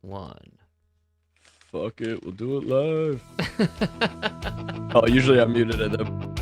one. Fuck it, we'll do it live. Oh, usually I'm muted at them.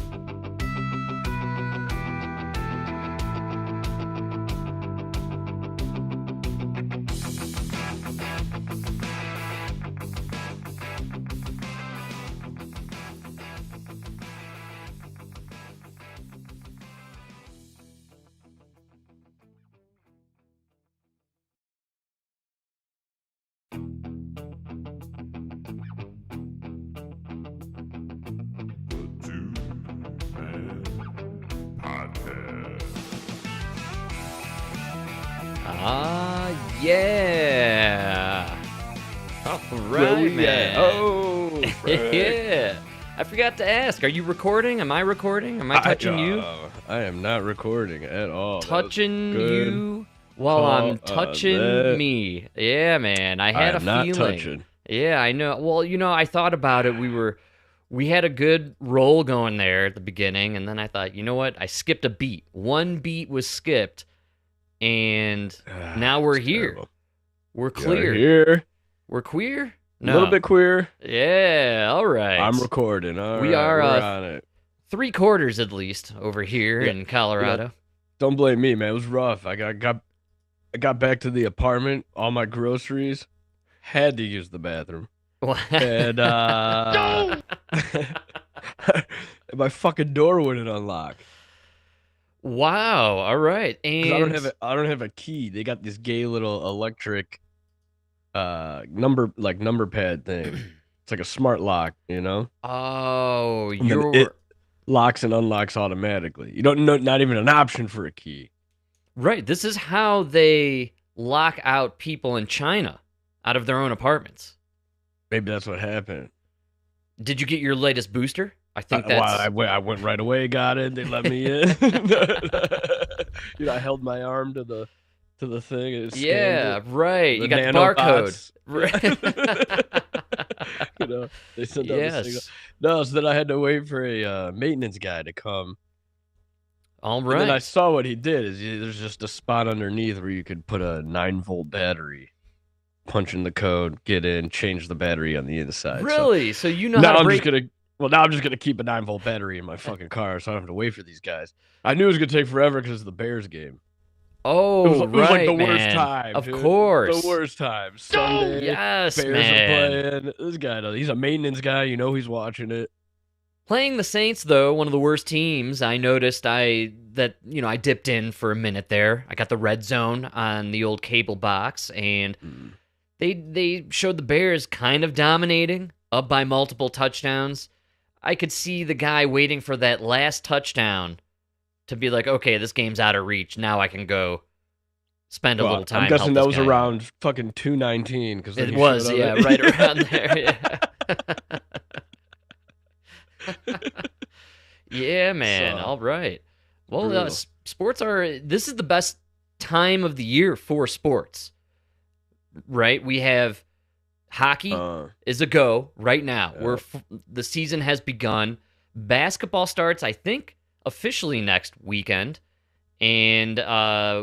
Yeah. All right, man. Oh, yeah. I forgot to ask, are you recording? Am I recording? Am I touching you? I am not recording at all. Touching you while I'm touching me. Yeah, man. I had a feeling. Not touching. Yeah, I know. Well, I thought about it. We had a good roll going there at the beginning, and then I thought, you know what? I skipped a beat. One beat was skipped, and now we're here. Terrible. We're clear. Here. We're queer? No. A little bit queer. Yeah, all right. I'm recording. We are we're on it. 3/4 at least over here in Colorado. Don't blame me, man. It was rough. I got back to the apartment. All my groceries. Had to use the bathroom. And my fucking door wouldn't unlock. Wow. All right. And I don't have a key. They got this gay little electric number pad thing. It's like a smart lock, you know? Oh, it locks and unlocks automatically. You don't know, not even an option for a key. Right. This is how they lock out people in China out of their own apartments. Maybe that's what happened. Did you get your latest booster? I think that's... Well, I went right away, got it. They let me in. I held my arm to the thing. And it right. You got the barcode. Right. They sent out the signal. No, so then I had to wait for a maintenance guy to come. All right. And then I saw what he did. There's just a spot underneath where you could put a 9-volt battery. Punch in the code, get in, change the battery on the inside. Really? So you know how to break... Now I'm just gonna keep a 9-volt battery in my fucking car, so I don't have to wait for these guys. I knew it was gonna take forever because of the Bears game. Oh, it was like the worst time. Of course, the worst time. Sunday, yes, Bears are playing. This guy, he's a maintenance guy. You know he's watching it. Playing the Saints, though, one of the worst teams. I noticed I dipped in for a minute there. I got the red zone on the old cable box, and. They showed the Bears kind of dominating, up by multiple touchdowns. I could see the guy waiting for that last touchdown to be like, okay, this game's out of reach. Now I can go spend a little time. I'm guessing that was around fucking 2:19 because it was, right around there. Yeah, yeah, man. All right. Well, this is the best time of the year for sports. Right, we have hockey is a go right now. The season has begun. Basketball starts, I think, officially next weekend, and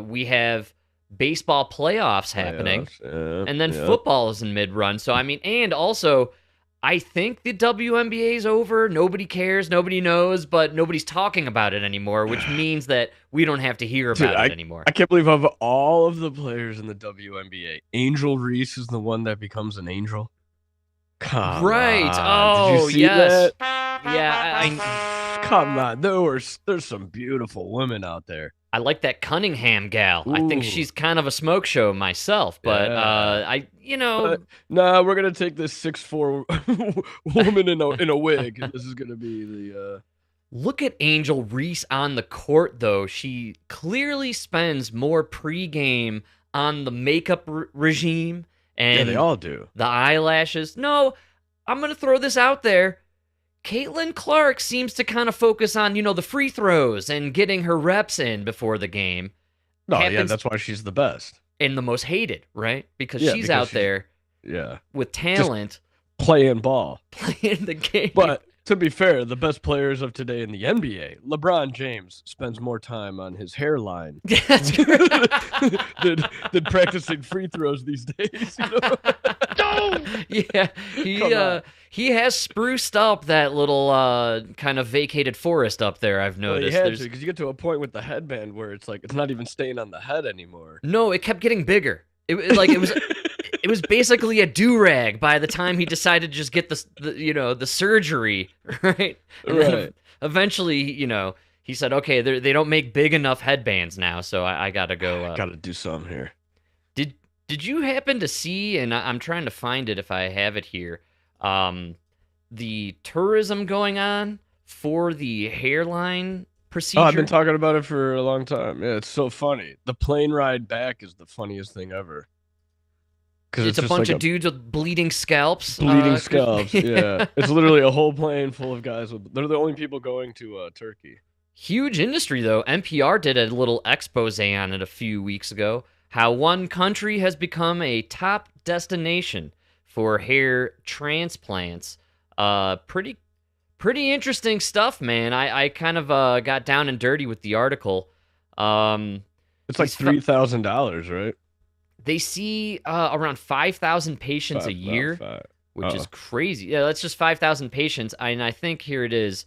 we have baseball playoffs happening, and then football is in mid-run. So and also, I think the WNBA is over. Nobody cares, nobody knows, but nobody's talking about it anymore, which means that we don't have to hear about it anymore. I can't believe of all of the players in the WNBA, Angel Reese is the one that becomes an angel. Come on. Oh, did you see yes. That? Yeah, come on. There's some beautiful women out there. I like that Cunningham gal. Ooh. I think she's kind of a smoke show myself, but No, we're gonna take this 6'4" woman in a wig. This is gonna be the. Look at Angel Reese on the court, though. She clearly spends more pregame on the makeup regime and they all do. The eyelashes. No, I'm gonna throw this out there. Caitlin Clark seems to kind of focus on, the free throws and getting her reps in before the game. That's why she's the best. And the most hated, right? Because she's out there with talent. Just playing ball. Playing the game. But to be fair, the best players of today in the NBA, LeBron James spends more time on his hairline than practicing free throws these days. Yeah, he has spruced up that little kind of vacated forest up there. I've noticed. Well, because you get to a point with the headband where it's like it's not even staying on the head anymore. No, it kept getting bigger. It was basically a do-rag by the time he decided to just get the surgery, right? And then eventually, he said, okay, they don't make big enough headbands now, so I gotta go. Gotta do something here. Did you happen to see, and I'm trying to find it if I have it here, the tourism going on for the hairline procedure? Oh, I've been talking about it for a long time. Yeah, it's so funny. The plane ride back is the funniest thing ever. It's a bunch of dudes with bleeding scalps. Bleeding scalps, yeah. It's literally a whole plane full of guys. They're the only people going to Turkey. Huge industry, though. NPR did a little expose on it a few weeks ago. How one country has become a top destination for hair transplants. Pretty interesting stuff, man. I kind of got down and dirty with the article. It's like $3,000, right? They see around 5,000 patients a year, which is crazy. Yeah, that's just 5,000 patients. And I think here it is.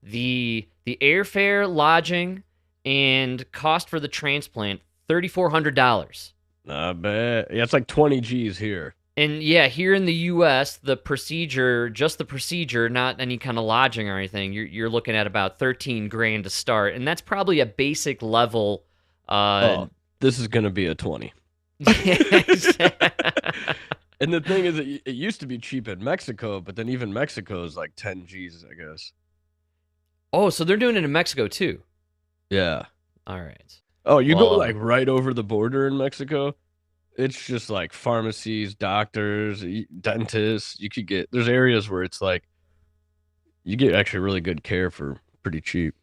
The airfare, lodging, and cost for the transplant, $3,400. Not bad. Yeah, it's like 20 G's here. And yeah, here in the U.S., the procedure, not any kind of lodging or anything, you're looking at about $13,000 to start, and that's probably a basic level. This is gonna be a 20. And the thing is, it used to be cheap in Mexico, but then even Mexico is like 10 G's, I guess. Oh, so they're doing it in Mexico too? Yeah. All right. Oh, you go like right over the border in Mexico. It's just like pharmacies, doctors, dentists. There's areas where it's like you get actually really good care for pretty cheap.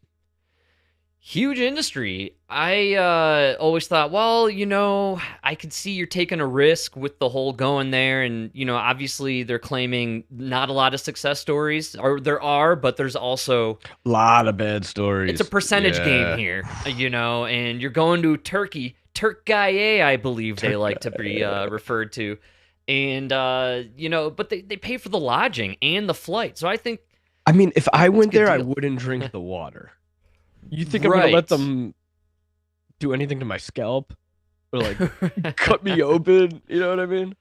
Huge industry. I always thought, well, I could see you're taking a risk with the whole going there. And, obviously they're claiming not a lot of success stories. Or there are, but there's also a lot of bad stories. It's a percentage game here, and you're going to Turkey. Turkey, I believe they like to be referred to. And, but they pay for the lodging and the flight. So I think... I mean, if I went there, I wouldn't drink the water. You think I'm going to let them do anything to my scalp? Or, like, cut me open? You know what I mean?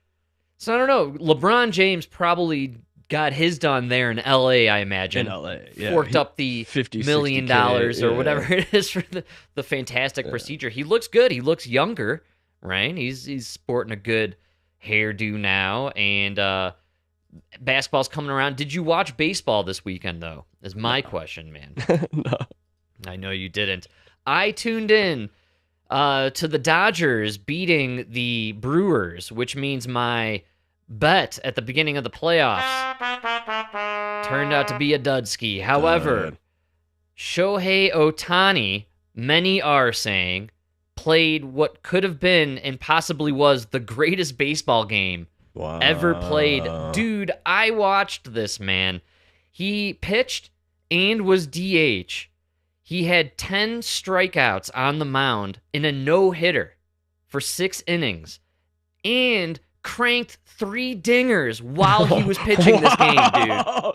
So, I don't know. LeBron James probably got his done there in L.A., I imagine. In L.A., yeah. Forked up the $50 million or whatever it is for the fantastic procedure. He looks good. He looks younger, right? He's sporting a good hairdo now. And basketball's coming around. Did you watch baseball this weekend, though? Is my question, man. No. I know you didn't. I tuned in to the Dodgers beating the Brewers, which means my bet at the beginning of the playoffs turned out to be a dudski. However, Shohei Ohtani, many are saying, played what could have been and possibly was the greatest baseball game ever played. Dude, I watched this, man. He pitched and was DH. He had 10 strikeouts on the mound in a no-hitter for 6 innings and cranked 3 dingers while he was pitching this game, dude.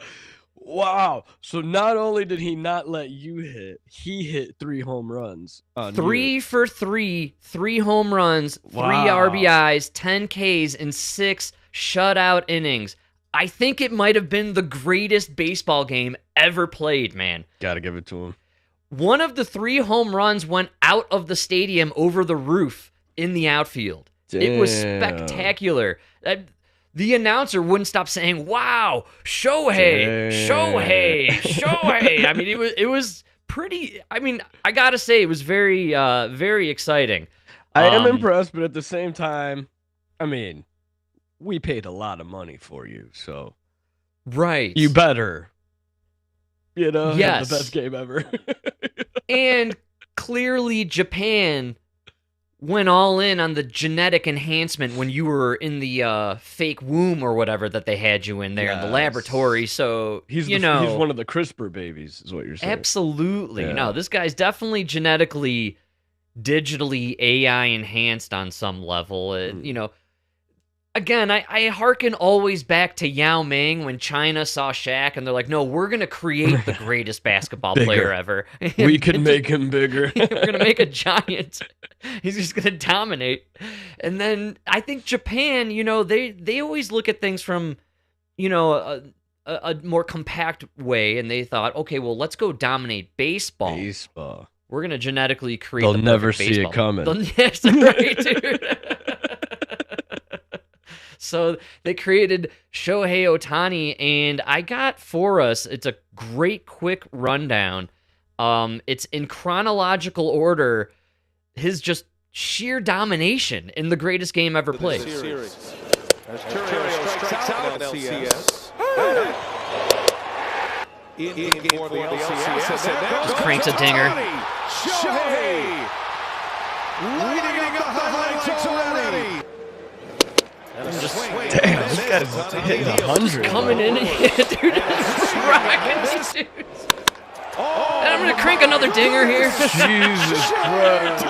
Wow. So not only did he not let you hit, he hit 3 home runs. 3 for 3, 3 home runs, 3 RBIs, 10 Ks, and 6 shutout innings. I think it might have been the greatest baseball game ever played, man. Gotta give it to him. One of the 3 home runs went out of the stadium over the roof in the outfield. Damn. It was spectacular. The announcer wouldn't stop saying, "Wow, Shohei, Shohei, Shohei." I mean, it was pretty. I mean, I gotta say, it was very, very exciting. I am impressed, but at the same time, I mean, we paid a lot of money for you, so right, you better. Have yes. The best game ever. And clearly Japan went all in on the genetic enhancement when you were in the fake womb or whatever that they had you in there in the laboratory. So, he's one of the CRISPR babies is what you're saying. Absolutely. Yeah. No, this guy's definitely genetically, digitally AI enhanced on some level. Again, I hearken always back to Yao Ming when China saw Shaq and they're like, no, we're going to create the greatest basketball player ever. We can make him bigger. We're going to make a giant. He's just going to dominate. And then I think Japan, they always look at things from, a more compact way. And they thought, okay, well, let's go dominate baseball. We're going to genetically create They'll never see it coming. Yes, right, dude. So they created Shohei Ohtani, and I got for us, it's a great quick rundown. It's in chronological order, his just sheer domination in the greatest game ever played. Strikes out LCS. In game for the LCS. Just cranks a dinger. Shohei! Leading up the highlights already. Damn, this guy's hitting 100. Coming in, dude, rocking these dudes. And I'm going to crank another dinger here. Jesus Christ.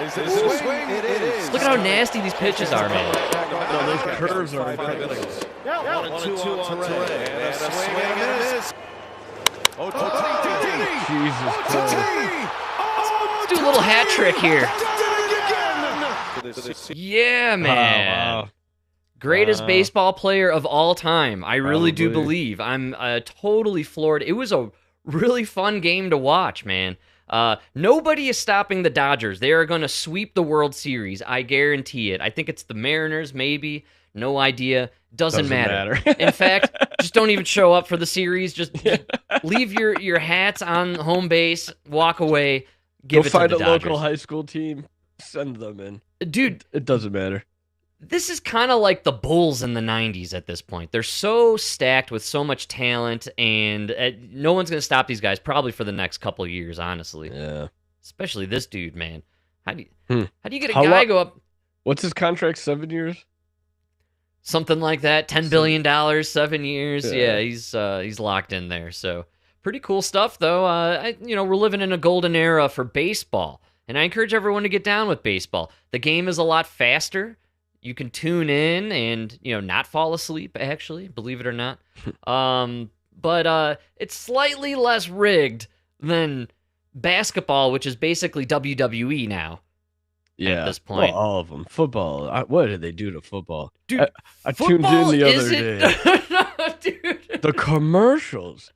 Is it a swing? It is. Look at how nasty these pitches are, man. No, those curves are incredible. 1 and 2 on Touré. And a swing, and it is. Jesus Christ. Let's do a little hat trick here. Yeah, man. Oh, wow. Greatest baseball player of all time. I really do Probably. believe. I'm totally floored. It was a really fun game to watch, man. Nobody is stopping the Dodgers. They are going to sweep the World Series. I guarantee it. I think it's the Mariners, maybe. No idea. Doesn't matter. In fact, just don't even show up for the series. Just leave your hats on home base, walk away, give Go it to find the a Dodgers. local high school team, send them in. Dude, It doesn't matter. this is kind of like the Bulls in the 90s at this point. They're so stacked with so much talent, and no one's going to stop these guys probably for the next couple of years, honestly. Yeah. Especially this dude, man. How do you get a How guy lo- go up What's his contract? 7 years? something like that? $10 billion, 7 years. Yeah. Yeah, he's locked in there. So pretty cool stuff, though. We're living in a golden era for baseball, and I encourage everyone to get down with baseball. The game is a lot faster. You can tune in and not fall asleep. Actually, believe it or not, but it's slightly less rigged than basketball, which is basically WWE now. Yeah. At this point. Well, all of them. Football. What did they do to football? Dude, I tuned in the other day. Dude. The commercials.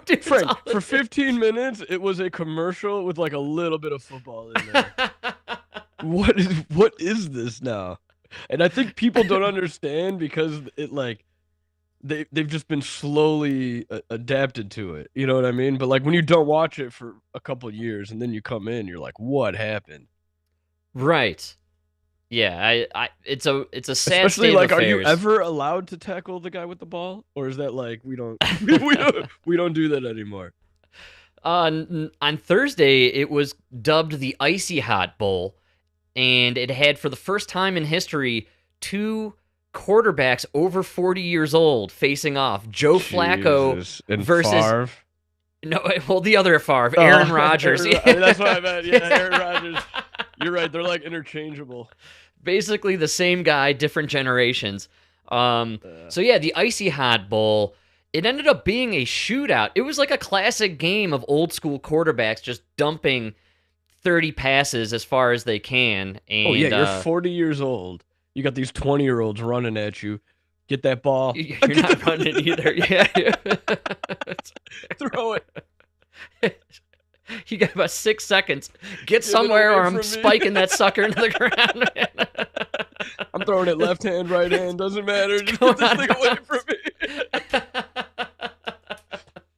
Dude, Frank, it's all- for 15 minutes, it was a commercial with like a little bit of football in there. What is this now? And I think people don't understand because it they've just been slowly adapted to it. You know what I mean? But like when you don't watch it for a couple of years and then you come in, you're like, what happened? Right. Yeah, it's a sad Especially state like, of are you affairs. ever allowed to tackle the guy with the ball, or is that like we don't we don't do that anymore? On Thursday, it was dubbed the Icy Hot Bowl, and it had, for the first time in history, two quarterbacks over 40 years old facing off. Joe Flacco Jesus. And versus Favre. no, well, the other Favre, Aaron Oh, Rodgers. That's what I meant. Yeah, Aaron Rodgers. You're right. They're like interchangeable. Basically the same guy, different generations. So yeah, the Icy Hot Bowl. It ended up being a shootout. It was like a classic game of old school quarterbacks just dumping 30 passes as far as they can. And, Oh yeah, you're 40 years old. You got these 20-year-olds running at you. Get that ball. You're not running either. Yeah. Throw it. You got about 6 seconds. Get it somewhere away or I'm from me. spiking that sucker into the ground. I'm throwing it left hand, right hand. Doesn't matter. Just Going get this on thing away from me.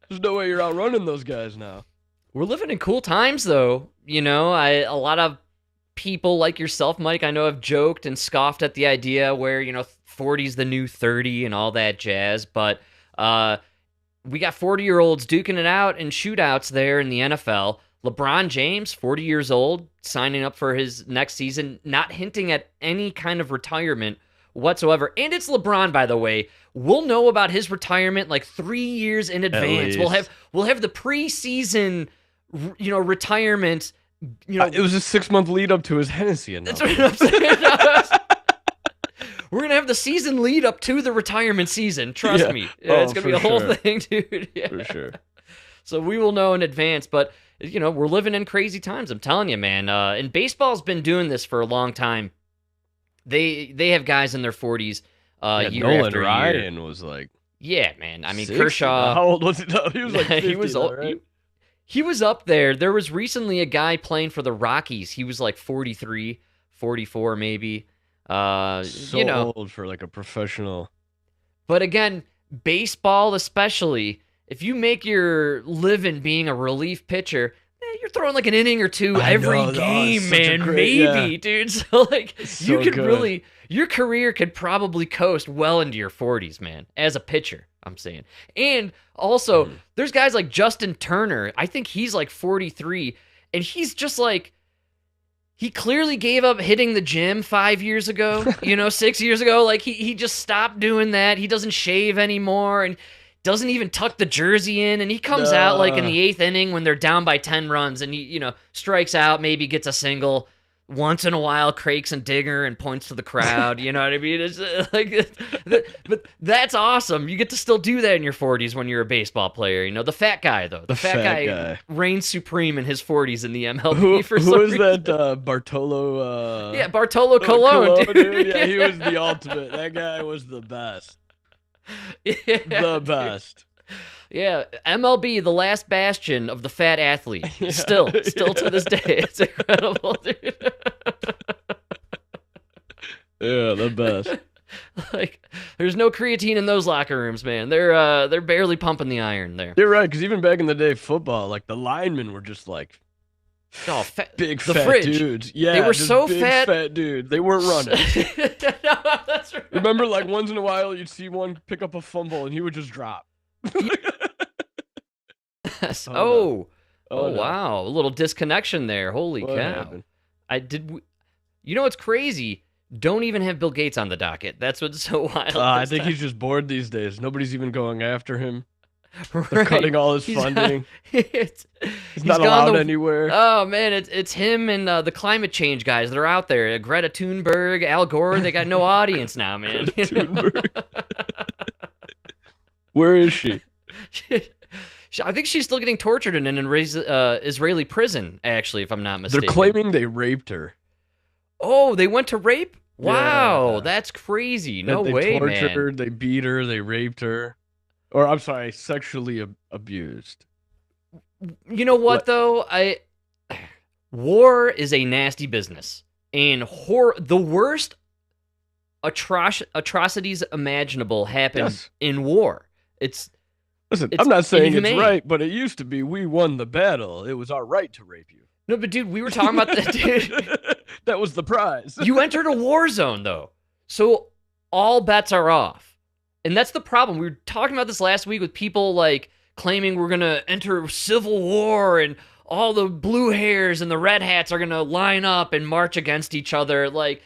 There's no way you're outrunning those guys now. We're living in cool times, though. A lot of people like yourself, Mike, I know have joked and scoffed at the idea where, 40's the new 30 and all that jazz. But we got 40-year-olds duking it out in shootouts there in the NFL. LeBron James, 40 years old, signing up for his next season, not hinting at any kind of retirement whatsoever. And it's LeBron, by the way. We'll know about his retirement like 3 years in advance. least. We'll have the preseason, retirement It was a 6-month lead up to his Hennessy announcement. That's what I'm saying. We're going to have the season lead up to the retirement season. Trust me. It's going to be a whole thing, dude. Yeah. For sure. So we will know in advance, but, we're living in crazy times. I'm telling you, man. And baseball's been doing this for a long time. They have guys in their 40s year Nolan after Ryan year. was like... Yeah, man. I mean, 60? Kershaw... How old was he? He was like 50, he was though, right? He was up there. There was recently a guy playing for the Rockies. He was like 43, 44 maybe. Old for like a professional. But again, baseball especially, if you make your living being a relief pitcher, you're throwing like an inning or two every game, man. Maybe, dude. So like you could really, your career could probably coast well into your 40s, man, as a pitcher, I'm saying. And also, there's guys like Justin Turner. I think he's like 43, and he's just like, he clearly gave up hitting the gym 5 years ago, 6 years ago. Like, he just stopped doing that. He doesn't shave anymore and doesn't even tuck the jersey in. And he comes out, like, in the 8th inning when they're down by 10 runs and he, strikes out, maybe gets a single. Once in a while, crakes and digger and points to the crowd. You know what I mean? It's like, but that's awesome. You get to still do that in your 40s when you're a baseball player. The fat guy, though. The fat guy reigns supreme in his 40s in the MLB. Who is that? Bartolo? Bartolo Colon. Dude. Yeah, he was the ultimate. That guy was the best. The best. Yeah, MLB, the last bastion of the fat athlete. Still to this day. It's incredible, dude. Yeah, the best. Like, there's no creatine in those locker rooms, man. They're barely pumping the iron there. You're right, because even back in the day, football, like the linemen were just like big fat dudes. Yeah, they were so fat dudes. They weren't running. No, that's right. Remember, like once in a while, you'd see one pick up a fumble and he would just drop. Yes. Oh, wow. A little disconnection there. Holy cow. Happened? What's crazy? Don't even have Bill Gates on the docket. That's what's so wild. I think he's just bored these days. Nobody's even going after him. They're cutting all his funding. He's not allowed anywhere. Oh, man, it's him and the climate change guys that are out there. Greta Thunberg, Al Gore, they got no audience now, man. Where is she? I think she's still getting tortured in an Israeli prison, actually, if I'm not mistaken. They're claiming they raped her. Oh, they went to rape? Wow, that's crazy. No way, man. They tortured her, they beat her, they raped her. Or, I'm sorry, sexually abused. You know what, though? War is a nasty business. And the worst atrocities imaginable happen in war. Listen, I'm not saying it's right, but it used to be we won the battle. It was our right to rape you. No, but dude, we were talking about that, dude. That was the prize. You entered a war zone, though. So all bets are off. And that's the problem. We were talking about this last week with people like claiming we're going to enter civil war and all the blue hairs and the red hats are going to line up and march against each other. Like,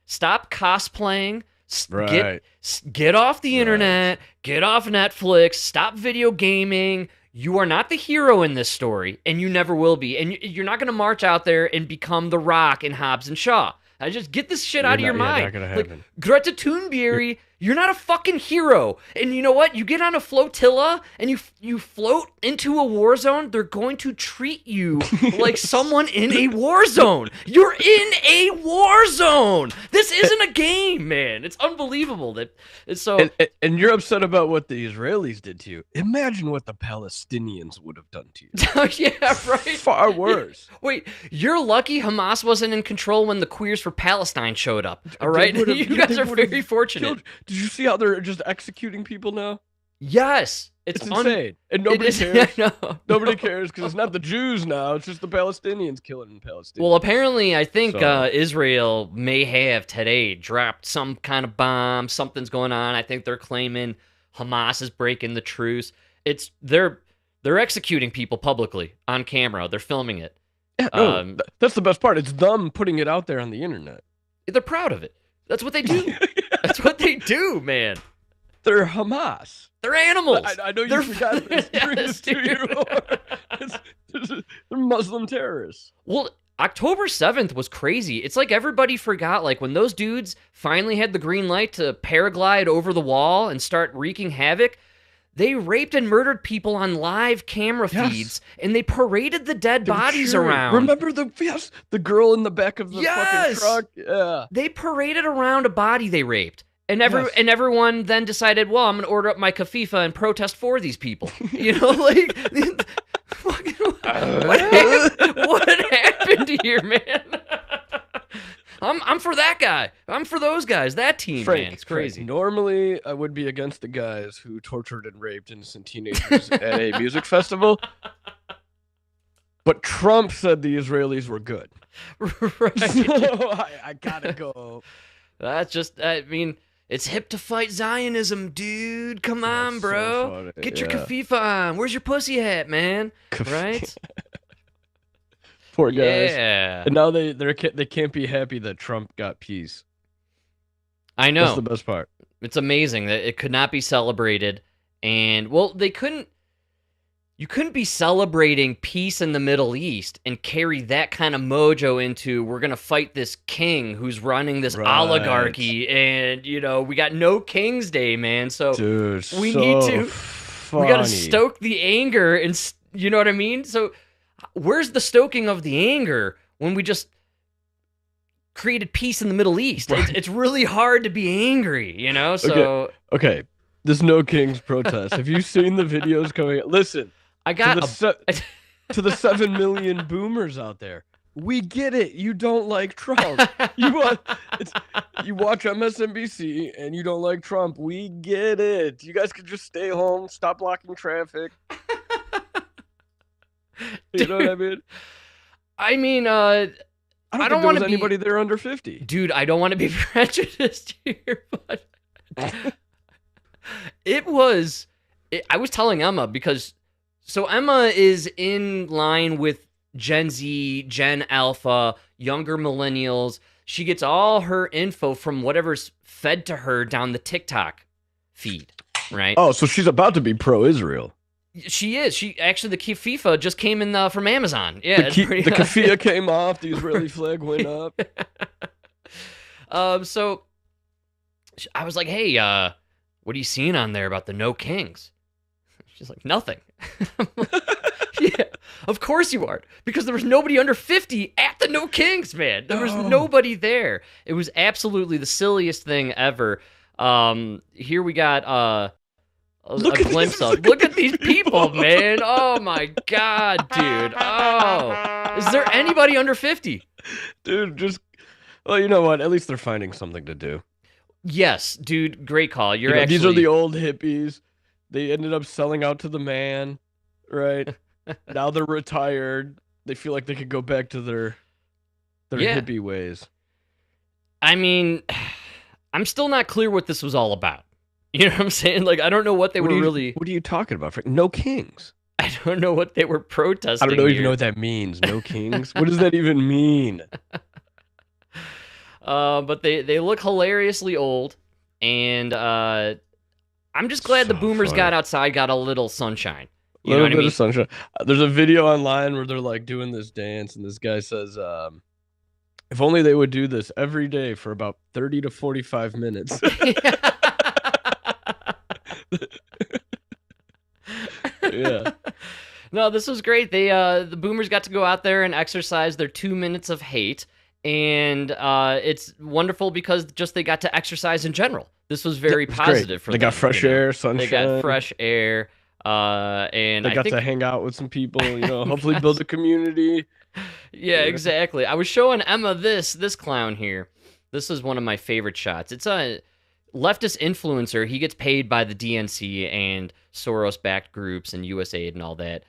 stop cosplaying. Right. Get off the internet. Get off Netflix. Stop video gaming. You are not the hero in this story, and you never will be. And you're not going to march out there and become The Rock and Hobbs and Shaw. I just get this shit out of your mind. Not gonna happen. Like, Greta Thunberg, you're not a fucking hero. And you know what? You get on a flotilla and you float into a war zone, they're going to treat you like someone in a war zone. You're in a war zone. This isn't a game, man. It's unbelievable that it's so. And you're upset about what the Israelis did to you. Imagine what the Palestinians would have done to you. Yeah, right. Far worse. Wait, you're lucky Hamas wasn't in control when the Queers for Palestine showed up. All right, you guys are very fortunate. Did you see how they're just executing people now? Yes. It's insane. And nobody cares. No. Nobody cares because it's not the Jews now. It's just the Palestinians killing Palestinians. Well, apparently, I think Israel may have today dropped some kind of bomb. Something's going on. I think they're claiming Hamas is breaking the truce. They're executing people publicly on camera. They're filming it. Yeah, that's the best part. It's them putting it out there on the internet. They're proud of it. That's what they do. That's what they do, man. They're Hamas. They're animals. I know you forgot this. Yes, They're Muslim terrorists. Well, October 7th was crazy. It's like everybody forgot, like when those dudes finally had the green light to paraglide over the wall and start wreaking havoc, they raped and murdered people on live camera feeds, and they paraded the dead bodies around. Remember the girl in the back of the fucking truck? Yeah. They paraded around a body they raped. And everyone then decided, well, I'm going to order up my Kafifa and protest for these people. You know, like, what happened here, man? I'm for that guy. I'm for those guys. That team, man. It's crazy. Normally, I would be against the guys who tortured and raped innocent teenagers at a music festival. But Trump said the Israelis were good. Right. So I gotta go. That's just, I mean, it's hip to fight Zionism, dude. Come on, bro. So Get your Kafifa on. Where's your pussy hat, man? Right? Poor guys. Yeah. And now they can't be happy that Trump got peace. I know. That's the best part. It's amazing that it could not be celebrated. And, well, you couldn't be celebrating peace in the Middle East and carry that kind of mojo into, we're going to fight this king who's running this oligarchy. And, you know, we got no King's Day, man. So dude, we got to stoke the anger. And, you know what I mean? So where's the stoking of the anger when we just created peace in the Middle East? Right. It's really hard to be angry, you know? So okay. This No Kings protest. Have you seen the videos coming? Listen, I got to the 7 million boomers out there. We get it. You don't like Trump. You watch MSNBC and you don't like Trump. We get it. You guys could just stay home, stop blocking traffic. You know what I mean? I mean, I don't want to be anybody there under 50. Dude, I don't want to be prejudiced here, but I was telling Emma because, so Emma is in line with Gen Z, Gen Alpha, younger millennials. She gets all her info from whatever's fed to her down the TikTok feed, right? Oh, so she's about to be pro-Israel. She is. She actually, the FIFA just came in from Amazon. Yeah, the keffiyeh came off. The Israeli flag went up. So I was like, hey, what are you seeing on there about the No Kings? She's like, nothing. Yeah, of course you aren't. Because there was nobody under 50 at the No Kings, man. There was nobody there. It was absolutely the silliest thing ever. Here we got a glimpse of. Look at these people, man. Oh, my God, dude. Oh. Is there anybody under 50? Dude, well, you know what? At least they're finding something to do. Yes, dude, great call. These are the old hippies. They ended up selling out to the man, right? Now they're retired. They feel like they could go back to their hippie ways. I mean, I'm still not clear what this was all about. You know what I'm saying? Like, I don't know what they were really... What are you talking about? No Kings. I don't know what they were protesting. I don't even know what that means. No Kings? What does that even mean? But they look hilariously old, and I'm just glad the boomers got outside, got a little sunshine. You know what I mean? Of sunshine. There's a video online where they're like doing this dance, and this guy says, if only they would do this every day for about 30 to 45 minutes. Yeah. No, this was great. The boomers got to go out there and exercise their 2 minutes of hate. And it's wonderful because just they got to exercise in general. This was very positive for them. They got fresh air, sunshine. They got fresh air, and they got to hang out with some people. Hopefully build a community. Yeah, exactly. I was showing Emma this clown here. This is one of my favorite shots. It's a leftist influencer. He gets paid by the DNC and Soros-backed groups and USAID and all that.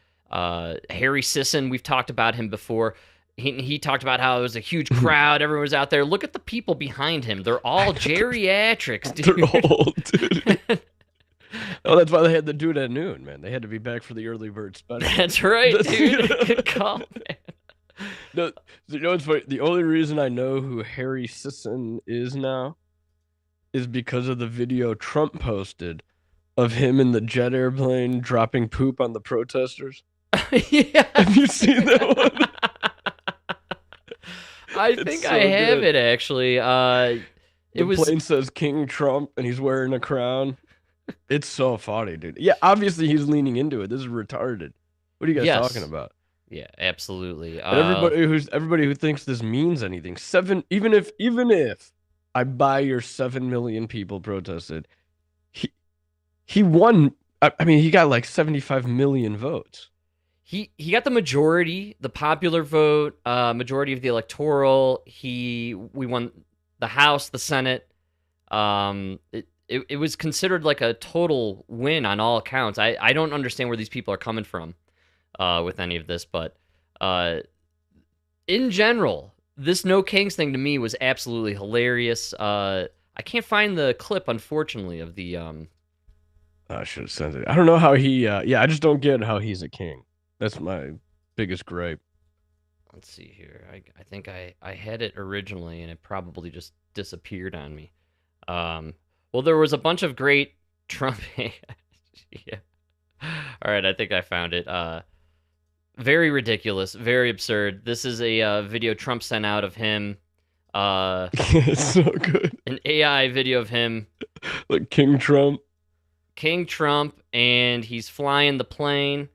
Harry Sisson, we've talked about him before. He talked about how it was a huge crowd. Everyone was out there. Look at the people behind him. They're all geriatrics, dude. They're old, dude. Oh, that's why they had to do it at noon, man. They had to be back for the early bird special. That's right, dude. Good call, man. No, it's funny. The only reason I know who Harry Sisson is now is because of the video Trump posted of him in the jet airplane dropping poop on the protesters. Yeah. Have you seen that one? I think I have it actually. The plane says King Trump, and he's wearing a crown. It's so funny, dude. Yeah, obviously he's leaning into it. This is retarded. What are you guys talking about? Yeah, absolutely. And everybody who thinks this means anything, even if I buy your 7 million people protested, he won. I mean, he got like 75 million votes. He got the majority, the popular vote, majority of the electoral. We won the House, the Senate. It was considered like a total win on all accounts. I don't understand where these people are coming from with any of this, but in general, this No Kings thing to me was absolutely hilarious. I can't find the clip, unfortunately, of the. I should have sent it. I don't know how he. I just don't get how he's a king. That's my biggest gripe. Let's see here. I think I had it originally, and it probably just disappeared on me. Well, there was a bunch of great Trump. Yeah. All right, I think I found it. Very ridiculous, very absurd. This is a video Trump sent out of him. It's so good. An AI video of him. Like King Trump. King Trump, and he's flying the plane.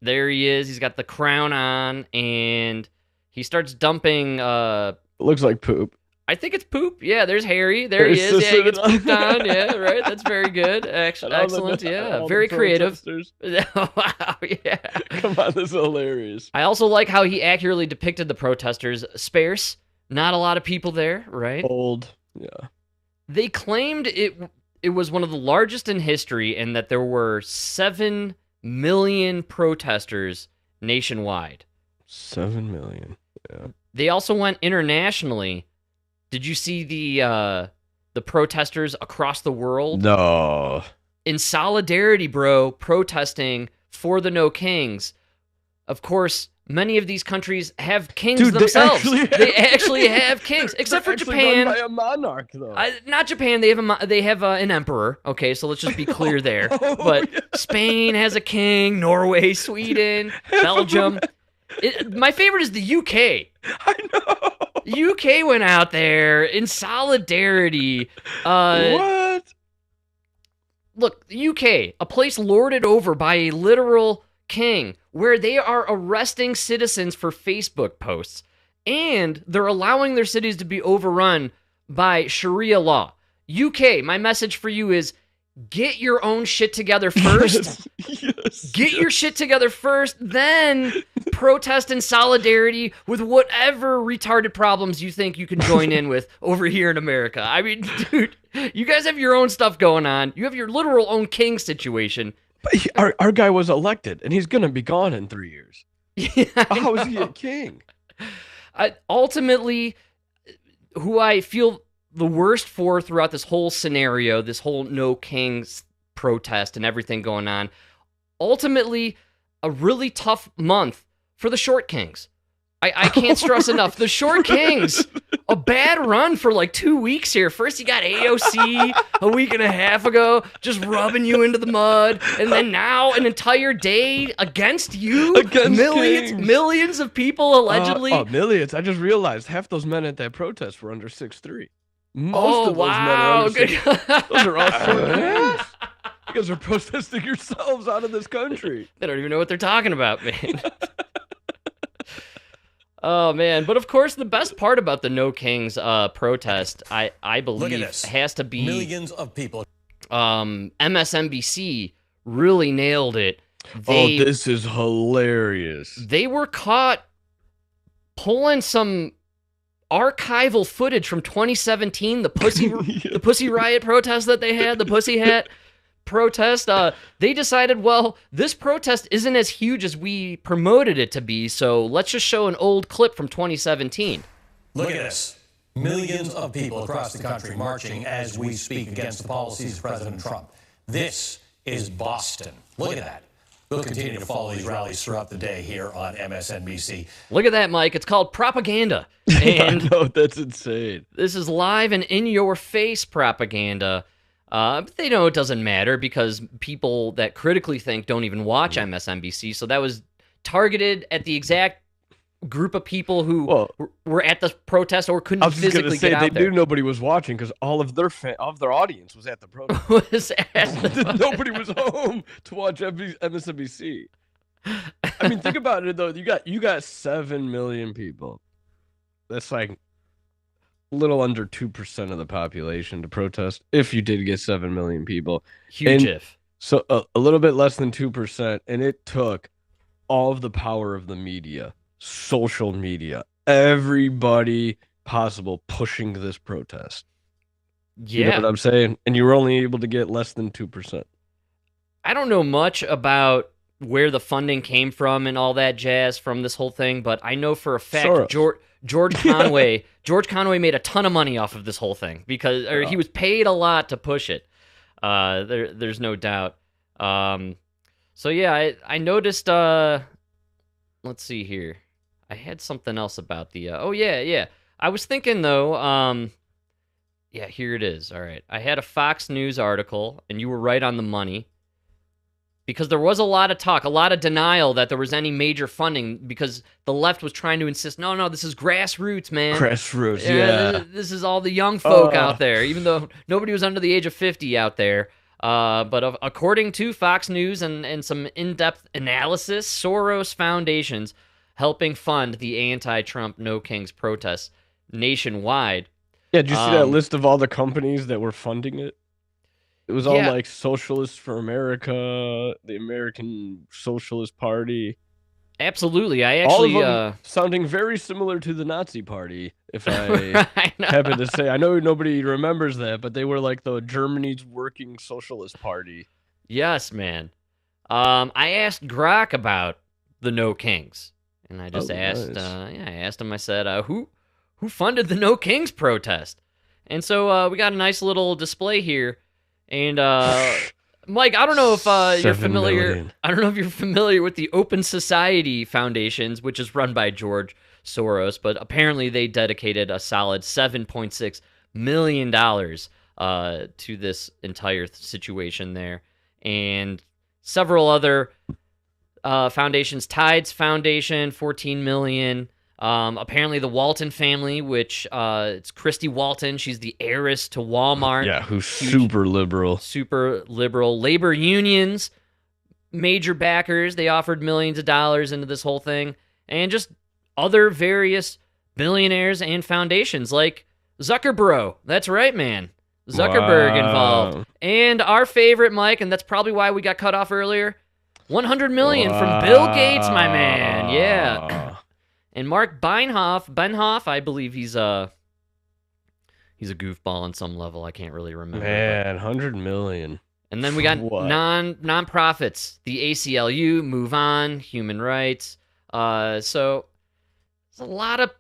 There he is. He's got the crown on, and he starts dumping. It looks like poop. I think it's poop. Yeah, there's Harry. There he is. Yeah, he gets pooped on. Yeah, right. That's very good. Excellent. Yeah, very creative. Wow. Yeah. Come on, this is hilarious. I also like how he accurately depicted the protesters. Sparse. Not a lot of people there, right? Old. Yeah. They claimed it was one of the largest in history, and that there were 7 million protesters nationwide. 7 million. Yeah. They also went internationally. Did you see the protesters across the world? No. In solidarity, bro, protesting for the No Kings. Of course, many of these countries have kings themselves. They actually have kings, except for Japan. Run by a monarch, though. Not Japan. They have an emperor. Okay, so let's just be clear there. But yeah. Spain has a king. Norway, Sweden, Belgium. My favorite is the UK. I know. UK went out there in solidarity. What? Look, the UK, a place lorded over by a literal king, where they are arresting citizens for Facebook posts, and they're allowing their cities to be overrun by Sharia law. UK, my message for you is, get your own shit together first. Get your shit together first, then protest in solidarity with whatever retarded problems you think you can join in with over here in America. I mean, dude, you guys have your own stuff going on. You have your literal own king situation. But our guy was elected, and he's going to be gone in 3 years. Yeah, how is he a king? Ultimately, who I feel the worst for throughout this whole scenario, this whole No Kings protest and everything going on, ultimately, a really tough month for the Short Kings. I can't stress enough. The Short Kings, a bad run for like 2 weeks here. First, you got AOC a week and a half ago, just rubbing you into the mud. And then now an entire day against you. Against millions of people allegedly. Millions. I just realized half those men at that protest were under 6'3". Most of those men are under 6'3". Those are all short men. You guys are protesting yourselves out of this country. They don't even know what they're talking about, man. Oh, man. But, of course, the best part about the No Kings protest, I believe, has to be... Millions of people. MSNBC really nailed it. This is hilarious. They were caught pulling some archival footage from 2017, the Pussy Riot protest that they had, the Pussy Hat protest. They decided, well, this protest isn't as huge as we promoted it to be, so let's just show an old clip from 2017. Look at this. Millions of people across the country marching as we speak against the policies of President Trump. This is Boston. Look at that. We'll continue to follow these rallies throughout the day here on MSNBC. Look at that, Mike. It's called propaganda. And I know, that's insane. This is live and in-your-face propaganda. But they know it doesn't matter because people that critically think don't even watch MSNBC. So that was targeted at the exact group of people who were at the protest or couldn't physically get out there. They knew nobody was watching because all of their audience was at the protest. Nobody was home to watch MSNBC. I mean, think about it though. You got 7 million people. That's like a little under 2% of the population to protest. If you did get 7 million people, huge if. So a little bit less than 2%, and it took all of the power of the media, social media, everybody possible pushing this protest. Yeah. You know what I'm saying? And you were only able to get less than 2%. I don't know much about where the funding came from and all that jazz from this whole thing, but I know for a fact George Conway made a ton of money off of this whole thing because he was paid a lot to push it. There's no doubt. So yeah, I noticed. Let's see here. I had something else about the. Yeah. I was thinking though. Yeah, here it is. All right, I had a Fox News article, and you were right on the money. Because there was a lot of talk, a lot of denial that there was any major funding because the left was trying to insist, no, this is grassroots, man. Grassroots, yeah. This is all the young folk out there, even though nobody was under the age of 50 out there. But according to Fox News and some in-depth analysis, Soros Foundation's helping fund the anti-Trump No Kings protests nationwide. Yeah, did you see that list of all the companies that were funding it? It was all like Socialists for America, the American Socialist Party. Absolutely. I actually... all of them sounding very similar to the Nazi Party, if I happen to say. I know nobody remembers that, but they were like the Germany's Working Socialist Party. Yes, man. I asked Grok about the No Kings. And I just asked... Nice. I asked him, I said, who funded the No Kings protest? And so we got a nice little display here. And Mike, I don't know if you're familiar. Million. I don't know if you're familiar with the Open Society Foundations, which is run by George Soros, but apparently they dedicated a solid $7.6 million to this entire situation there, and several other foundations. Tides Foundation, $14 million. Apparently the Walton family, which it's Christy Walton, she's the heiress to Walmart. Yeah, who's super liberal. Labor unions, major backers, they offered millions of dollars into this whole thing, and just other various billionaires and foundations like Zuckerberg. That's right, man. Zuckerberg involved. And our favorite, Mike, and that's probably why we got cut off earlier, $100 million from Bill Gates, my man. Yeah. And Mark Benhoff, I believe he's a goofball on some level. I can't really remember. Man, 100 million. And then we got non-profits, the ACLU, Move On, Human Rights. So it's a lot of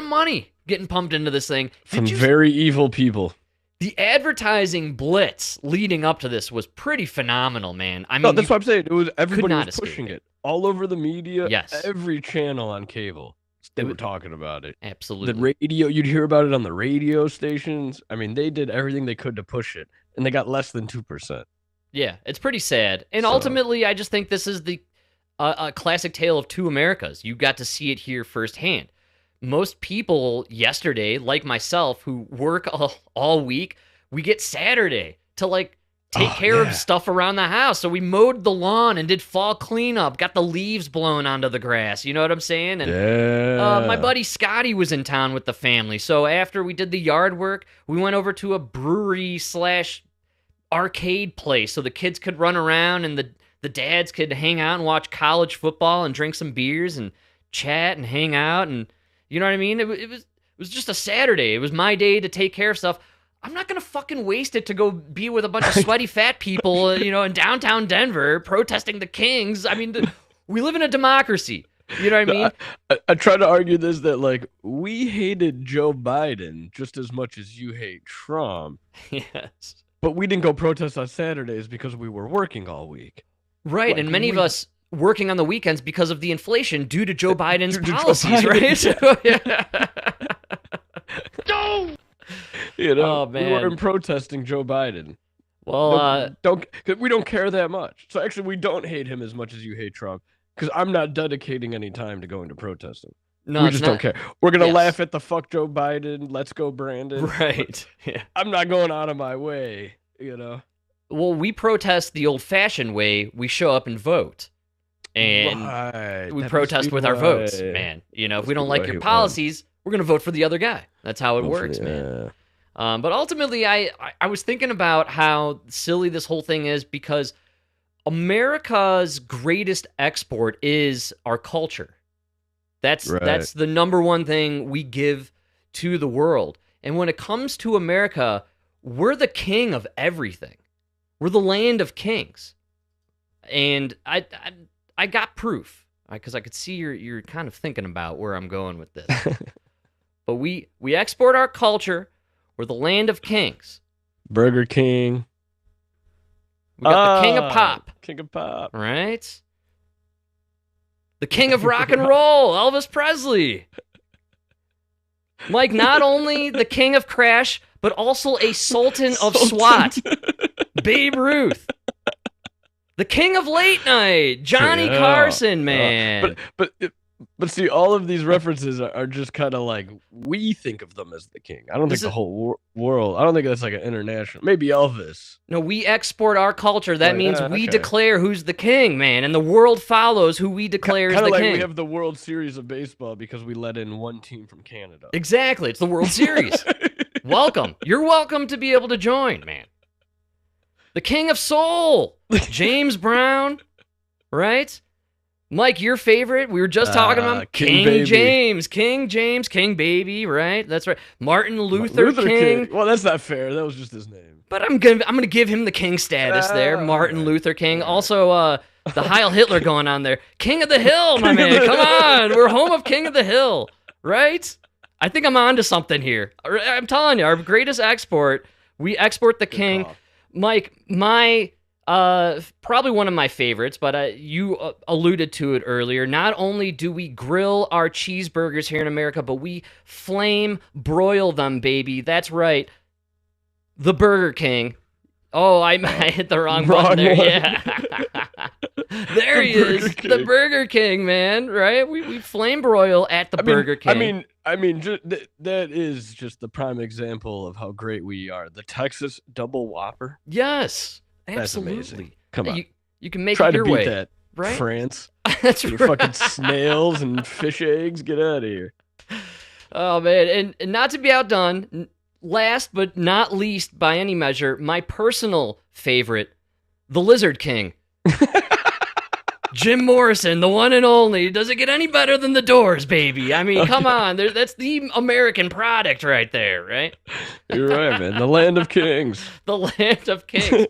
money getting pumped into this thing. From very evil people. The advertising blitz leading up to this was pretty phenomenal, man. I mean, no, that's what I'm saying. It was everybody was escape pushing it all over the media. Yes, every channel on cable they were talking about it. Absolutely, the radio. You'd hear about it on the radio stations. I mean, they did everything they could to push it, and they got less than 2%. Yeah, it's pretty sad. And ultimately, I just think this is the a classic tale of two Americas. You got to see it here firsthand. Most people yesterday, like myself, who work all week, we get Saturday to take care of stuff around the house. So we mowed the lawn and did fall cleanup, got the leaves blown onto the grass. You know what I'm saying? And my buddy Scotty was in town with the family. So after we did the yard work, we went over to a brewery / arcade place so the kids could run around and the dads could hang out and watch college football and drink some beers and chat and hang out. And you know what I mean? It was just a Saturday. It was my day to take care of stuff. I'm not going to fucking waste it to go be with a bunch of sweaty fat people, in downtown Denver protesting the Kings. I mean, we live in a democracy. You know what I mean? I try to argue this, that we hated Joe Biden just as much as you hate Trump. Yes. But we didn't go protest on Saturdays because we were working all week. Right, and many of us working on the weekends because of the inflation due to Joe Biden's policies, right? So, yeah. No! We weren't protesting Joe Biden. Well, we don't care that much. So actually, we don't hate him as much as you hate Trump. Because I'm not dedicating any time to going to protesting. No, we just don't care. We're gonna Yes. laugh at the fuck Joe Biden. Let's go, Brandon. Right. Yeah. I'm not going out of my way. You know. Well, we protest the old-fashioned way. We show up and vote, and we protest with our votes, man. You know, if we don't like your policies, we're gonna vote for the other guy. That's how it works, man. But ultimately, I was thinking about how silly this whole thing is because America's greatest export is our culture. That's the number one thing we give to the world. And when it comes to America, we're the king of everything. We're the land of kings. And I got proof because I could see you're kind of thinking about where I'm going with this. But we export our culture. We're the land of kings. Burger King. We got the king of pop. King of pop. Right? The king of rock and roll, Elvis Presley. Mike, not only the king of crash, but also a sultan of SWAT. Babe Ruth. The king of late night, Johnny Carson, man. But see, all of these references are just kind of like, we think of them as the king. I don't think the whole world, I don't think that's like an international, maybe Elvis. No, we export our culture. That means we declare who's the king, man, and the world follows who we declare is the like king. We have the World Series of baseball because we let in one team from Canada. Exactly. It's the World Series. Welcome. You're welcome to be able to join, man. The king of soul, James Brown, right? Mike, your favorite? We were just talking about King James, King Baby, right? That's right. Martin Luther King. Well, that's not fair. That was just his name. But I'm gonna give him the king status there, Martin Luther King. Also, the Heil Hitler going on there. King of the Hill, my man. Come on, we're home of King of the Hill, right? I think I'm onto something here. I'm telling you, our greatest export. We export the king. Mike, my probably one of my favorites, but you alluded to it earlier. Not only do we grill our cheeseburgers here in America, but we flame broil them, baby. That's right. The Burger King. Oh, I hit the wrong button there. Yeah. There he is. The Burger King, man. Right? We flame broil at the Burger King. I mean, that is just the prime example of how great we are. The Texas Double Whopper. Yes. Absolutely. That's amazing. Come on. You can make Try it your to beat way. That, right? France. That's your right. Fucking snails and fish eggs. Get out of here. Oh, man. And not to be outdone, last but not least by any measure, my personal favorite, the Lizard King. Jim Morrison, the one and only. Does it get any better than the Doors, baby? I mean, come on. That's the American product right there, right? You're right, man. The land of kings. The land of kings.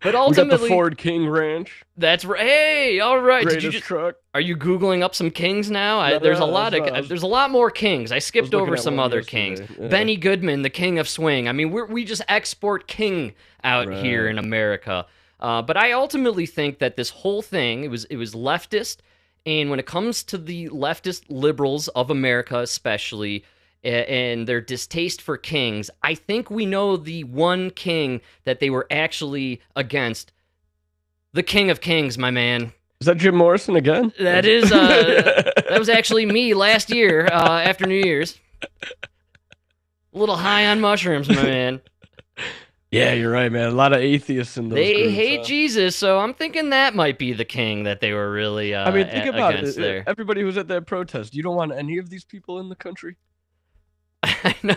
But ultimately, we got the Ford King Ranch. That's right. Hey, all right. Greatest truck. Are you Googling up some kings now? There's a lot more kings. I skipped over some other kings. Yeah. Benny Goodman, the king of swing. I mean, we just export king out here in America. But I ultimately think that this whole thing, it was leftist, and when it comes to the leftist liberals of America especially, and their distaste for kings, I think we know the one king that they were actually against. The King of Kings, my man. Is that Jim Morrison again? That is, that was actually me last year after New Year's. A little high on mushrooms, my man. Yeah, you're right, man. A lot of atheists in those They groups, hate Jesus, so I'm thinking that might be the king that they were really think about against it. there. Everybody who was at that protest, you don't want any of these people in the country? I know.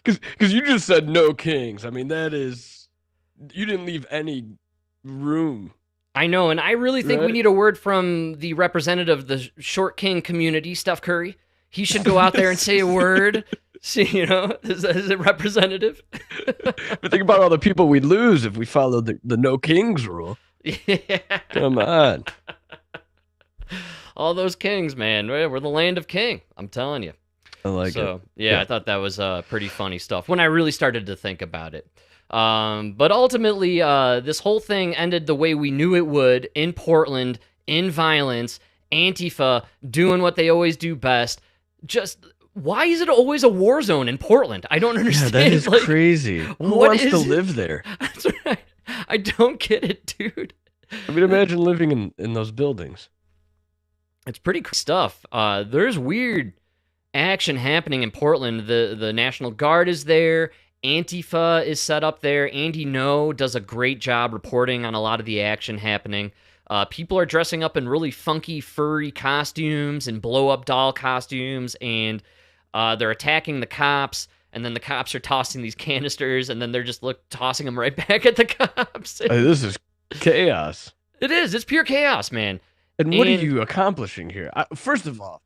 Because you just said no kings. I mean, that is... You didn't leave any room. I know, and I really think we need a word from the representative of the short king community, Steph Curry. He should go out there and say a word. See, is it representative? But think about all the people we'd lose if we followed the no kings rule. Yeah. Come on. All those kings, man. We're the land of king. I'm telling you. I like it. Yeah, I thought that was pretty funny stuff when I really started to think about it. But ultimately, this whole thing ended the way we knew it would, in Portland, in violence, Antifa doing what they always do best. Just... Why is it always a war zone in Portland? I don't understand. Yeah, that is crazy. Who wants to live there? That's right. I don't get it, dude. I mean, imagine living in those buildings. It's pretty stuff. There's weird action happening in Portland. The National Guard is there. Antifa is set up there. Andy No does a great job reporting on a lot of the action happening. People are dressing up in really funky, furry costumes and blow-up doll costumes, and they're attacking the cops, and then the cops are tossing these canisters, and then they're just tossing them right back at the cops. Hey, this is chaos. It is. It's pure chaos, man. And what are you accomplishing here? First of all,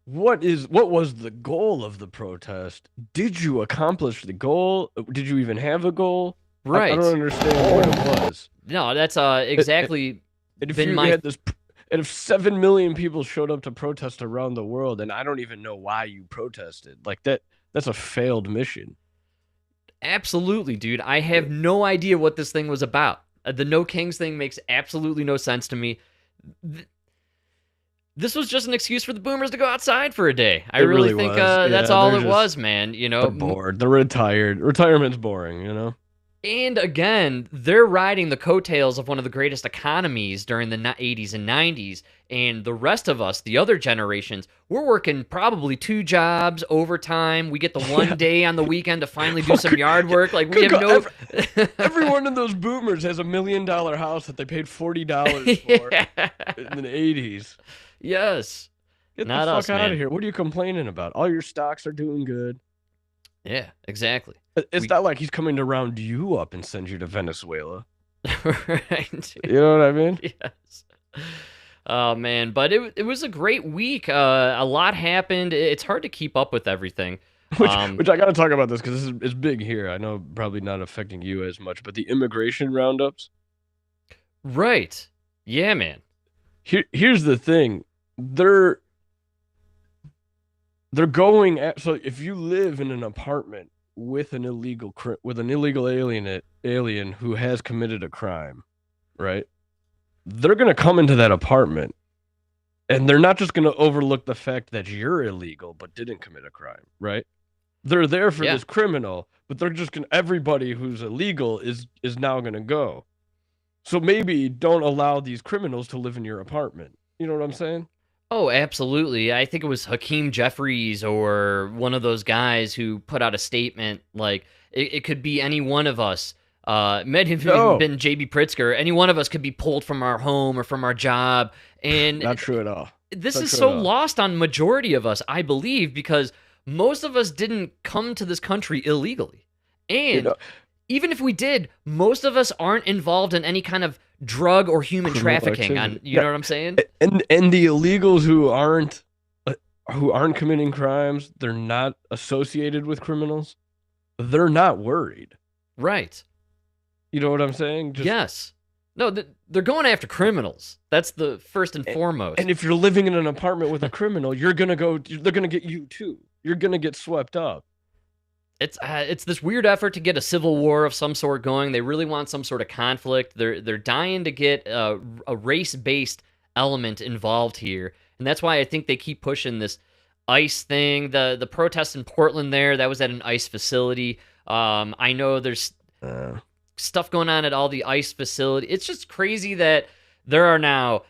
what was the goal of the protest? Did you accomplish the goal? Did you even have a goal? Right. I don't understand what it was. No, that's exactly and if been you my... had this, and if 7 million people showed up to protest around the world, and I don't even know why you protested, like that's a failed mission. Absolutely, dude. I have no idea what this thing was about. The No Kings thing makes absolutely no sense to me. This was just an excuse for the boomers to go outside for a day. I really think that's all it was, man. You know, they're bored. They're retired. Retirement's boring, you know? And again, they're riding the coattails of one of the greatest economies during the 80s and 90s. And the rest of us, the other generations, we're working probably 2 jobs, overtime. We get the one day on the weekend to finally do some yard work. Like, we have no... Every one of those boomers has $1 million house that they paid $40 for in the 80s. Yes. Get the fuck out of here. What are you complaining about? All your stocks are doing good. Yeah, exactly. It's not like he's coming to round you up and send you to Venezuela. Right. You know what I mean? Yes. Oh, man. But it was a great week. A lot happened. It's hard to keep up with everything. Which I got to talk about this because it's big here. I know probably not affecting you as much, but the immigration roundups. Right. Yeah, man. Here's the thing. They're going at, so if you live in an apartment with an illegal alien who has committed a crime, right? They're going to come into that apartment, and they're not just going to overlook the fact that you're illegal but didn't commit a crime, right? They're there for this criminal, but they're just going to, everybody who's illegal is now going to go. So maybe don't allow these criminals to live in your apartment. You know what I'm saying? Oh, absolutely. I think it was Hakeem Jeffries or one of those guys who put out a statement like it could be any one of us. Might have even been J.B. Pritzker. Any one of us could be pulled from our home or from our job. And not true at all. This is so lost on majority of us, I believe, because most of us didn't come to this country illegally. And even if we did, most of us aren't involved in any kind of drug or human trafficking. You know what I'm saying? And the illegals who aren't committing crimes, they're not associated with criminals. They're not worried. Right. You know what I'm saying? Yes. No, they're going after criminals. That's the first and foremost. And if you're living in an apartment with a criminal, they're going to get you too. You're going to get swept up. It's this weird effort to get a civil war of some sort going. They really want some sort of conflict. They're dying to get a race-based element involved here, and that's why I think they keep pushing this ICE thing. The protest in Portland that was at an ICE facility. I know there's stuff going on at all the ICE facility. It's just crazy that they're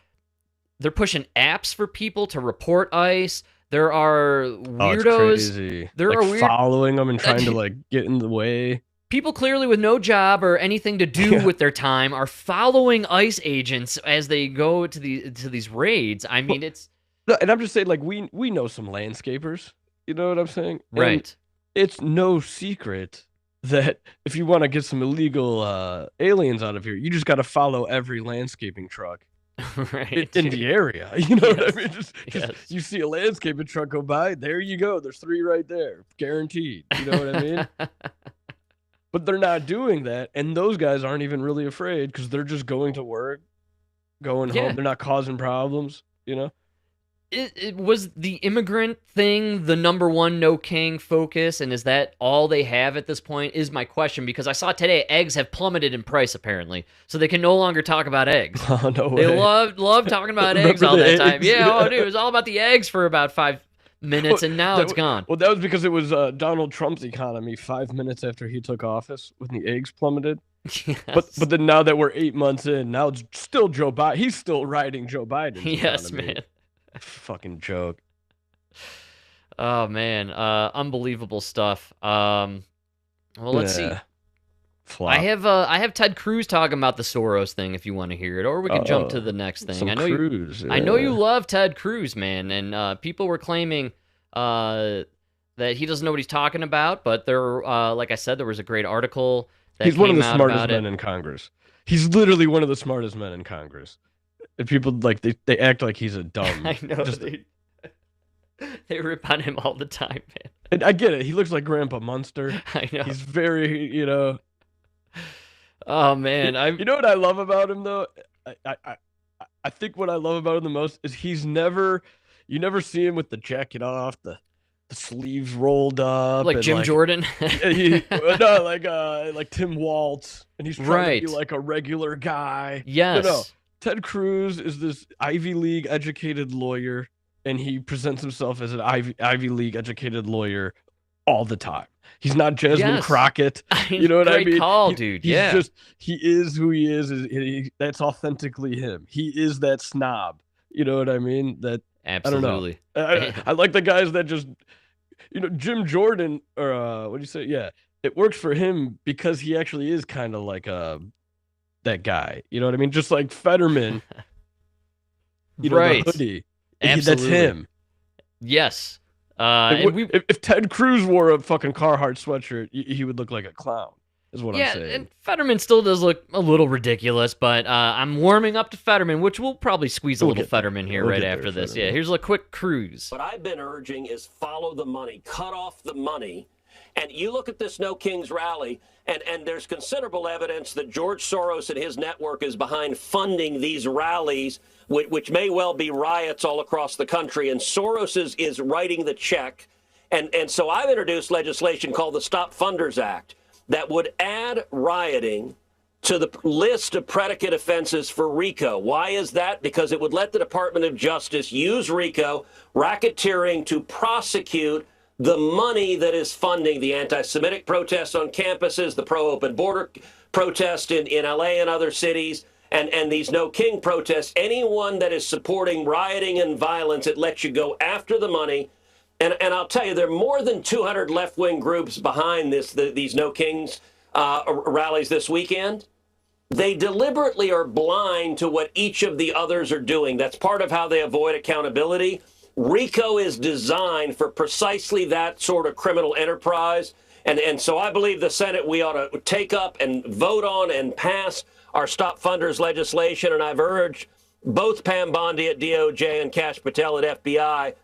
pushing apps for people to report ICE. There are weirdos. It's crazy. There following them and trying to get in the way. People clearly with no job or anything to do with their time are following ICE agents as they go to these raids. I mean, and I'm just saying, we know some landscapers. You know what I'm saying? Right. And it's no secret that if you want to get some illegal aliens out of here, you just got to follow every landscaping truck. Right in the area, you know what I mean? Just you see a landscaping truck go by, there you go. There's 3 right there, guaranteed. You know what I mean? But they're not doing that, and those guys aren't even really afraid because they're just going to work, going home. They're not causing problems. You know. It was the immigrant thing the number one No King focus, and is that all they have at this point is my question, because I saw today eggs have plummeted in price apparently, so they can no longer talk about eggs. Oh, no way. They love talking about eggs all that time. Yeah, dude, it was all about the eggs for about 5 minutes, and now it's gone. Well, that was because it was Donald Trump's economy 5 minutes after he took office when the eggs plummeted. Yes. But then now that we're 8 months in, now it's still Joe Biden. He's still riding Joe Biden's Yes, economy. man. Fucking joke. Oh man, unbelievable stuff. Well, let's see. Flop. I have Ted Cruz talking about the Soros thing if you want to hear it, or we can jump to the next thing. I know you love Ted Cruz, man, and people were claiming that he doesn't know what he's talking about, but there, like I said, there was a great article that he's one of the came out smartest about men it. in Congress. He's literally one of the smartest men in Congress. And people like they act like he's a dumb. I know. They rip on him all the time, man. And I get it. He looks like Grandpa Munster. I know. He's very, Oh man, You know what I love about him though? I think what I love about him the most is you never see him with the jacket off, the sleeves rolled up, like Jim Jordan. No, like Tim Waltz, and he's trying to be like a regular guy. Yes. No. Ted Cruz is this Ivy League educated lawyer, and he presents himself as an Ivy League educated lawyer all the time. He's not Jasmine Crockett. You know what I mean? Great call, dude. He is who he is. That's authentically him. He is that snob. You know what I mean? Absolutely. I don't know. I like the guys that just, Jim Jordan, or what do you say? Yeah, it works for him because he actually is kind of like that guy. You know what I mean? Just like Fetterman. Right. The hoodie. Absolutely. That's him. Yes. If Ted Cruz wore a fucking Carhartt sweatshirt, he would look like a clown, is what I'm saying. And Fetterman still does look a little ridiculous, but I'm warming up to Fetterman, which we'll probably squeeze a little Fetterman here right after this. Fetterman. Yeah, here's a quick Cruz. What I've been urging is follow the money, cut off the money. And you look at this No Kings rally, and there's considerable evidence that George Soros and his network is behind funding these rallies, which may well be riots all across the country. And Soros is writing the check. And so I've introduced legislation called the Stop Funders Act that would add rioting to the list of predicate offenses for RICO. Why is that? Because it would let the Department of Justice use RICO, racketeering, to prosecute the money that is funding the anti-Semitic protests on campuses, the pro-open border protest in LA and other cities, and these No King protests. Anyone that is supporting rioting and violence, it lets you go after the money. And I'll tell you, there are more than 200 left-wing groups behind these No Kings rallies this weekend. They deliberately are blind to what each of the others are doing. That's part of how they avoid accountability. RICO is designed for precisely that sort of criminal enterprise. And so I believe the Senate, we ought to take up and vote on and pass our Stop Funders legislation. And I've urged both Pam Bondi at DOJ and Kash Patel at FBI,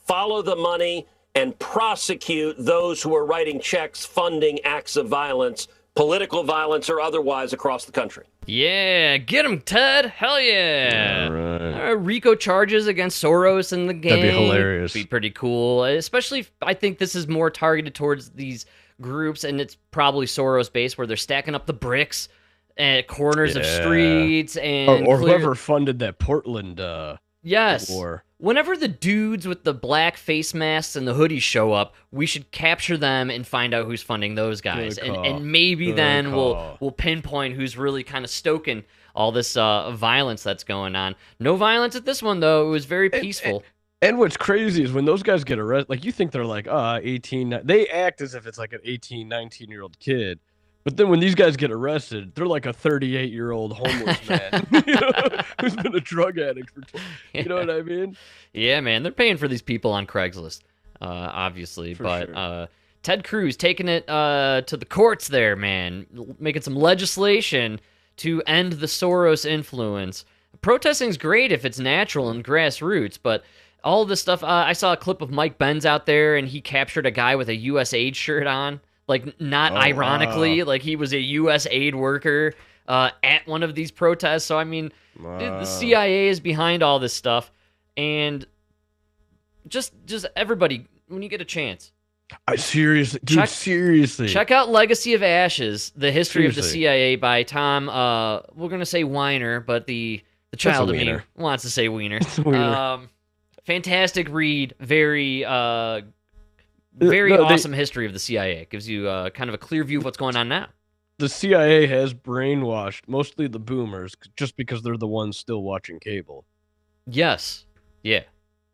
follow the money and prosecute those who are writing checks funding acts of violence, political violence or otherwise, across the country. Yeah, get him, Ted. Hell yeah. All right. RICO charges against Soros and the gang. That'd be hilarious. Be pretty cool. Especially if, I think this is more targeted towards these groups, and it's probably Soros-based, where they're stacking up the bricks at corners of streets. And or whoever funded that Portland war. Whenever the dudes with the black face masks and the hoodies show up, we should capture them and find out who's funding those guys. And maybe then we'll pinpoint who's really kind of stoking all this violence that's going on. No violence at this one, though. It was very peaceful. And what's crazy is when those guys get arrested, like, you think they're like 18. They act as if it's like an 18, 19-year-old kid. But then when these guys get arrested, they're like a 38-year-old homeless man who's been a drug addict for 20. You know what I mean? Yeah, man. They're paying for these people on Craigslist, obviously. Sure. Ted Cruz taking it to the courts there, man. Making some legislation to end the Soros influence. Protesting's great if it's natural and grassroots, but all this stuff, I saw a clip of Mike Benz out there, and he captured a guy with a USAID shirt on. Like, not ironically, like he was a U.S. aid worker at one of these protests. So, I mean, the CIA is behind all this stuff. And just everybody, when you get a chance. Seriously. Check out Legacy of Ashes, the history of the CIA by Tom, we're going to say Weiner, but the child of me wants to say Weiner. fantastic read. Very awesome history of the CIA. It gives you kind of a clear view of what's going on now. The CIA has brainwashed mostly the boomers just because they're the ones still watching cable. Yes. Yeah.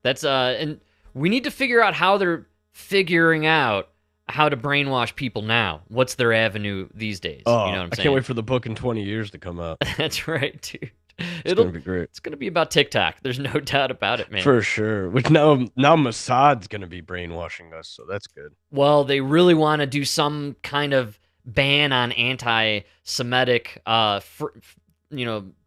That's and we need to figure out how they're figuring out how to brainwash people now. What's their avenue these days? Oh, you know what I'm saying? I can't wait for the book in 20 years to come out. That's right, dude. It's going to be great. It's going to be about TikTok. There's no doubt about it, man. For sure. Which now Mossad's going to be brainwashing us, so that's good. Well, they really want to do some kind of ban on anti-Semitic,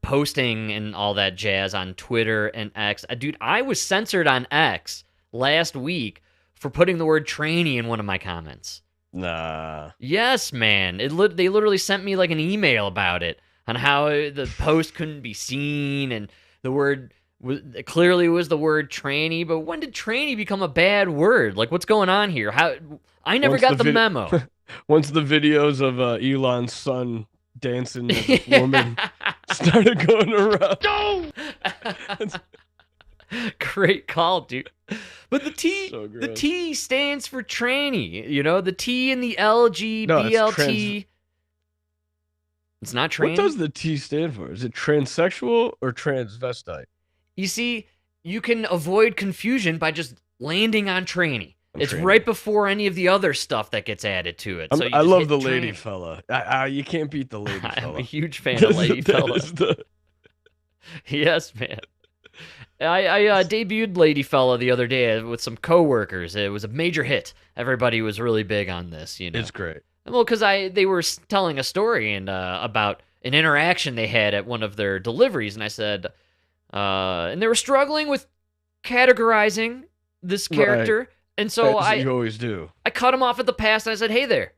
posting and all that jazz on Twitter and X. Dude, I was censored on X last week for putting the word tranny in one of my comments. Nah. Yes, man. They literally sent me like an email about it on how the post couldn't be seen and the word clearly was the word tranny. But when did tranny become a bad word? Like, what's going on here? I never got the memo. Once the videos of Elon's son dancing as a woman started going around. No! Great call, dude. But the T stands for tranny. You know, the T in the LG, No, BLT. It's not tranny. What does the T stand for? Is it transsexual or transvestite? You see, you can avoid confusion by just landing on tranny. It's right before any of the other stuff that gets added to it. So I love the lady fella. You can't beat the lady fella. I'm a huge fan of lady fella. Yes, man. I debuted Lady Fella the other day with some coworkers. It was a major hit. Everybody was really big on this, you know. It's great. Well, because they were telling a story and about an interaction they had at one of their deliveries, and I said, and they were struggling with categorizing this character, right. And so you always do. I cut him off at the pass, and I said, "Hey there,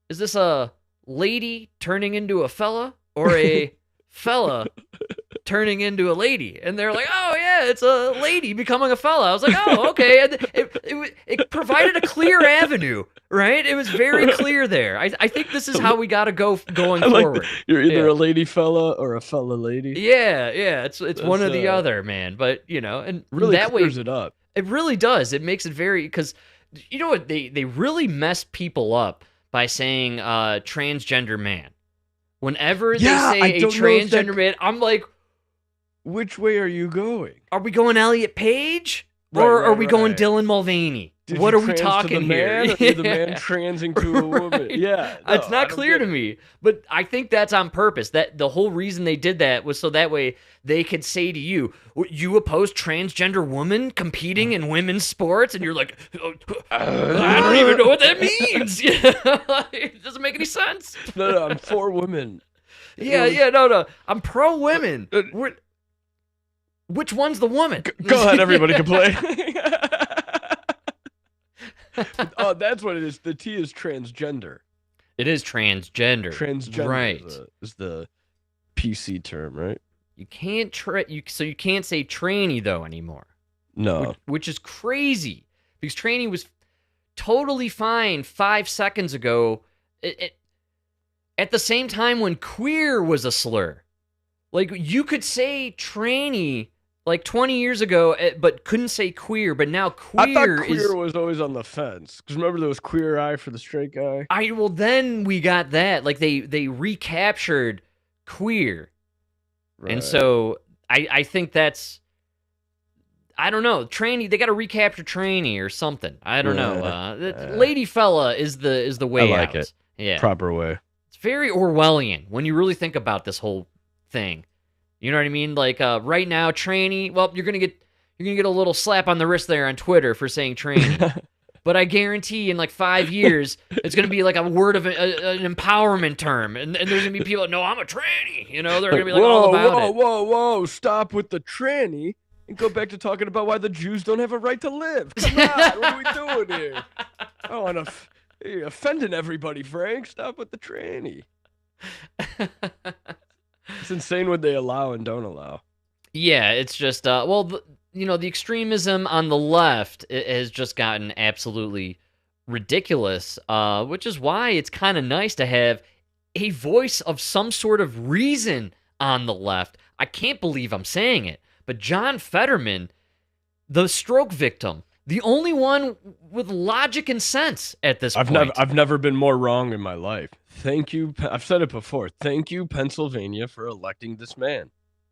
is this a lady turning into a fella or a fella turning into a lady?" And they're like, "Oh yeah, it's a lady becoming a fella." I was like, "Oh, okay." And it provided a clear avenue, right? It was very clear there. I think this is how we got to go going forward. You're either a lady fella or a fella lady. Yeah. It's one or the other, man. But and really that clears way it up. It really does. It makes it very, because you know what, they really mess people up by saying transgender man. Whenever they say a transgender man, I'm like, which way are you going? Are we going Elliot Page? Or are we going Dylan Mulvaney? What are we talking here? Or the man transing to a woman? Yeah. No, it's not clear to me. But I think that's on purpose. That the whole reason they did that was so that way they could say to you, you oppose transgender women competing in women's sports? And you're like, I don't even know what that means. It doesn't make any sense. No, I'm for women. No. I'm pro women. Which one's the woman? Go ahead, everybody can play. Oh, that's what it is. The T is transgender. It is transgender. Transgender, right? Is the PC term, right? You can't so you can't say tranny though anymore. No, which is crazy because tranny was totally fine 5 seconds ago. At the same time when queer was a slur, like you could say tranny like 20 years ago, but couldn't say queer. But now queer I thought queer was always on the fence. Because remember there was queer eye for the straight guy? Well, then we got that. Like they recaptured queer. Right. And so I think that's, I don't know, tranny, they got to recapture tranny or something. I don't know. Lady fella is the way I like out. It. Yeah. Proper way. It's very Orwellian when you really think about this whole thing. You know what I mean? Like right now, tranny. Well, you're gonna get a little slap on the wrist there on Twitter for saying tranny. But I guarantee in like 5 years, it's gonna be like a word of an empowerment term, and there's gonna be people. No, I'm a tranny. You know, they're gonna be like all about it. Whoa! Stop with the tranny and go back to talking about why the Jews don't have a right to live. Come on, what are we doing here? I don't want to. You're offending everybody, Frank. Stop with the tranny. It's insane what they allow and don't allow. Yeah, it's just, the extremism on the left has just gotten absolutely ridiculous, which is why it's kind of nice to have a voice of some sort of reason on the left. I can't believe I'm saying it, but John Fetterman the stroke victim, the only one with logic and sense at this point. I've never been more wrong in my life. Thank you. I've said it before. Thank you, Pennsylvania, for electing this man.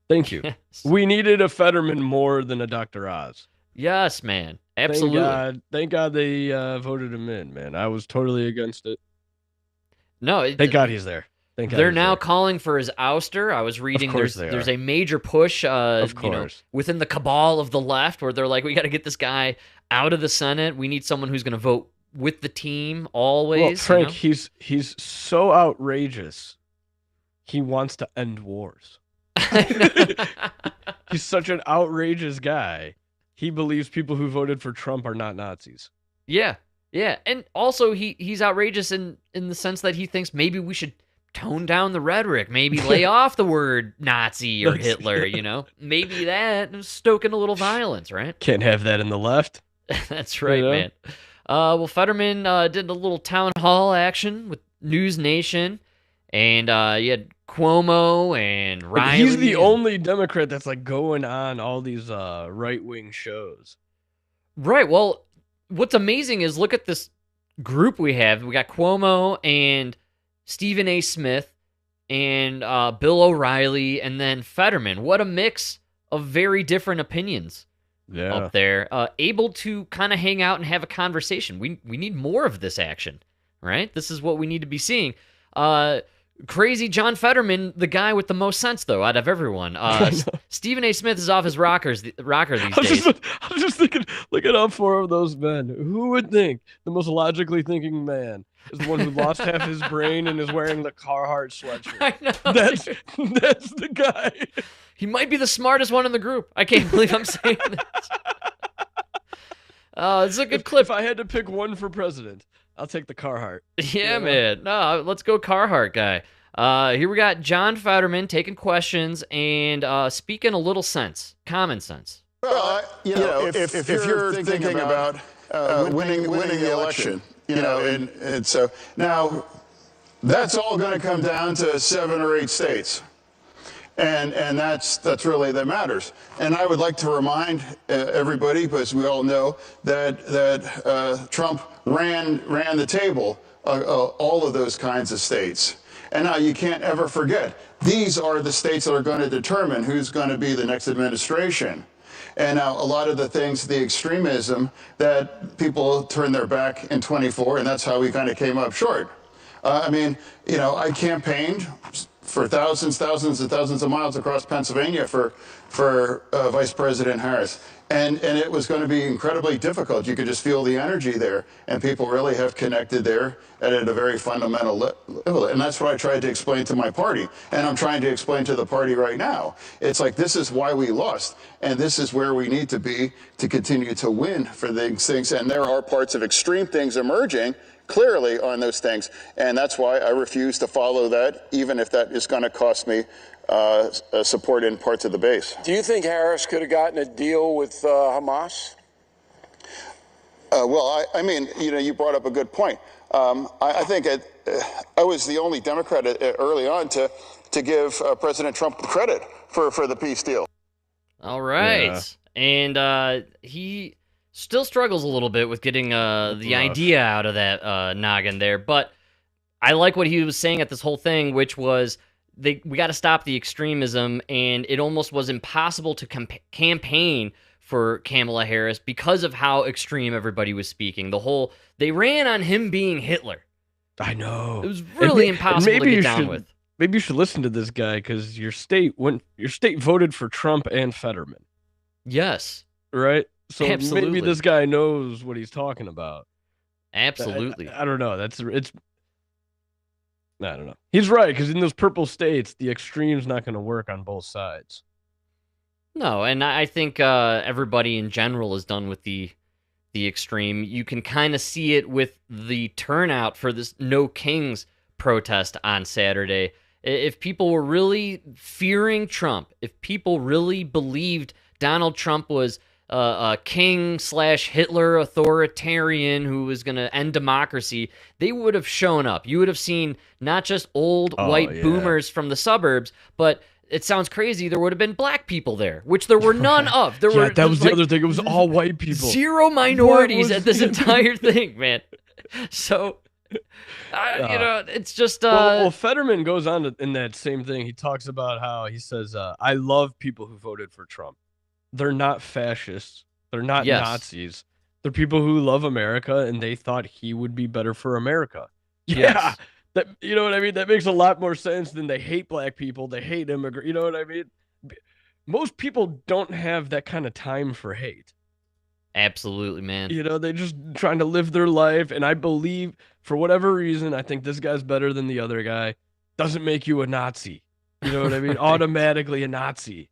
Thank you. Yes. We needed a Fetterman more than a Dr. Oz. Yes, man. Absolutely. Thank God they voted him in, man. I was totally against it. No, thank God he's there. Thank God they're he's now there. calling for his ouster. I was reading there's a major push of course. within the cabal of the left where they're like, we got to get this guy out of the Senate. We need someone who's going to vote with the team always. Well, Frank, he's so outrageous. He wants to end wars. He's such an outrageous guy. He believes people who voted for Trump are not Nazis. Yeah. And also he's outrageous in the sense that he thinks maybe we should tone down the rhetoric, maybe lay off the word Nazi or Hitler, Maybe that is stoking a little violence, right? Can't have that in the left. That's right, man. Well, Fetterman did a little town hall action with News Nation, and you had Cuomo and Riley. He's the only Democrat that's like going on all these right-wing shows. Right. Well, what's amazing is look at this group we have. We got Cuomo and Stephen A. Smith and Bill O'Reilly and then Fetterman. What a mix of very different opinions up there. Able to kind of hang out and have a conversation. We need more of this action, right? This is what we need to be seeing. Crazy John Fetterman, the guy with the most sense, though, out of everyone. Stephen A. Smith is off his rocker these days. I was just thinking, look at all four of those men. Who would think the most logically thinking man is the one who lost half his brain and is wearing the Carhartt sweatshirt? I know. That's the guy. He might be the smartest one in the group. I can't believe I'm saying this. It's a good clip. If I had to pick one for president, I'll take the Carhartt. Yeah, man. No, let's go Carhartt guy. Here we got John Fetterman taking questions and speaking a little sense, common sense. Well, if you're thinking about winning the election, and so now that's all going to come down to 7 or 8 states. And that's really that matters. And I would like to remind everybody, because we all know that Trump ran the table, all of those kinds of states. And now you can't ever forget, these are the states that are going to determine who's going to be the next administration. And now a lot of the things, the extremism that people turned their back in 24, and that's how we kind of came up short. I campaigned for thousands and thousands of miles across Pennsylvania for Vice President Harris. And it was going to be incredibly difficult. You could just feel the energy there. And people really have connected there at a very fundamental level. And that's what I tried to explain to my party. And I'm trying to explain to the party right now. It's like, this is why we lost. And this is where we need to be to continue to win for these things. And there are parts of extreme things emerging clearly on those things. And that's why I refuse to follow that, even if that is going to cost me support in parts of the base. Do you think Harris could have gotten a deal with Hamas? You brought up a good point. I think I was the only Democrat early on to give President Trump credit for the peace deal. All right. Yeah. And he still struggles a little bit with getting the idea out of that noggin there. But I like what he was saying at this whole thing, which was we got to stop the extremism, and it almost was impossible to campaign for Kamala Harris because of how extreme everybody was speaking. They ran on him being Hitler. I know. It was really impossible to get down with. Maybe you should listen to this guy because your state voted for Trump and Fetterman. Yes. Right? So absolutely. Maybe this guy knows what he's talking about. Absolutely. I don't know. I don't know. He's right, because in those purple states, the extreme's not going to work on both sides. No, and I think everybody in general is done with the extreme. You can kind of see it with the turnout for this No Kings protest on Saturday. If people were really fearing Trump, if people really believed Donald Trump was a king/Hitler authoritarian who was going to end democracy, they would have shown up. You would have seen not just old white boomers from the suburbs, but it sounds crazy, there would have been black people there, which there were none of. There were that was the other thing. It was all white people. Zero minorities at this entire thing, man. So, it's just... Well, Fetterman goes on in that same thing. He talks about how he says, I love people who voted for Trump. They're not fascists. They're not Nazis. They're people who love America, and they thought he would be better for America. Yeah. Yes. That, you know what I mean? That makes a lot more sense than they hate black people. They hate immigrants. You know what I mean? Most people don't have that kind of time for hate. Absolutely, man. You know, they're just trying to live their life. And I believe, for whatever reason, I think this guy's better than the other guy. Doesn't make you a Nazi. You know what I mean? Automatically a Nazi.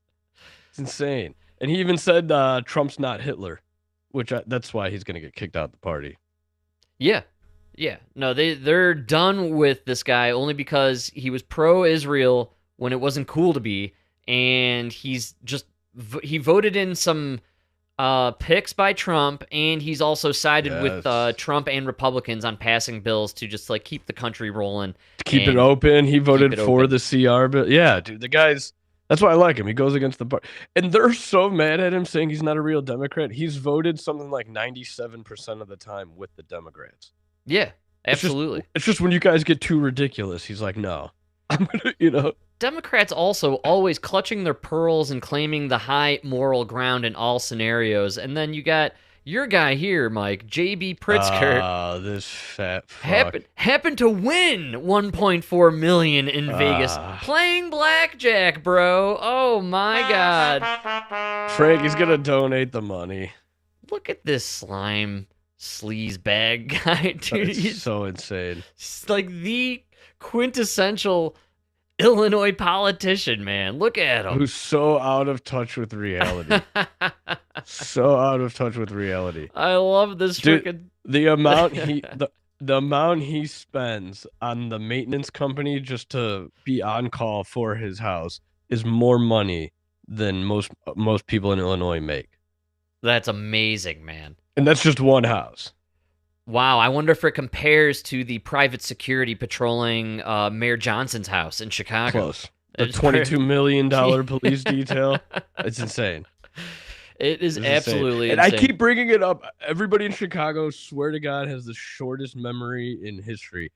It's insane. And he even said Trump's not Hitler, which that's why he's going to get kicked out of the party. Yeah. Yeah. No, they're done with this guy only because he was pro-Israel when it wasn't cool to be. And he voted in some picks by Trump, and he's also sided with Trump and Republicans on passing bills to just like keep the country rolling. To keep it open. He voted for the CR bill. Yeah, dude, the guy's... That's why I like him. He goes against the party. And they're so mad at him saying he's not a real Democrat. He's voted something like 97% of the time with the Democrats. Yeah, absolutely. It's just when you guys get too ridiculous, he's like, no. I'm gonna, you know. Democrats also always clutching their pearls and claiming the high moral ground in all scenarios. And then you got your guy here, Mike, J.B. Pritzker. Oh, this fat fuck. Happened to win $1.4 million in Vegas playing blackjack, bro. Oh, my God. Frank, he's going to donate the money. Look at this slime sleaze bag guy, dude. He's so insane. He's like the quintessential Illinois politician, man. Look at him. Who's so out of touch with reality. So out of touch with reality. I love this freaking... The amount the amount he spends on the maintenance company just to be on call for his house is more money than most people in Illinois make. That's amazing, man. And that's just one house. Wow, I wonder if it compares to the private security patrolling Mayor Johnson's house in Chicago. Close. The $22 million police detail. It's insane. It is absolutely insane. insane. And I keep bringing it up. Everybody in Chicago, swear to God, has the shortest memory in history.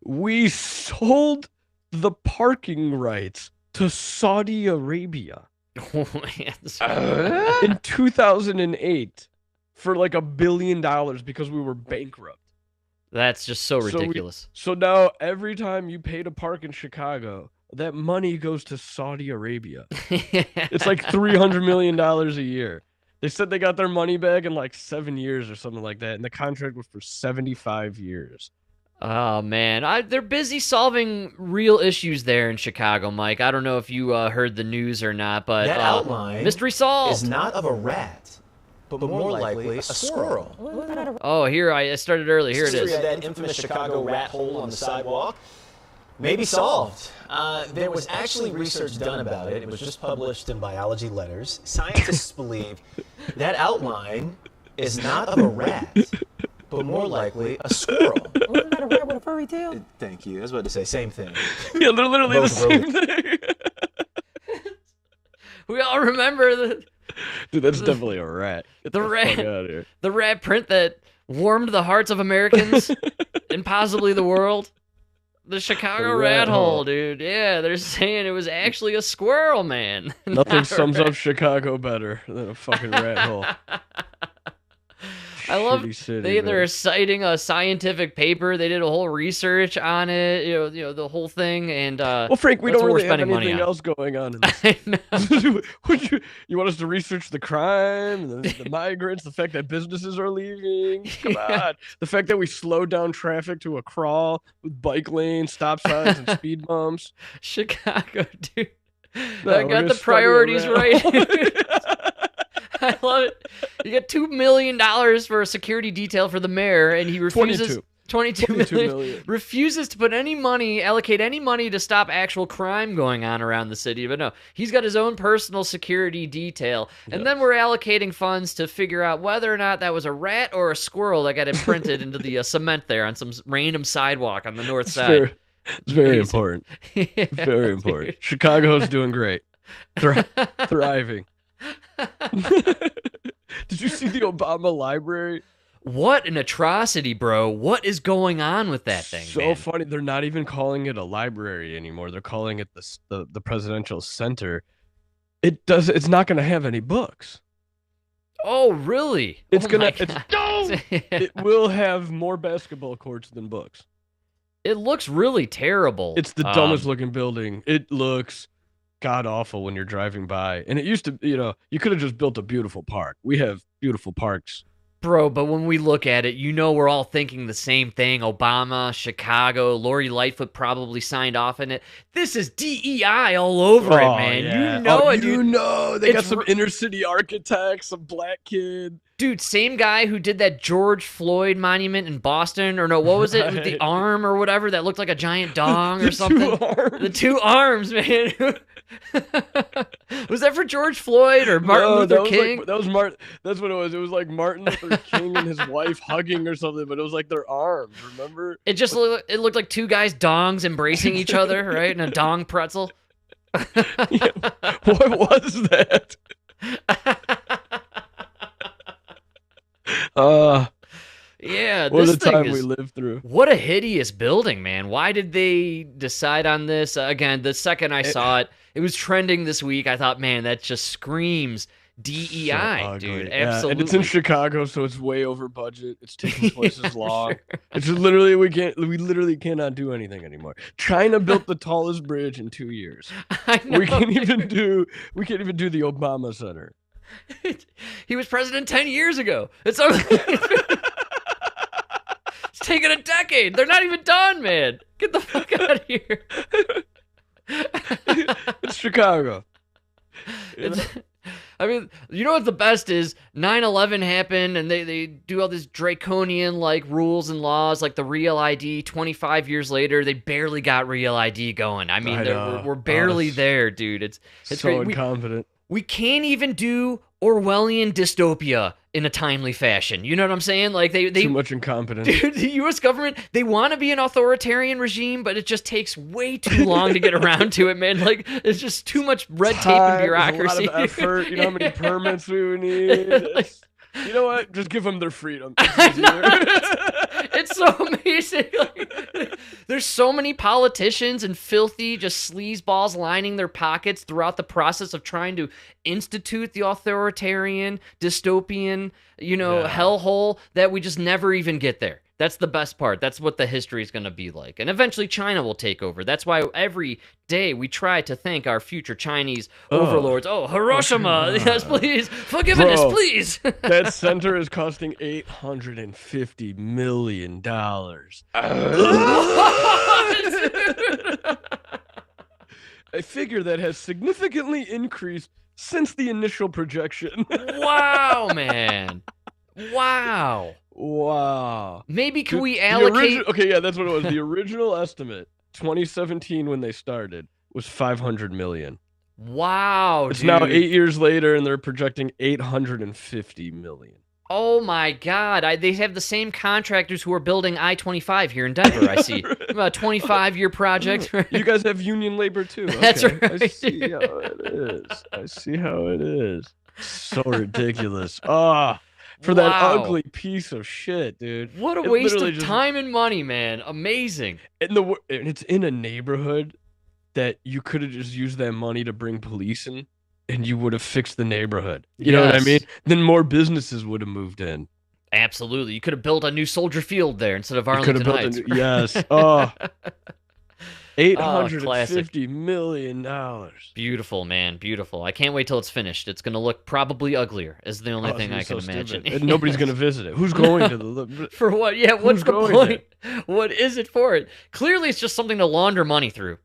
We sold the parking rights to Saudi Arabia in 2008. For like $1 billion because we were bankrupt. That's just so ridiculous. So now every time you pay to park in Chicago, that money goes to Saudi Arabia. It's like $300 million a year. They said they got their money back in like 7 years or something like that, and the contract was for 75 years. Oh, man. They're busy solving real issues there in Chicago, Mike. I don't know if you heard the news or not, but that outline mystery solved. Is not of a rat, but more likely a squirrel. Oh, here, I started early. Here it is. That infamous Chicago rat hole on the sidewalk may be solved. There was actually research done about it. It was just published in Biology Letters. Scientists believe that outline is not of a rat, but more likely a squirrel. Wasn't that a rat with a furry tail? Thank you. I was about to say, same thing. Yeah, they're literally the same thing. We all remember the... Dude, that's definitely a rat. Get the rat fuck out of here. The rat print that warmed the hearts of Americans and possibly the world. The Chicago rat hole, dude. Yeah, they're saying it was actually a squirrel, man. Nothing sums up Chicago better than a fucking rat hole. I love they're citing a scientific paper. They did a whole research on it. You know the whole thing. And well, Frank, we don't really have anything else going on. In this. You want us to research the crime, the migrants, the fact that businesses are leaving? Come on, the fact that we slowed down traffic to a crawl with bike lanes, stop signs, and speed bumps. Chicago, dude. I got the priorities right. I love it. You get $2 million for a security detail for the mayor, and he refuses 22 million. Refuses to put allocate any money to stop actual crime going on around the city. But no, he's got his own personal security detail, and then we're allocating funds to figure out whether or not that was a rat or a squirrel that got imprinted into the cement there on some random sidewalk on the north side. It's very important. Yeah, Very important. Chicago's doing great. Thriving. Did you see the Obama library? What an atrocity, bro. What is going on with that thing, So man? funny. They're not even calling it a library anymore. They're calling it the presidential center. It's not going to have any books. Oh, really? It's Oh gonna. my God. It will have more basketball courts than books. It looks really terrible. It's the dumbest looking building. It looks god awful when you're driving by. And it used to, you could have just built a beautiful park. We have beautiful parks. Bro, but when we look at it, we're all thinking the same thing. Obama, Chicago, Lori Lightfoot probably signed off on it. This is DEI all over it, man. Yeah. You know it, dude. dude. You know. They got some inner city architects, some black kid. Dude, same guy who did that George Floyd monument in Boston, or no, what was it? With the arm or whatever that looked like a giant dong or something. The 2 arms, man. Was that for George Floyd or Martin Luther King? That was Martin. That's what it was. It was like Martin Luther King and his wife hugging or something, but it was like their arms. Remember? It looked like 2 guys dongs embracing each other, right? In a dong pretzel. Yeah. What was that? Yeah, what this a time thing we is, lived through. What a hideous building, man. Why did they decide on this? Again, the second I saw it, it was trending this week. I thought, man, that just screams DEI, dude. Yeah. Absolutely. And it's in Chicago, so it's way over budget. It's taking twice as long. It's just literally we literally cannot do anything anymore. China built the tallest bridge in 2 years. I know, we can't even do the Obama Center. He was president 10 years ago. It's taken a decade. They're not even done, man. Get the fuck out of here. It's Chicago. I mean, you know what the best is? 9/11 happened, and they do all this draconian like rules and laws, like the real ID. 25 years later, they barely got real ID going. I mean, we're barely there, dude. It's so great. incompetent. We can't even do Orwellian dystopia in a timely fashion. You know what I'm saying? Like they too much incompetence. Dude, the U.S. government, they want to be an authoritarian regime, but it just takes way too long to get around to it, man. Like it's just too much red tape and bureaucracy. A lot of effort. You know how many permits we would need. You know what? Just give them their freedom. It's so amazing. Like, there's so many politicians and filthy just sleazeballs lining their pockets throughout the process of trying to institute the authoritarian, dystopian, hellhole that we just never even get there. That's the best part. That's what the history is going to be like. And eventually China will take over. That's why every day we try to thank our future Chinese overlords. Oh, Hiroshima. Yes, please. Forgiveness, please. That center is costing $850 million. I figure that has significantly increased since the initial projection. Wow, man. Wow. Maybe can we allocate... Okay, yeah, that's what it was. The original estimate, 2017 when they started, was $500 million. Wow, It's now 8 years later, and they're projecting $850 million. Oh my God! They have the same contractors who are building I-25 here in Denver. I see about a 25-year project. You guys have union labor too. That's okay. right. I see how it is. So ridiculous. For that ugly piece of shit, dude. What a waste of time and money, man. Amazing. And it's in a neighborhood that you could have just used that money to bring police in, and you would have fixed the neighborhood. You know what I mean? Then more businesses would have moved in. Absolutely. You could have built a new Soldier Field there instead of Arlington Heights. Yes. $850 million. Beautiful, man. Beautiful. I can't wait till it's finished. It's going to look probably uglier, is the only thing I can imagine. And nobody's going to visit it. Who's going to the... For what? Yeah, what's the point? What is it for? Clearly, it's just something to launder money through.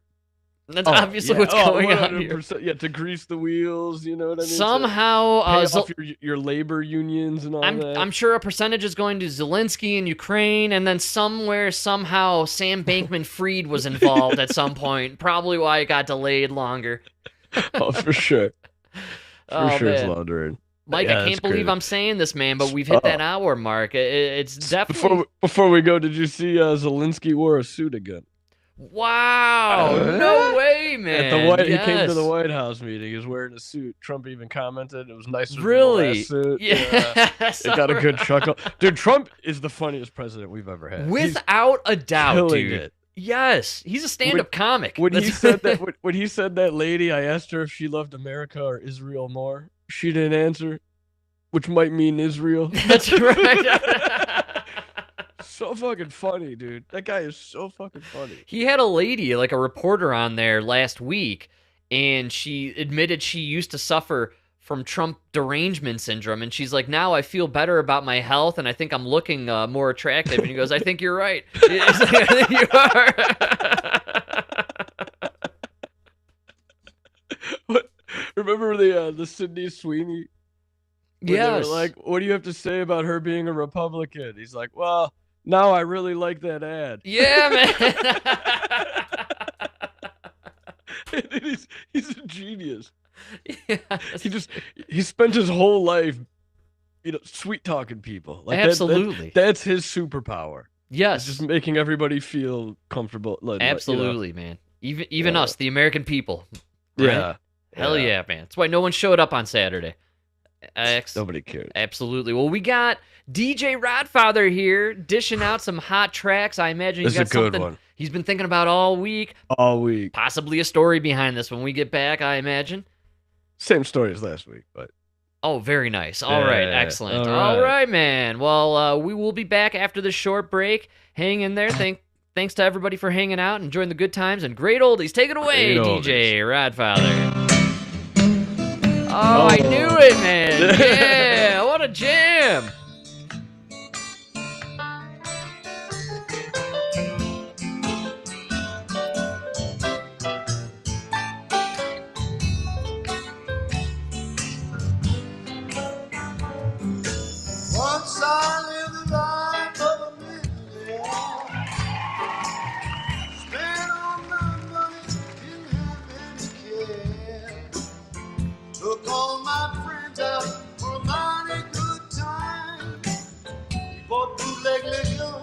That's obviously what's going on here. Yeah, to grease the wheels, you know what I mean? Somehow, pay off your labor unions and all that. I'm sure a percentage is going to Zelensky in Ukraine, and then somehow, Sam Bankman-Fried was involved at some point. Probably why it got delayed longer. Oh, for sure. It's laundering. Mike, I can't believe I'm saying this, man, but we've hit that hour mark. It's definitely... Before we go, did you see Zelensky wore a suit again? Wow. No way, man. He came to the White House meeting. He was wearing a suit. Trump even commented it was nicer really? than the last suit. Yes. It got a good chuckle. Dude, Trump is the funniest president we've ever had. Without a doubt, dude. It. Yes, he's a stand-up comic. When he said that lady, I asked her if she loved America or Israel more. She didn't answer, which might mean Israel. That's right. So fucking funny, dude. That guy is so fucking funny. He had a lady, like a reporter on there last week, and she admitted she used to suffer from Trump derangement syndrome, and she's like, now I feel better about my health, and I think I'm looking more attractive. And he goes, I think you're right. He's like, I think you are. What? Remember the Sydney Sweeney? Yes. They were like, what do you have to say about her being a Republican? He's like, well, now I really like that ad. Yeah, man. He's a genius. Yes. He spent his whole life, sweet talking people. Like absolutely. That's his superpower. Yes. It's just making everybody feel comfortable. Absolutely, man. Even us, the American people. Right? Yeah. Hell yeah, man. That's why no one showed up on Saturday. Nobody cared. Absolutely. Well, we got DJ Rodfather here dishing out some hot tracks. I imagine he's got something one. He's been thinking about all week. Possibly a story behind this when we get back, I imagine. Same story as last week, but... Oh, very nice. All right, excellent. All right, man. Well, we will be back after this short break. Hang in there. Thanks to everybody for hanging out, enjoying the good times, and great oldies. Take it away, DJ Rodfather. Oh, I knew it, man. Yeah, what a jam. Once I lived the life of a millionaire. Spent all my money, didn't have any care. Took all my friends out for a mighty good time. Bought bootleg liquor,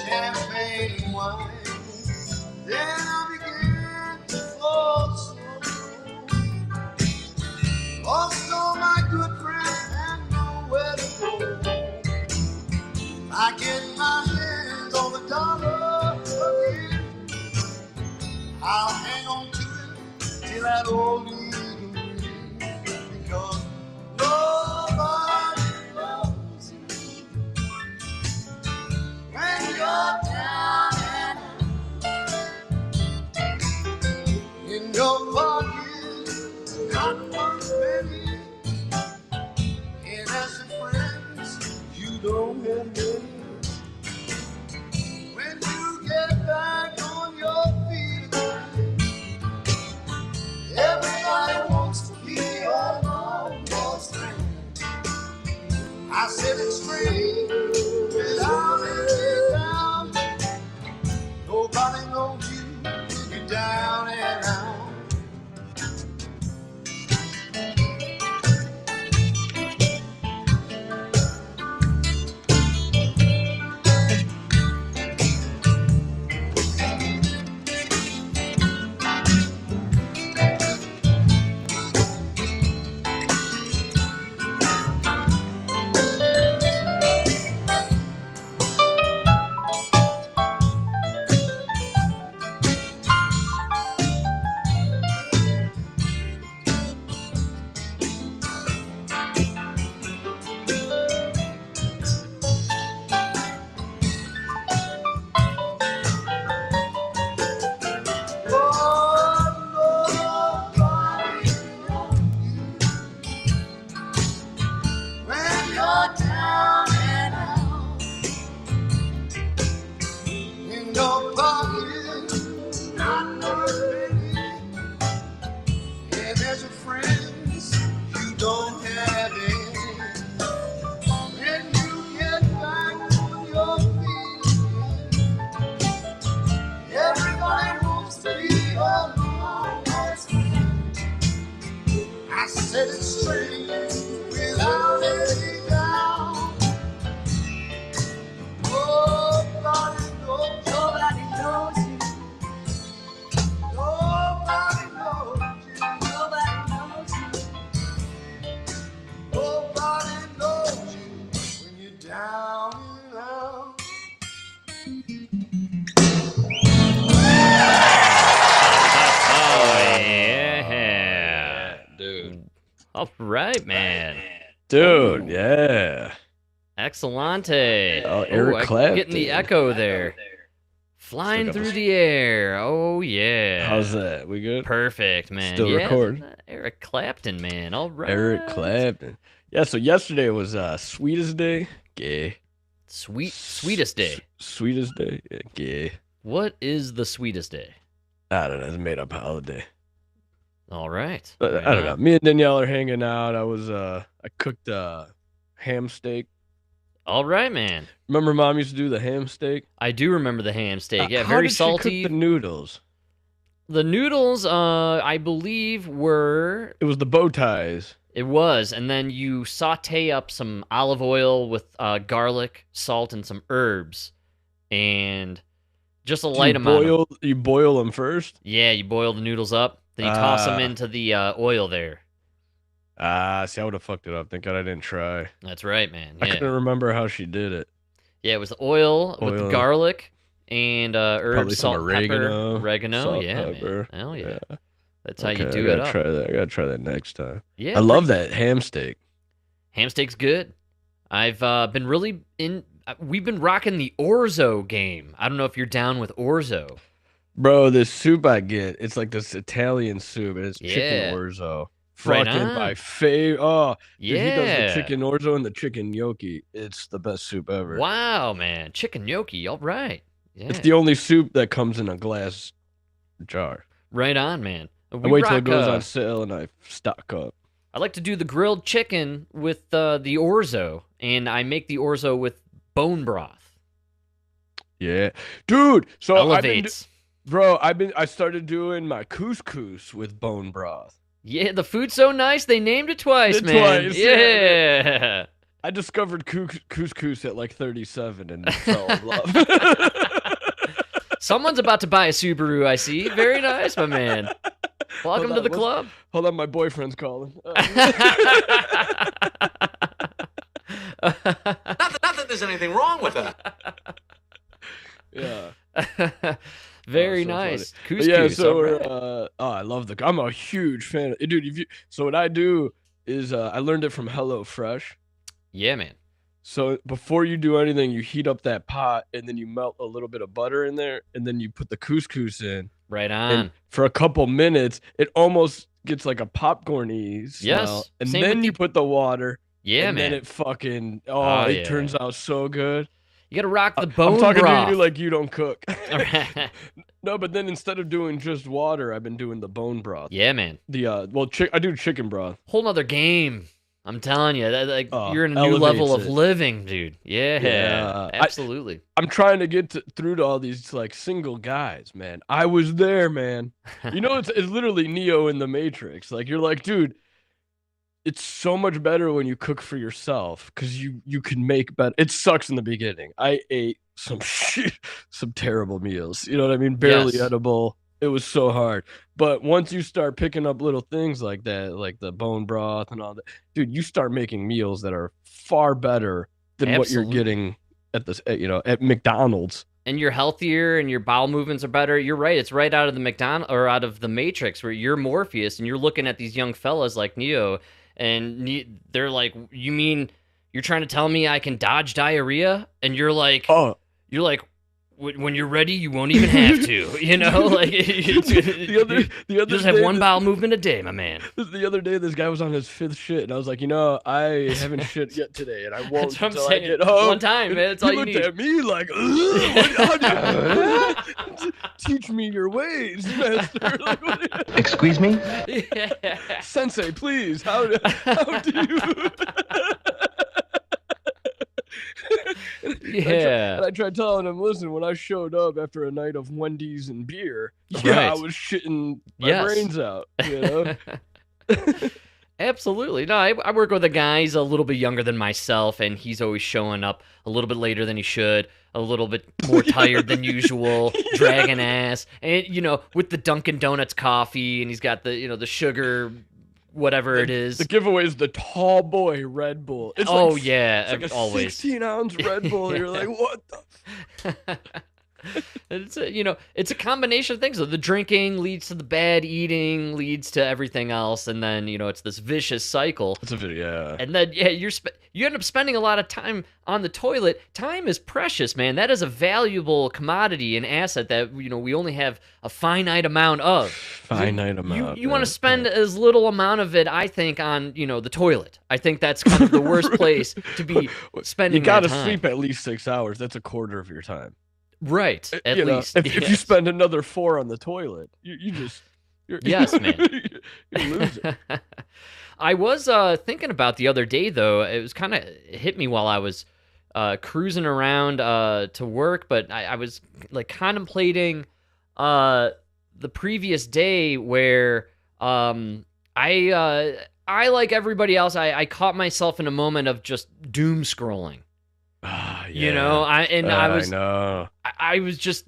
champagne and wine. Then I began to fall slow. Lost all my good friends and nowhere to go. I get my hands on the dollar again. I'll hang on to it till that old eagle wins. Because nobody loves you when you're down and out. In your pocket, not one penny. And as for friends, you don't have many. When you get back on your feet again, everybody wants to be your long-lost friend. I said it straight without any doubt. Nobody knows you when you're down and out. Set it straight without any doubt. Nobody knows you All right, man. Dude, yeah. Excellente. Oh, Eric Clapton. Getting the echo there. Flying through the air. Oh, yeah. How's that? We good? Perfect, man. Still recording. Eric Clapton, man. All right. Eric Clapton. Yeah, so yesterday was Sweetest Day. Gay. Sweetest Day. Sweetest Day. Yeah, gay. What is the sweetest day? I don't know. It's a made-up holiday. All right. But I don't know. Me and Danielle are hanging out. I cooked ham steak. All right, man. Remember Mom used to do the ham steak? I do remember the ham steak. Yeah, How very did salty. She cook the noodles? The noodles, I believe, were... It was the bow ties. It was, and then you saute up some olive oil with garlic, salt, and some herbs, and just a light amount. You boil them first? Yeah, you boil the noodles up, then you toss them into the oil there. See, I would have fucked it up. Thank God I didn't try. That's right, man. Yeah. I couldn't remember how she did it. Yeah, it was the oil with the garlic and herbs, probably salt, some oregano. Salt, pepper. Man. Hell yeah. Yeah. That's how you do it up. Try that. I gotta try that next time. Yeah, I love that ham steak. Ham steak's good. I've been really we've been rocking the orzo game. I don't know if you're down with orzo. Bro, this soup I get, it's like this Italian soup, and it's chicken orzo. Right Fucking on. my favorite. Oh, yeah. Dude, he does the chicken orzo and the chicken gnocchi. It's the best soup ever. Wow, man. Chicken gnocchi. All right. Yeah. It's the only soup that comes in a glass jar. Right on, man. I wait till it goes on sale and I stock up. I like to do the grilled chicken with the orzo, and I make the orzo with bone broth. Yeah, dude. So Elevates. I started doing my couscous with bone broth. Yeah, the food's so nice they named it twice, man. Twice, yeah. I discovered couscous at like 37 and fell in love. Someone's about to buy a Subaru, I see. Very nice, my man. Welcome to the club. Hold on, my boyfriend's calling. Not that there's anything wrong with that. Yeah. Very nice. Couscous. Yeah, so I love I'm a huge fan. Dude, so what I do is I learned it from HelloFresh. Yeah, man. So before you do anything, you heat up that pot and then you melt a little bit of butter in there and then you put the couscous in. Right on. And for a couple minutes, it almost gets like a popcorn-y smell. Yes. And then you put the water. Yeah, and man. then it fucking it turns out so good. You gotta rock the bone I'm talking broth. to you like you don't cook. No, but then instead of doing just water, I've been doing the bone broth. Yeah, man. I do chicken broth. Whole nother game. I'm telling you, you're in a new level of living, dude. Yeah, absolutely. I'm trying to get through to all these like single guys, man. I was there, man. You know, it's literally Neo in the Matrix. Like you're like, dude, it's so much better when you cook for yourself because you can make better. It sucks in the beginning. I ate some terrible meals. You know what I mean? Barely edible. It was so hard. But once you start picking up little things like that, like the bone broth and all that, dude, you start making meals that are far better than what you're getting at McDonald's. And you're healthier and your bowel movements are better. You're right. It's right out of the out of the Matrix where you're Morpheus and you're looking at these young fellas like Neo and they're like, you mean you're trying to tell me I can dodge diarrhea? And you're like, when you're ready, you won't even have to, you know, like the other just have one bowel movement a day, my man. The other day, this guy was on his 5th shit, and I was like, I haven't shit yet today, and I won't until I get home. One time, man. That's all you need. He looked at me like, teach me your ways, master. Excuse me? Yeah. Sensei, please. How do you? Yeah. And I tried telling him, listen, when I showed up after a night of Wendy's and beer, I was shitting my brains out, you know? Absolutely. No, I work with a guy, he's a little bit younger than myself, and he's always showing up a little bit later than he should, a little bit more tired than usual, dragging ass, and, with the Dunkin' Donuts coffee, and he's got the, the sugar... whatever it is. The giveaway is the tall boy Red Bull. It's it's like a always 16-ounce Red Bull. You're like, what the? It's a combination of things. So the drinking leads to the bad eating, leads to everything else, and then it's this vicious cycle. It's a video, yeah. And then you end up spending a lot of time on the toilet. Time is precious, man. That is a valuable commodity and asset that we only have a finite amount of. You want to spend as little amount of it, I think, on the toilet. I think that's kind of the worst place to be spending. You got to that time. sleep at least 6 hours. That's a quarter of your time. Right, at least. If you spend another 4 on the toilet, you're yes, man. You're losing. I was thinking about the other day, though. It was kind of hit me while I was cruising around to work, but I was like contemplating the previous day where I like everybody else, I caught myself in a moment of just doom scrolling. Yeah. I was just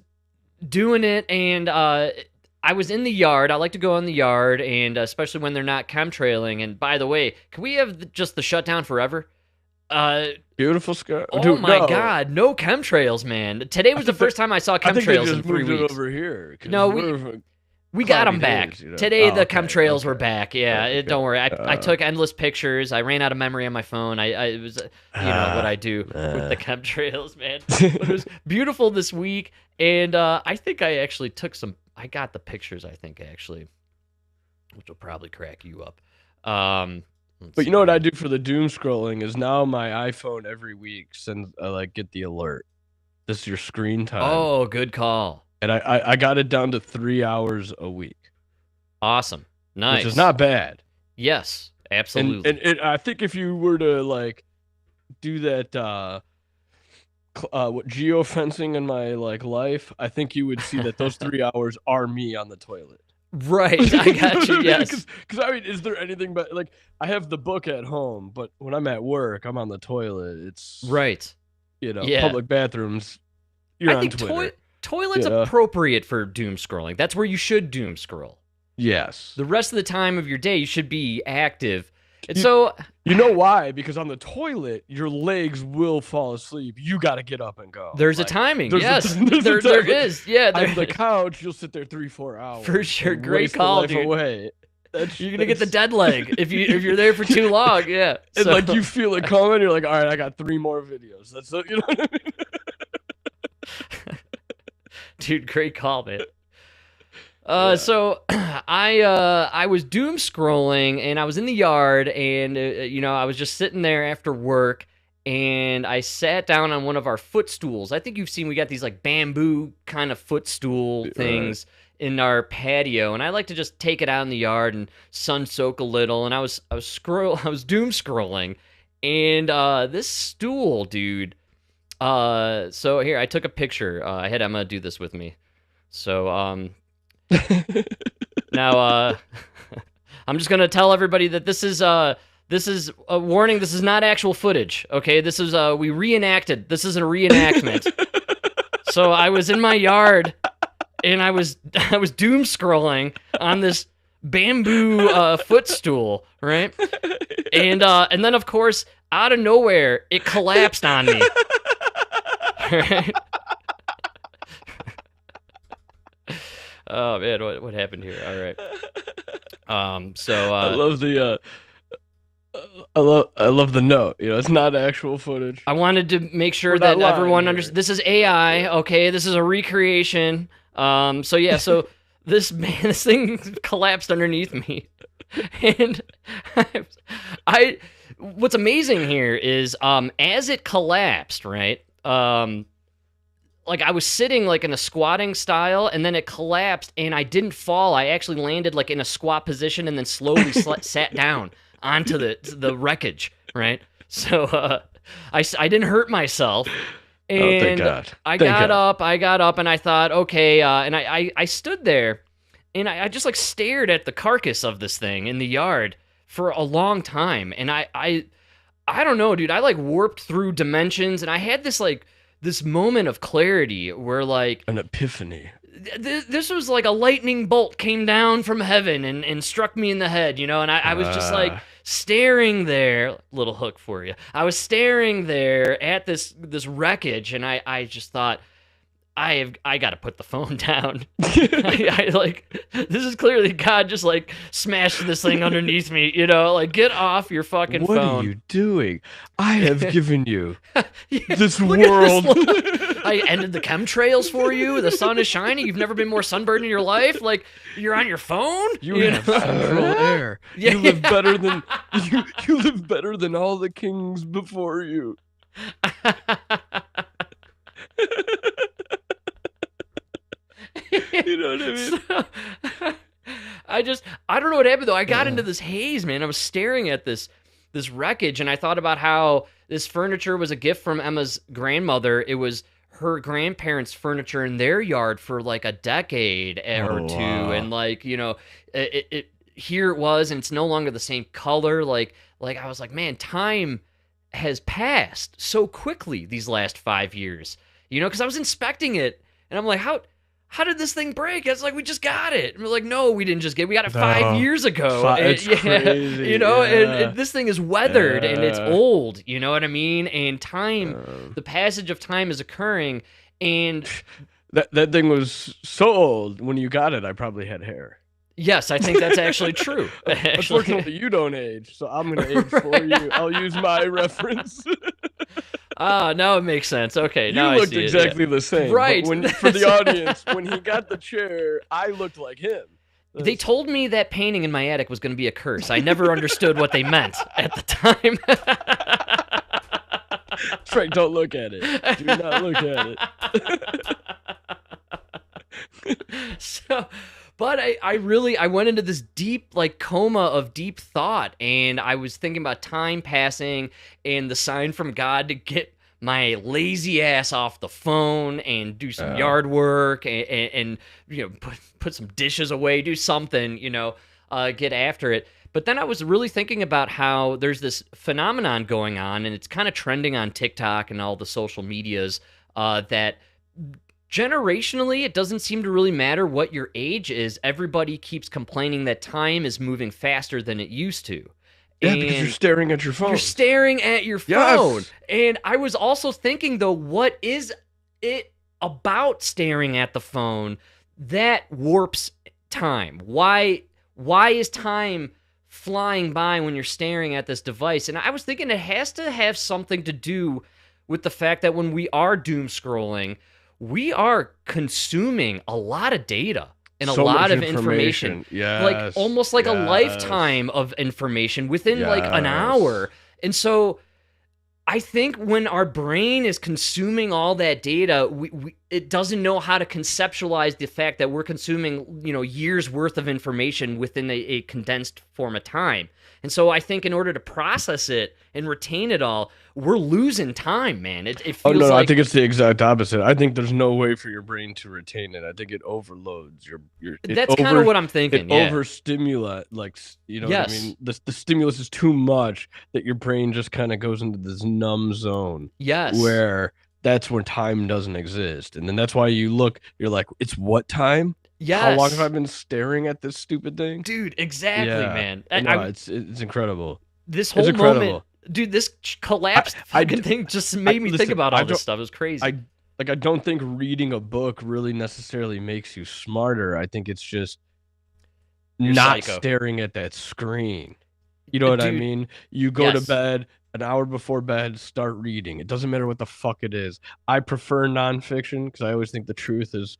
doing it, and I was in the yard. I like to go in the yard, and especially when they're not chemtrailing. And by the way, can we have just the shutdown forever? Beautiful sky. Oh Dude, my God, no chemtrails, man. Today was the first time I saw chemtrails in 3 weeks. Over here. No, we got them back. Today the chemtrails were back. Yeah, Okay, don't worry. I took endless pictures. I ran out of memory on my phone. It was what I do with the chemtrails, man. But it was beautiful this week, and I think I actually took some. I got the pictures, I think, actually, which will probably crack you up. But you know what I do for the doom scrolling is now my iPhone every week sends get the alert. This is your screen time. Oh, good call. And I got it down to 3 hours a week. Awesome. Nice. Which is not bad. Yes, absolutely. And I think if you were to do that geofencing in my like I think you would see that those 3 hours are me on the toilet. Right, I got you. Yes, because I mean, is there anything but I have the book at home, but when I'm at work, I'm on the toilet. It's right. Public bathrooms. You're on Twitter. Toilet's appropriate for doom scrolling. That's where you should doom scroll. Yes. The rest of the time of your day, you should be active. And so you know why? Because on the toilet, your legs will fall asleep. You got to get up and go. There's a timing. Yes, there is. Yeah, on the couch, you'll sit there 3-4 hours for sure. Great call, dude. Away. You're gonna get the dead leg if you're there for too long. Yeah, and you feel it coming. You're like, all right, I got 3 more videos. That's it. You know what I mean? Dude, great call, man. So I was doom scrolling, and I was in the yard, and I was just sitting there after work, and I sat down on one of our footstools. I think you've seen we got these bamboo kind of footstool things in our patio, and I like to just take it out in the yard and sun soak a little. And I was doom scrolling, and this stool, dude. So here, I took a picture. I had Emma do this with me. So now I'm just gonna tell everybody that this is a warning. This is not actual footage. Okay, this is we reenacted. This is a reenactment. So I was in my yard, and I was doom scrolling on this bamboo footstool, right? And then of course, out of nowhere, it collapsed on me. Right? Oh man, what happened here? All right. So I love the I love the note. It's not actual footage. I wanted to make sure that everyone understands. This is AI. Okay, this is a recreation. So yeah, so this thing collapsed underneath me, and what's amazing here is as it collapsed, right? I was sitting in a squatting style, and then it collapsed, and I didn't fall. I actually landed in a squat position, and then slowly sat down onto the wreckage, right? So I didn't hurt myself, and thank God. I got up, and I thought, okay, and I stood there, and I just stared at the carcass of this thing in the yard for a long time, and I don't know, dude. I warped through dimensions, and I had this moment of clarity where an epiphany. This was a lightning bolt came down from heaven and struck me in the head, and I was just staring there. Little hook for you. I was staring there at this wreckage, and I just thought, I got to put the phone down. This is clearly God just like smashed this thing underneath me, you know, like get off your fucking what phone. What are you doing? I have given you this Look world. at this, I ended the chemtrails for you. The sun is shining. You've never been more sunburned in your life. Like you're on your phone. You have central air. Yeah. You live better than you live better than all the kings before you. You know what I mean? I don't know what happened though. I got into this haze, man. I was staring at this wreckage, and I thought about how this furniture was a gift from Emma's grandmother. It was her grandparents' furniture in their yard for like a decade or two, and like, you know, here it was, and it's no longer the same color. Like I was like, man, time has passed so quickly these last 5 years, you know, because I was inspecting it, and I'm like, how did this thing break? It's like, we just got it. And we're like, no, we didn't just get it. We got it 5 years ago. It's crazy. You know, and this thing is weathered and it's old. You know what I mean? And time, the passage of time is occurring. And that thing was so old. When you got it, I probably had hair. Yes, I think that's actually true. Unfortunately, you don't age, so I'm going to age for you. I'll use my reference. Now it makes sense. Okay, you now looked I see exactly the same. Right. But for the audience, when he got the chair, I looked like him. They told me that painting in my attic was going to be a curse. I never understood what they meant at the time. Frank, don't look at it. Do not look at it. But I went into this deep like coma of deep thought, and I was thinking about time passing and the sign from God to get my lazy ass off the phone and do some yard work and you know, put some dishes away, do something, you know, get after it. But then I was really thinking about how there's this phenomenon going on, and it's kind of trending on TikTok and all the social medias, that generationally, it doesn't seem to really matter what your age is. Everybody keeps complaining that time is moving faster than it used to. Yeah, because you're staring at your phone. You're staring at your Yes. phone. And I was also thinking, though, what is it about staring at the phone that warps time? Why is time flying by when you're staring at this device? And I was thinking it has to have something to do with the fact that when we are doom scrolling, we are consuming a lot of data and a lot of information. Yes, like almost like a lifetime of information within like an hour. And so I think when our brain is consuming all that data, it doesn't know how to conceptualize the fact that we're consuming, you know, years worth of information within a condensed form of time. And so I think in order to process it and retain it all, we're losing time, man. It feels no, like... I think it's the exact opposite. I think there's no way for your brain to retain it. I think it overloads your. That's kind of what I'm thinking. It overstimulate, like, you know what I mean. The stimulus is too much that your brain just kind of goes into this numb zone. Yes. Where that's when time doesn't exist, and then that's why you look. You're like, it's what time? Yes. How long have I been staring at this stupid thing? Dude, exactly, man. It's incredible. This whole moment, dude, this collapsed thing just made me think about all this stuff. It was crazy. I don't think reading a book really necessarily makes you smarter. I think it's just You're not psycho. staring at that screen. You know what I mean? You go to bed an hour before bed, start reading. It doesn't matter what the fuck it is. I prefer nonfiction because I always think the truth is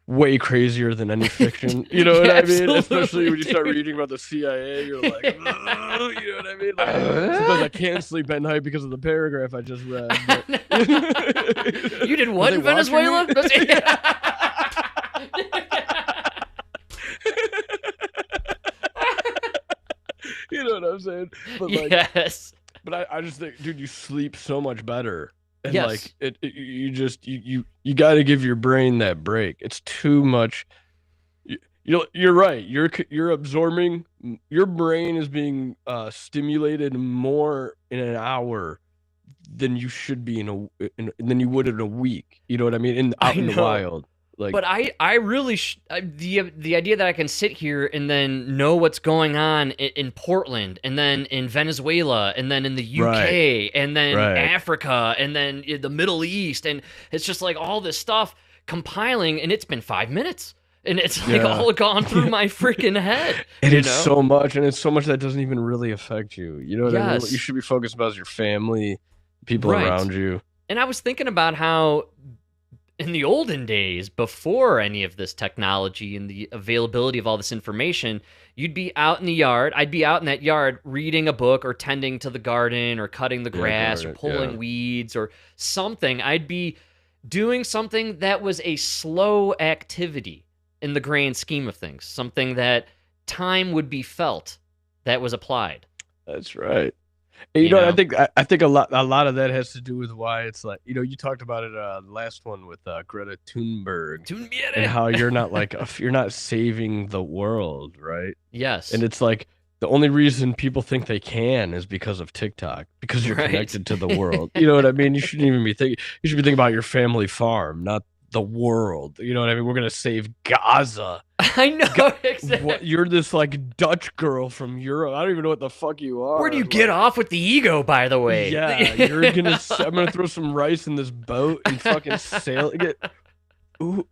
way crazier than any fiction. You know what I mean? Especially when you start reading about the CIA, you're like, you know what I mean? Like, sometimes I can't sleep at night because of the paragraph I just read. But... You did what in Venezuela? You know what I'm saying? But like, yes. But I just think, dude, you sleep so much better. And yes. like you got to give your brain that break. It's too much. You're right. You're absorbing. Your brain is being stimulated more in an hour than you should be than you would in a week. You know what I mean? Out in the wild. Like, but I really the idea that I can sit here and then know what's going on in Portland, and then in Venezuela, and then in the UK, and then Africa, and then in the Middle East, and it's just like all this stuff compiling, and it's been 5 minutes. And it's like all gone through my freaking head. And it's so much, that doesn't even really affect you. You know what I mean? What you should be focused about is your family, people around you. And I was thinking about how in the olden days, before any of this technology and the availability of all this information, you'd be out in the yard. I'd be out in that yard reading a book or tending to the garden or cutting the grass or pulling weeds or something. I'd be doing something that was a slow activity in the grand scheme of things, something that time would be felt that was applied. That's right. And, you know, I think a lot of that has to do with why it's like, you know, you talked about it last one with Greta Thunberg and how you're not like you're not saving the world, right? Yes. And it's like the only reason people think they can is because of TikTok, because you're connected to the world. You know what I mean? You shouldn't even be thinking. You should be thinking about your family farm, not the world. You know what I mean? We're gonna save Gaza. I know exactly. What, you're this like Dutch girl from Europe. I don't even know what the fuck you are. Where do you get off with the ego, by the way? Yeah, you're gonna. I'm gonna throw some rice in this boat and fucking sail. Who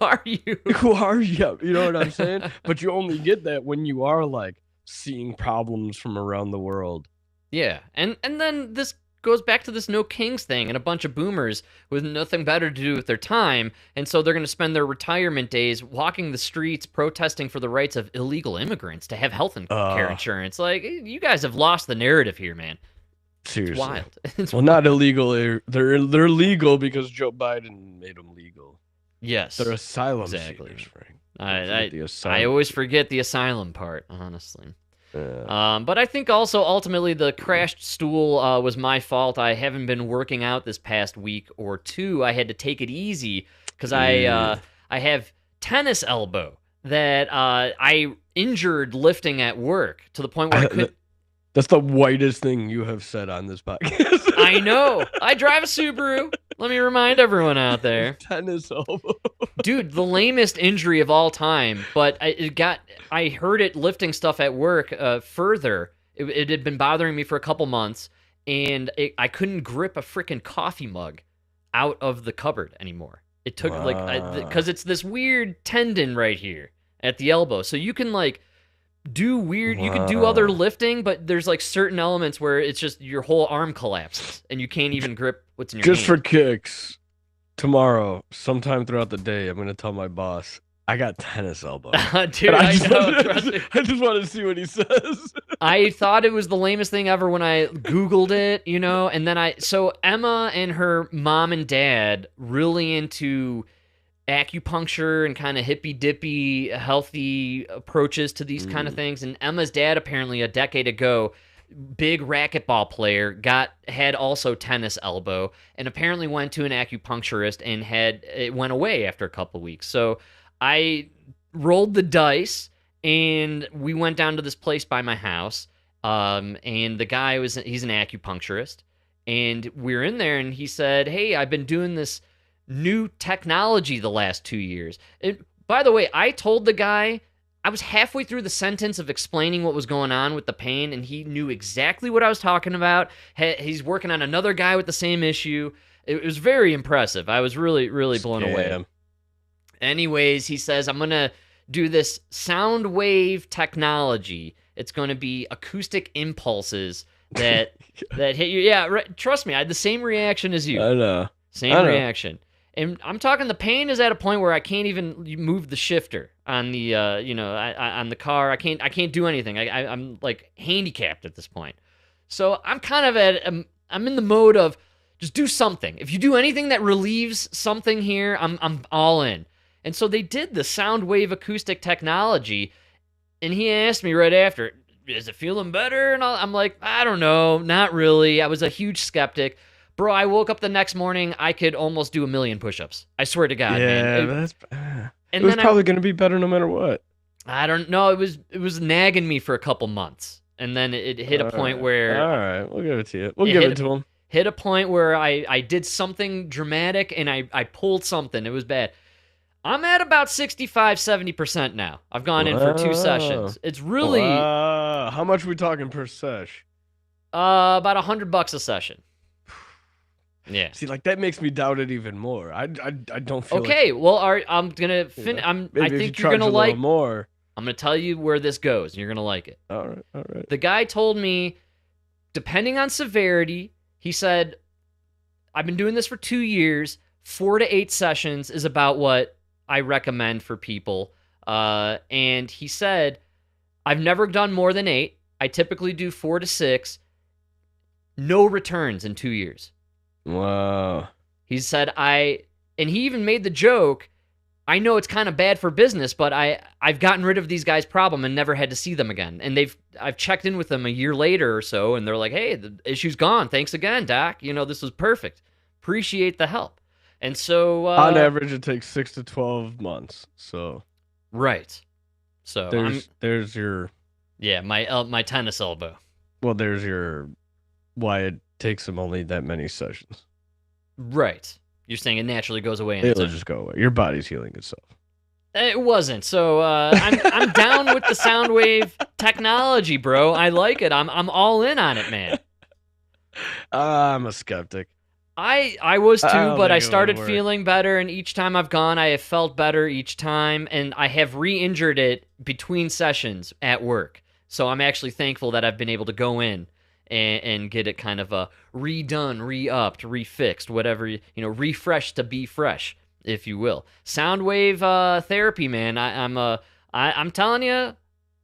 are you? Who are you? You know what I'm saying? But you only get that when you are like seeing problems from around the world. Yeah, and then this goes back to this no kings thing and a bunch of boomers with nothing better to do with their time, and so they're going to spend their retirement days walking the streets protesting for the rights of illegal immigrants to have health care insurance. Like, you guys have lost the narrative here, man. Seriously. It's wild. It's wild. Not illegal. They're legal because Joe Biden made them legal. Yes. They're asylum seekers, Frank. I always forget the asylum part, honestly. But I think also ultimately the crashed stool was my fault. I haven't been working out this past week or two. I had to take it easy because I have tennis elbow that I injured lifting at work to the point where I could. That's the whitest thing you have said on this podcast. I know. I drive a Subaru. Let me remind everyone out there. Tennis elbow. Dude, the lamest injury of all time, but I heard it lifting stuff at work further. It had been bothering me for a couple months, and I couldn't grip a freaking coffee mug out of the cupboard anymore. It took because it's this weird tendon right here at the elbow. So you can like do weird, you could do other lifting, but there's like certain elements where it's just your whole arm collapses and you can't even grip what's in your Just hand. for kicks, tomorrow, sometime throughout the day, I'm going to tell my boss, I got tennis elbow. Dude, I just want to see what he says. I thought it was the lamest thing ever when I Googled it, you know, and then so Emma and her mom and dad really into acupuncture and kind of hippy-dippy, healthy approaches to these kind of things. And Emma's dad, apparently a decade ago, big racquetball player, had also tennis elbow, and apparently went to an acupuncturist and it went away after a couple weeks. So I rolled the dice, and we went down to this place by my house. And the guy he's an acupuncturist, and we're in there, and he said, "Hey, I've been doing this new technology the last 2 years." And by the way, I told the guy, I was halfway through the sentence of explaining what was going on with the pain, and he knew exactly what I was talking about. He's working on another guy with the same issue. It was very impressive. I was really, really blown away. Anyways, he says, I'm going to do this sound wave technology. It's going to be acoustic impulses that hit you. Yeah, right. Trust me, I had the same reaction as you. I know. Same reaction. And I'm talking, the pain is at a point where I can't even move the shifter on the on the car. I can't do anything. I'm like handicapped at this point. So I'm kind of I'm in the mode of just do something. If you do anything that relieves something here, I'm all in. And so they did the sound wave acoustic technology, and he asked me right after, "Is it feeling better?" And I'm like, "I don't know, not really." I was a huge skeptic. Bro, I woke up the next morning, I could almost do 1 million push-ups. I swear to God, man. It was probably going to be better no matter what. I don't know. It was nagging me for a couple months, and then it hit a point where... All right, we'll give it to you. We'll give it to him. Hit a point where I did something dramatic, and I pulled something. It was bad. I'm at about 65-70% now. I've gone in for 2 sessions. It's really how much are we talking per sesh? about $100 a session. Yeah. See, like that makes me doubt it even more. I don't feel okay. Like, well, I'm gonna finish. I think you're gonna like more. I'm gonna tell you where this goes, and you're gonna like it. All right. The guy told me, depending on severity, he said, I've been doing this for 2 years. 4 to 8 sessions is about what I recommend for people. And he said, I've never done more than 8. I typically do 4 to 6. No returns in 2 years. Wow. He said, and he even made the joke, I know it's kind of bad for business, but I've gotten rid of these guys' problem and never had to see them again. And I've checked in with them a year later or so, and they're like, hey, the issue's gone. Thanks again, Doc. This was perfect. Appreciate the help. And so on average, it takes 6 to 12 months. So right. So there's your my tennis elbow. Well, there's your why it takes them only that many sessions. Right. You're saying it naturally goes away. It'll just go away. Your body's healing itself. It wasn't. So I'm down with the sound wave technology, bro. I like it. I'm all in on it, man. I'm a skeptic. I was too, but I started feeling better, and each time I've gone, I have felt better each time, and I have re-injured it between sessions at work. So I'm actually thankful that I've been able to go in and get it kind of redone, re-upped, refixed, whatever, refreshed to be fresh, if you will. Soundwave therapy, man. I'm telling you,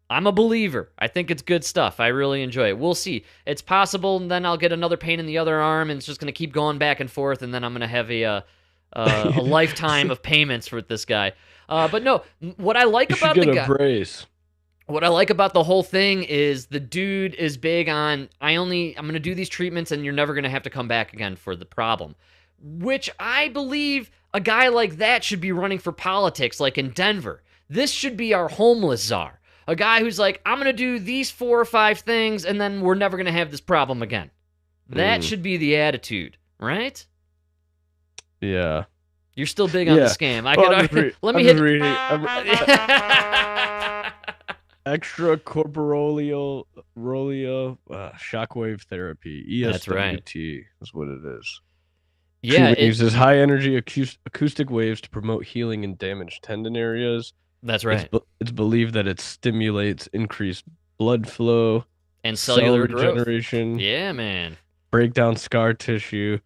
I'm a believer. I think it's good stuff. I really enjoy it. We'll see. It's possible, and then I'll get another pain in the other arm, and it's just going to keep going back and forth, and then I'm going to have a lifetime of payments with this guy. But no, what I like about the guy... brace. What I like about the whole thing is the dude is big on, I'm going to do these treatments, and you're never going to have to come back again for the problem. Which I believe a guy like that should be running for politics, like in Denver. This should be our homeless czar. A guy who's like, I'm going to do these 4 or 5 things, and then we're never going to have this problem again. That should be the attitude, right? Yeah. You're still big on the scam. Let me hit... Extracorporeal shockwave therapy. ESWT. That's right. Is what it is. Yeah. It uses high energy acoustic waves to promote healing in damaged tendon areas. That's right. It's believed that it stimulates increased blood flow and cellular regeneration. Growth. Yeah, man. Break down scar tissue.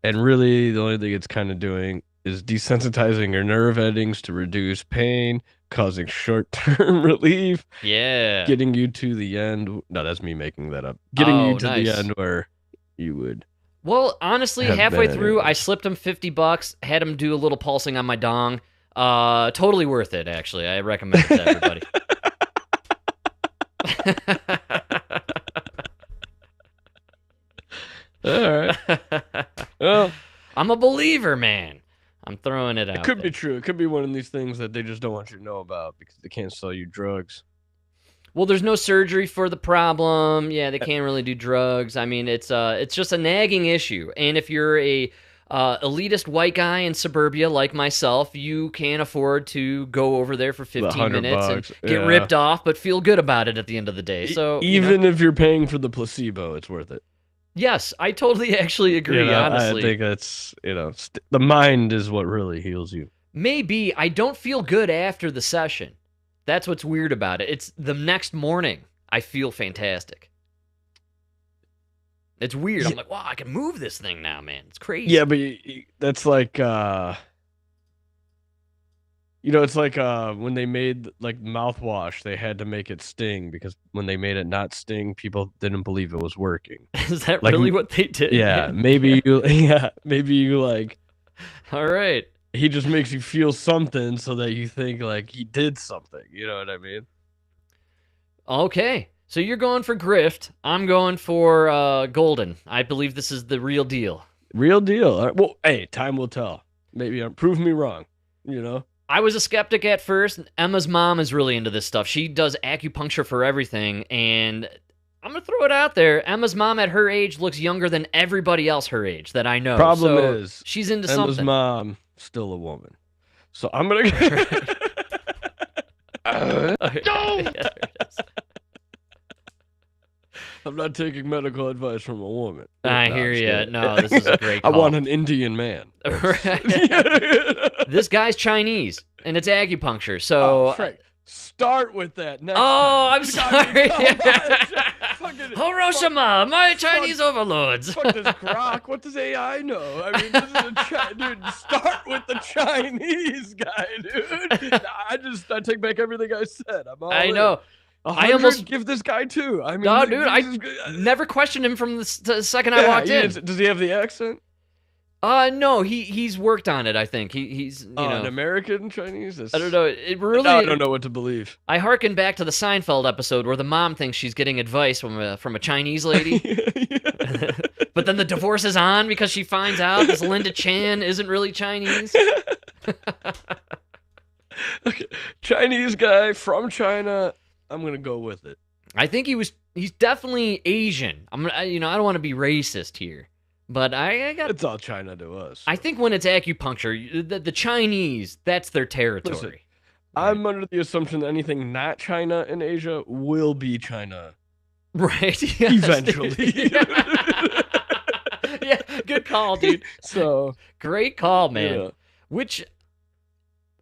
And really, the only thing it's kind of doing is desensitizing your nerve endings to reduce pain, causing short-term relief. Yeah. Getting you to the end. No, that's me making that up. Getting you to the end where you would. Well, honestly, halfway through, I slipped him $50, had him do a little pulsing on my dong. Totally worth it, actually. I recommend it to everybody. All right. Well, I'm a believer, man. I'm throwing it out. It could be true. It could be one of these things that they just don't want you to know about because they can't sell you drugs. Well, there's no surgery for the problem. Yeah, they can't really do drugs. I mean, it's just a nagging issue. And if you're a elitist white guy in suburbia like myself, you can't afford to go over there for 15 minutes and get ripped off, but feel good about it at the end of the day. So even if you're paying for the placebo, it's worth it. Yes, I totally actually agree, honestly. I think that's, the mind is what really heals you. Maybe. I don't feel good after the session. That's what's weird about it. It's the next morning, I feel fantastic. It's weird. I'm like, wow, I can move this thing now, man. It's crazy. Yeah, but that's like, it's like when they made like mouthwash, they had to make it sting because when they made it not sting, people didn't believe it was working. Is that really what they did? Yeah, maybe you like. All right. He just makes you feel something so that you think like he did something. You know what I mean? Okay. So you're going for grift. I'm going for golden. I believe this is the real deal. Real deal. All right. Well, hey, time will tell. Maybe prove me wrong. I was a skeptic at first. Emma's mom is really into this stuff. She does acupuncture for everything, and I'm going to throw it out there. Emma's mom at her age looks younger than everybody else her age that I know. Problem is, she's into Emma's something. mom, still a woman. So I'm gonna. No! I'm not taking medical advice from a woman. I hear you. No, this is a great I call. want an Indian man. This guy's Chinese, and it's acupuncture. So, start with that. Next oh, time. I'm sorry. Fucking, Hiroshima, my Chinese overlords. Fuck this grok. What does AI know? I mean, this is dude. Start with the Chinese guy, dude. I take back everything I said. I know. I almost give this guy 2. I mean, no, dude, I never questioned him from the second I walked in. Does he have the accent? No, he's worked on it. I think he's you know, an American Chinese. I don't know. It really. I don't know what to believe. I hearken back to the Seinfeld episode where the mom thinks she's getting advice from a Chinese lady, but then the divorce is on because she finds out this Linda Chan isn't really Chinese. Okay. Chinese guy from China. I'm gonna go with it. I think he's definitely Asian. I don't want to be racist here, but I got. It's all China to us. I think when it's acupuncture, the Chinese, that's their territory. Listen, I'm under the assumption that anything not China in Asia will be China. Right. Yes. Eventually. Yeah, good call, dude. So great call, man. Yeah. Which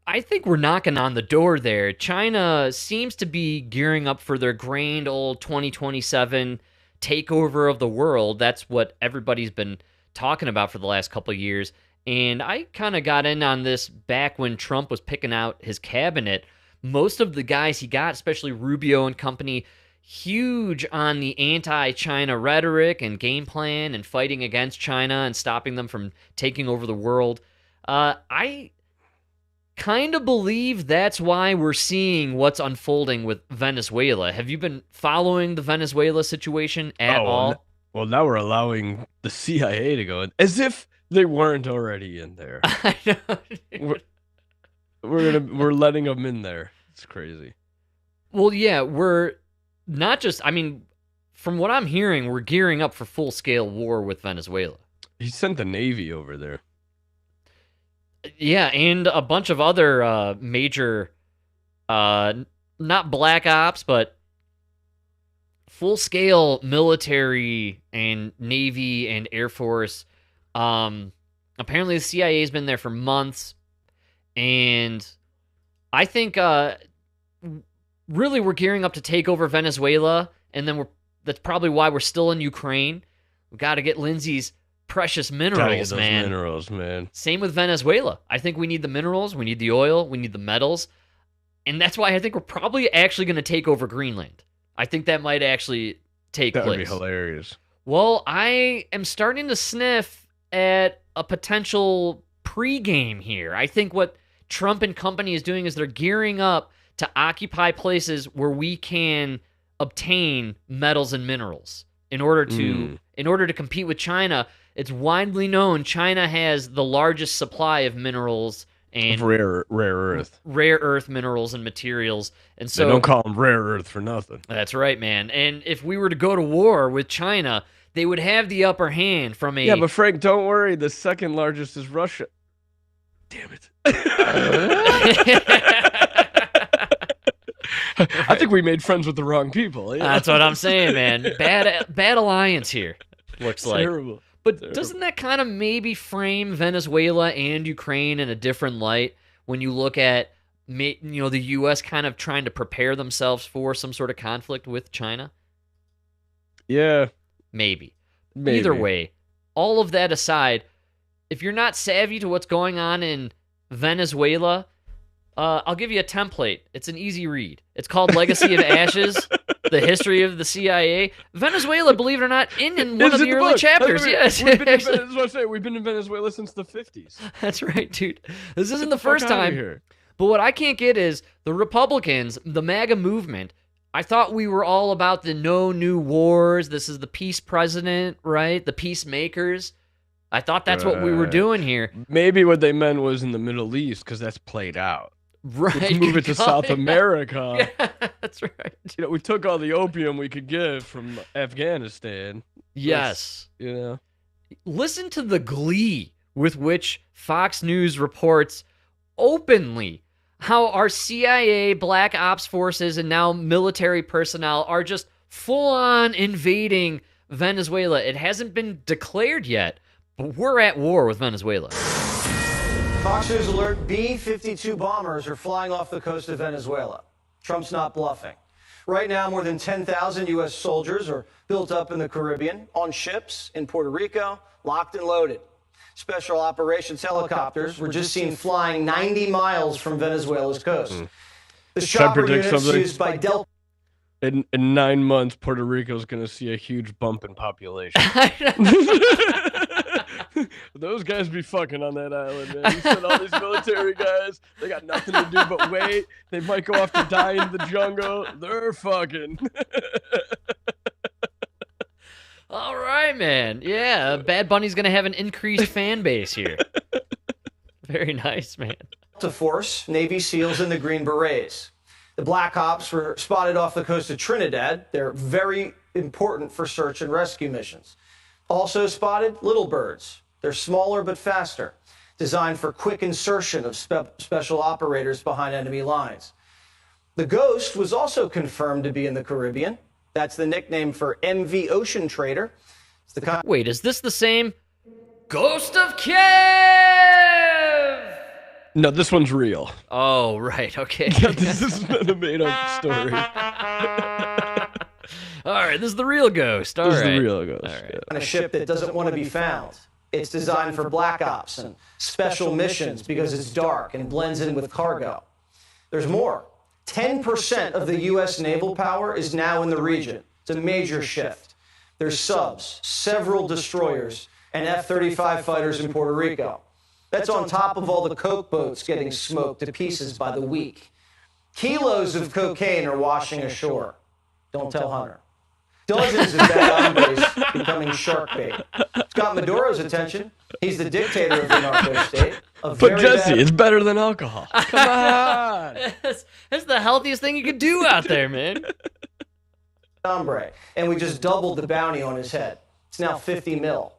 I think we're knocking on the door there. China seems to be gearing up for their grand old 2027 takeover of the world. That's what everybody's been talking about for the last couple of years. And I kind of got in on this back when Trump was picking out his cabinet. Most of the guys he got, especially Rubio and company, huge on the anti-China rhetoric and game plan and fighting against China and stopping them from taking over the world. I kind of believe that's why we're seeing what's unfolding with Venezuela. Have you been following the Venezuela situation at all? Well, now we're allowing the CIA to go in, as if they weren't already in there. I know. We're letting them in there. It's crazy. Well, yeah, we're not just. I mean, from what I'm hearing, we're gearing up for full-scale war with Venezuela. He sent the Navy over there. Yeah, and a bunch of other major, not black ops, but full-scale military and Navy and Air Force. Apparently the CIA has been there for months, and I think really we're gearing up to take over Venezuela, and then that's probably why we're still in Ukraine. We've got to get Lindsay's precious minerals, man. Minerals, man. Same with Venezuela. I think we need the minerals, we need the oil, we need the metals, and that's why I think we're probably actually going to take over Greenland. I think that might actually take place. That would be hilarious. Well, I am starting to sniff at a potential pregame here. I think what Trump and company is doing is they're gearing up to occupy places where we can obtain metals and minerals in order to compete with China. It's widely known China has the largest supply of minerals and rare earth minerals and materials. And so they don't call them rare earth for nothing. That's right, man. And if we were to go to war with China, they would have the upper hand from a... Yeah, but Frank, don't worry. The second largest is Russia. Damn it. I think we made friends with the wrong people. Yeah. That's what I'm saying, man. Bad alliance here, looks like. Terrible. But doesn't that kind of maybe frame Venezuela and Ukraine in a different light when you look at the U.S. kind of trying to prepare themselves for some sort of conflict with China? Yeah. Maybe. Either way, all of that aside, if you're not savvy to what's going on in Venezuela, I'll give you a template. It's an easy read. It's called Legacy of Ashes, the history of the CIA. Venezuela, believe it or not, in one of the early chapters. Yes. We've been in Venezuela since the 50s. That's right, dude. This isn't the first time. Here. But what I can't get is the Republicans, the MAGA movement. I thought we were all about the no new wars. This is the peace president, right? The peacemakers. I thought that's what we were doing here. Maybe what they meant was in the Middle East, because that's played out. Right. Let's move it to South America. Yeah, that's right. We took all the opium we could get from Afghanistan. Yes. Listen to the glee with which Fox News reports openly how our CIA, Black Ops forces, and now military personnel are just full-on invading Venezuela. It hasn't been declared yet, but we're at war with Venezuela. Fox News alert, B-52 bombers are flying off the coast of Venezuela. Trump's not bluffing. Right now, more than 10,000 U.S. soldiers are built up in the Caribbean, on ships in Puerto Rico, locked and loaded. Special operations helicopters were just seen flying 90 miles from Venezuela's coast. The chopper units used by Delta. In 9 months, Puerto Rico's going to see a huge bump in population. Those guys be fucking on that island, man. You said all these military guys, they got nothing to do but wait. They might go off to die in the jungle. They're fucking. All right, man. Yeah, Bad Bunny's going to have an increased fan base here. Very nice, man. To force Navy SEALs and the Green Berets. The Black Ops were spotted off the coast of Trinidad. They're very important for search and rescue missions. Also spotted little birds. They're smaller but faster, designed for quick insertion of special operators behind enemy lines. The Ghost was also confirmed to be in the Caribbean. That's the nickname for MV Ocean Trader. It's the Wait, is this the same Ghost of Kiev? No, this one's real. Oh, right, okay. This is not a made-up story. All right, this is the real Ghost. This is the real Ghost. All right. Yeah. on a ship that doesn't want to be found. It's designed for Black Ops and special missions because it's dark and blends in with cargo. There's more. 10% of the U.S. naval power is now in the region. It's a major shift. There's subs, several destroyers, and F-35 fighters in Puerto Rico. That's on top of all the coke boats getting smoked to pieces by the week. Kilos of cocaine are washing ashore. Don't tell Hunter. Dozens of bad hombres becoming shark bait. It's got Maduro's attention. He's the dictator of the narco state. But Jesse, it's better than alcohol. Come on. That's the healthiest thing you could do out there, man. Hombre. And we just doubled the bounty on his head. It's now 50 mil.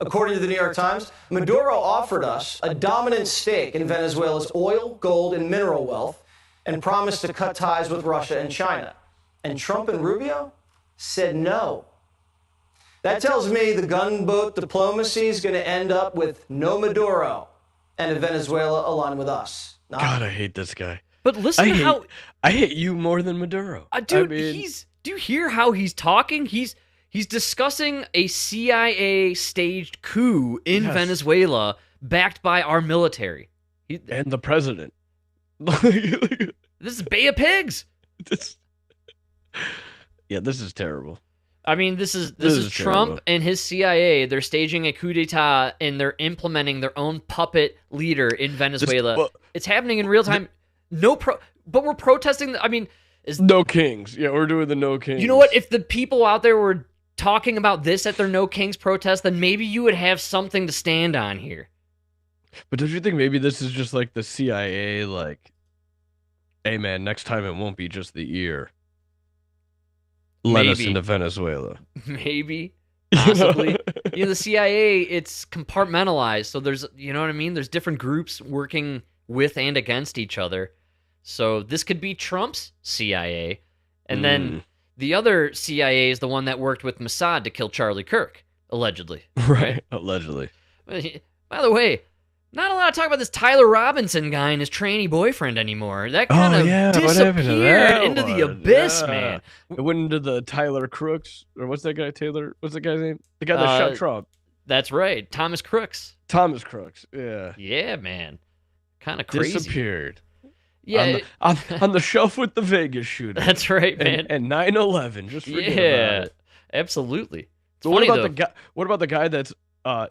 According to the New York Times, Maduro offered us a dominant stake in Venezuela's oil, gold, and mineral wealth and promised to cut ties with Russia and China. And Trump and Rubio said no. That tells me the gunboat diplomacy is going to end up with no Maduro and a Venezuela aligned with us. God, I hate this guy. But listen to how... I hate you more than Maduro. Dude, do you hear how he's talking? He's discussing a CIA-staged coup in Venezuela backed by our military. And the president. This is Bay of Pigs. Yeah, this is terrible. I mean, this is Trump terrible. And his CIA. They're staging a coup d'etat, and they're implementing their own puppet leader in Venezuela. It's happening in real time. But we're protesting. I mean, no kings. Yeah, we're doing the no kings. You know what? If the people out there were talking about this at their no kings protest, then maybe you would have something to stand on here. But don't you think maybe this is just like the CIA, like, hey man, next time it won't be just the ear. Let us into Venezuela. Maybe. Possibly. The CIA, it's compartmentalized. So there's, you know what I mean? There's different groups working with and against each other. So this could be Trump's CIA. And then the other CIA is the one that worked with Mossad to kill Charlie Kirk, allegedly. Right? Allegedly. By the way, not a lot of talk about this Tyler Robinson guy and his trainee boyfriend anymore. That kind of disappeared into the abyss, man. It went into the Tyler Crooks, or what's that guy, Taylor? What's the guy's name? The guy that shot Trump. That's right, Thomas Crooks. Thomas Crooks, yeah. Yeah, man. Kind of crazy. Disappeared. Yeah. On the shelf with the Vegas shooting. That's right, man. And 9/11, just forget about it. Absolutely. So what about the guy that's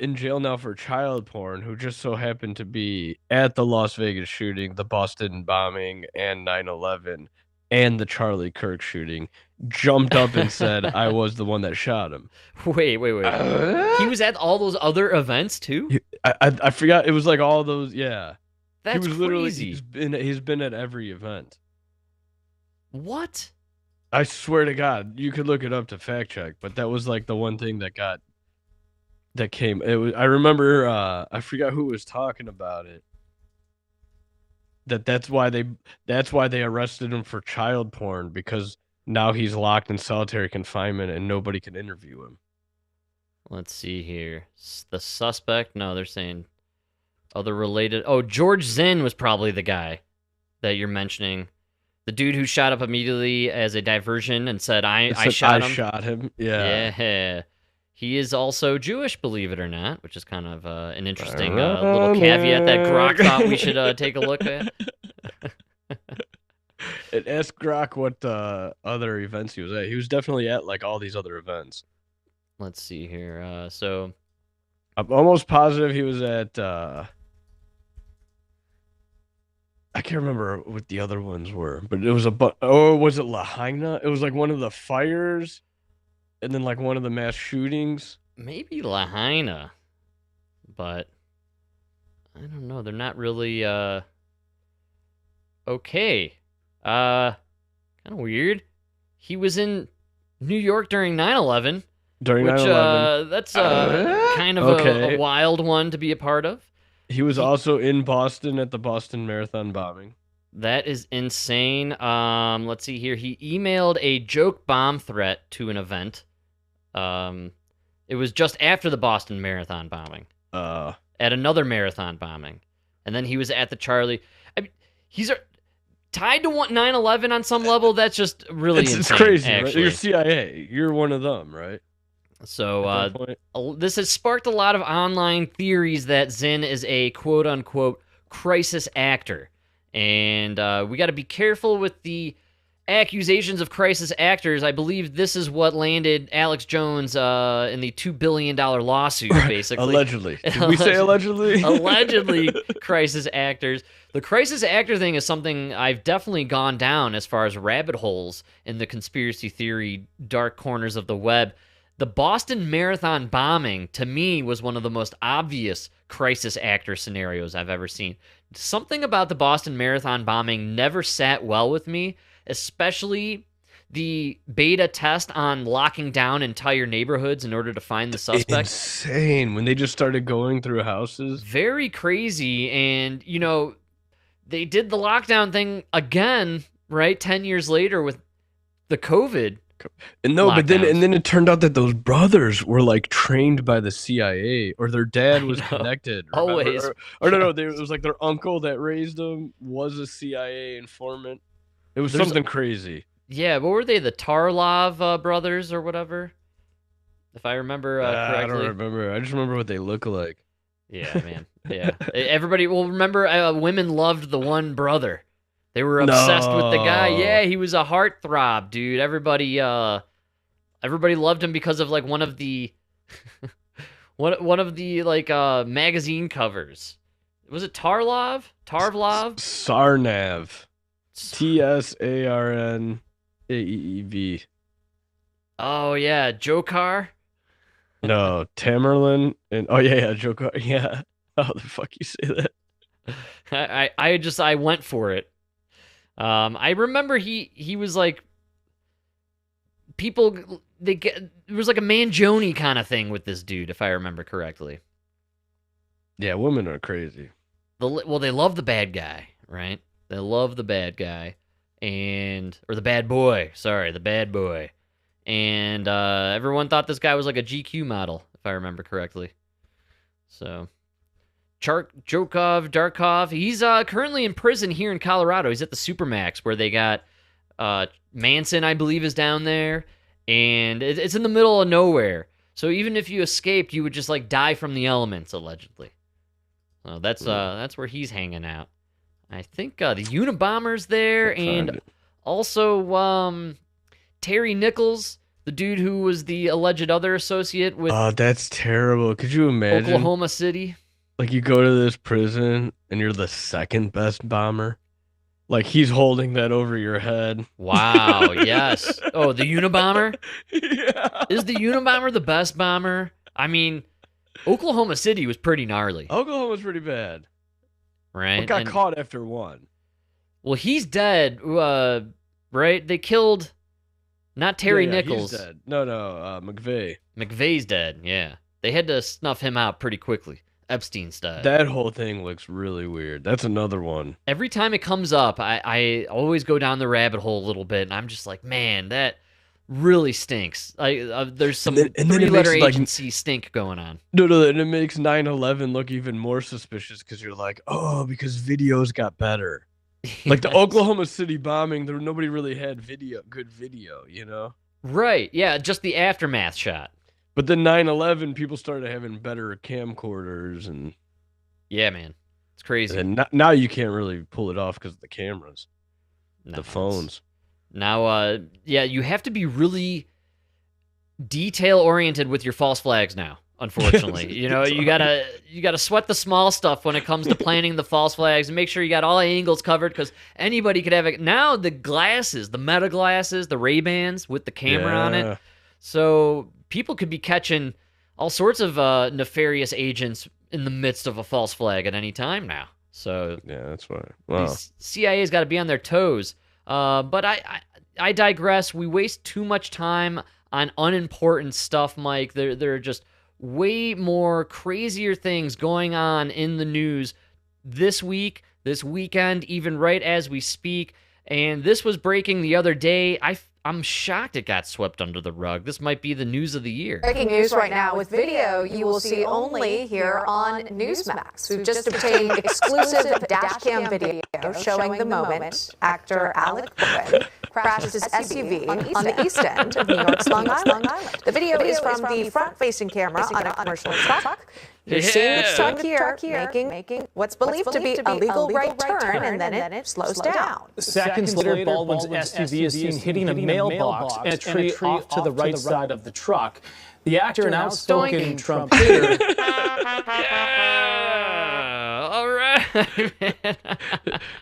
in jail now for child porn, who just so happened to be at the Las Vegas shooting, the Boston bombing, and 9/11, and the Charlie Kirk shooting, jumped up and said, I was the one that shot him. Wait. He was at all those other events, too? I forgot. It was like all those, yeah. That's he was crazy. He's been at every event. What? I swear to God, you could look it up to fact check, but that was like the one thing that came. It was. I remember. I forgot who was talking about it. that's why they arrested him for child porn, because now he's locked in solitary confinement and nobody can interview him. Let's see here. The suspect? No, they're saying other related. Oh, George Zinn was probably the guy that you're mentioning. The dude who shot up immediately as a diversion and said, I shot him. I shot him. Yeah. Yeah. He is also Jewish, believe it or not, which is kind of an interesting little caveat that Grok thought we should take a look at. And ask Grok what other events he was at. He was definitely at like all these other events. Let's see here. So I'm almost positive he was at I can't remember what the other ones were, but it was or was it Lahaina? It was like one of the fires and then like one of the mass shootings. Maybe Lahaina, but I don't know. They're not really okay. Kind of weird. He was in New York during 9/11. During 9/11. That's kind of a wild one to be a part of. He was also in Boston at the Boston Marathon bombing. That is insane. Let's see here. He emailed a joke bomb threat to an event. It was just after the Boston Marathon bombing. At another marathon bombing. And then he was at the Charlie. I mean, he's tied to 9/11 on some level. That's just really insane. It's crazy, actually. Right? You're CIA. You're one of them, right? So this has sparked a lot of online theories that Zinn is a quote-unquote crisis actor. And we got to be careful with the accusations of crisis actors. I believe this is what landed Alex Jones in the $2 billion lawsuit, basically. Allegedly. Did we say allegedly? Allegedly crisis actors. The crisis actor thing is something I've definitely gone down as far as rabbit holes in the conspiracy theory dark corners of the web. The Boston Marathon bombing, to me, was one of the most obvious crisis actor scenarios I've ever seen. Something about the Boston Marathon bombing never sat well with me, especially the beta test on locking down entire neighborhoods in order to find the suspect. Insane. When they just started going through houses. Very crazy. And, you know, they did the lockdown thing again, right, 10 years later with the COVID. And but then it turned out that those brothers were like trained by the CIA, or their dad was connected. Always. Or no, it was like their uncle that raised them was a CIA informant. It was something crazy. Yeah, what were they? The Tarlov brothers or whatever? If I remember correctly. I don't remember. I just remember what they look like. Yeah, man. Yeah. Everybody, remember, women loved the one brother. They were obsessed with the guy. Yeah, he was a heartthrob, dude. Everybody loved him because of like one of the like magazine covers. Was it Tarlov? Sarnav. Tsarnaev. Oh yeah, Jokar. No, Tamerlan and Jokar. Yeah. How the fuck you say that? I went for it. I remember he was like it was like a Mangione kind of thing with this dude, if I remember correctly. Yeah, women are crazy. They love the bad guy, right? They love the bad guy, or the bad boy. Sorry, the bad boy. And everyone thought this guy was like a GQ model, if I remember correctly. So. Darkov, he's currently in prison here in Colorado. He's at the Supermax, where they got Manson, I believe, is down there, and it's in the middle of nowhere. So even if you escaped, you would just like die from the elements, allegedly. So that's where he's hanging out. I think the Unabomber's there, and also Terry Nichols, the dude who was the alleged other associate with. Oh, that's terrible. Could you imagine? Oklahoma City. Like, you go to this prison, and you're the second best bomber. Like, he's holding that over your head. Wow, yes. Oh, the Unabomber? Yeah. Is the Unabomber the best bomber? I mean, Oklahoma City was pretty gnarly. Oklahoma was pretty bad. Right? But got caught after one. Well, he's dead, right? They killed, not Terry Nichols. He's dead. No, McVeigh. McVeigh's dead, yeah. They had to snuff him out pretty quickly. Epstein stuff. That whole thing looks really weird. That's another one. Every time it comes up, I always go down the rabbit hole a little bit, and I'm just like, man, that really stinks. There's some three-letter agency stink going on. No, and it makes 9/11 look even more suspicious because you're like, oh, because videos got better. Like the Oklahoma City bombing, nobody really had good video, you know? Right, yeah, just the aftermath shot. But then 9/11, people started having better camcorders and... Yeah, man. It's crazy. And now you can't really pull it off because of the cameras. The phones. Now, yeah, you have to be really detail-oriented with your false flags now, unfortunately. You know, you gotta sweat the small stuff when it comes to planning the false flags and make sure you got all angles covered because anybody could have it. Now, the glasses, the Meta glasses, the Ray-Bans with the camera on it. So people could be catching all sorts of nefarious agents in the midst of a false flag at any time now. So yeah, that's right. Wow. CIA's got to be on their toes. But I digress. We waste too much time on unimportant stuff, Mike. There are just way more crazier things going on in the news this week, this weekend, even right as we speak. And this was breaking the other day. I'm shocked it got swept under the rug. This might be the news of the year. Breaking news right now with video you will see only here on Newsmax. We've just obtained exclusive dashcam video showing the moment actor Alec Baldwin crashed his SUV on the east end of New York's Long Island. The video is from the front-facing camera on a commercial truck. You're seeing the truck here making what's believed to be a legal right turn, and then it slows down. Seconds later, Baldwin's SUV is seen hitting a mailbox and a tree off to the right side of the truck. The actor, an outspoken Trump hater. All right.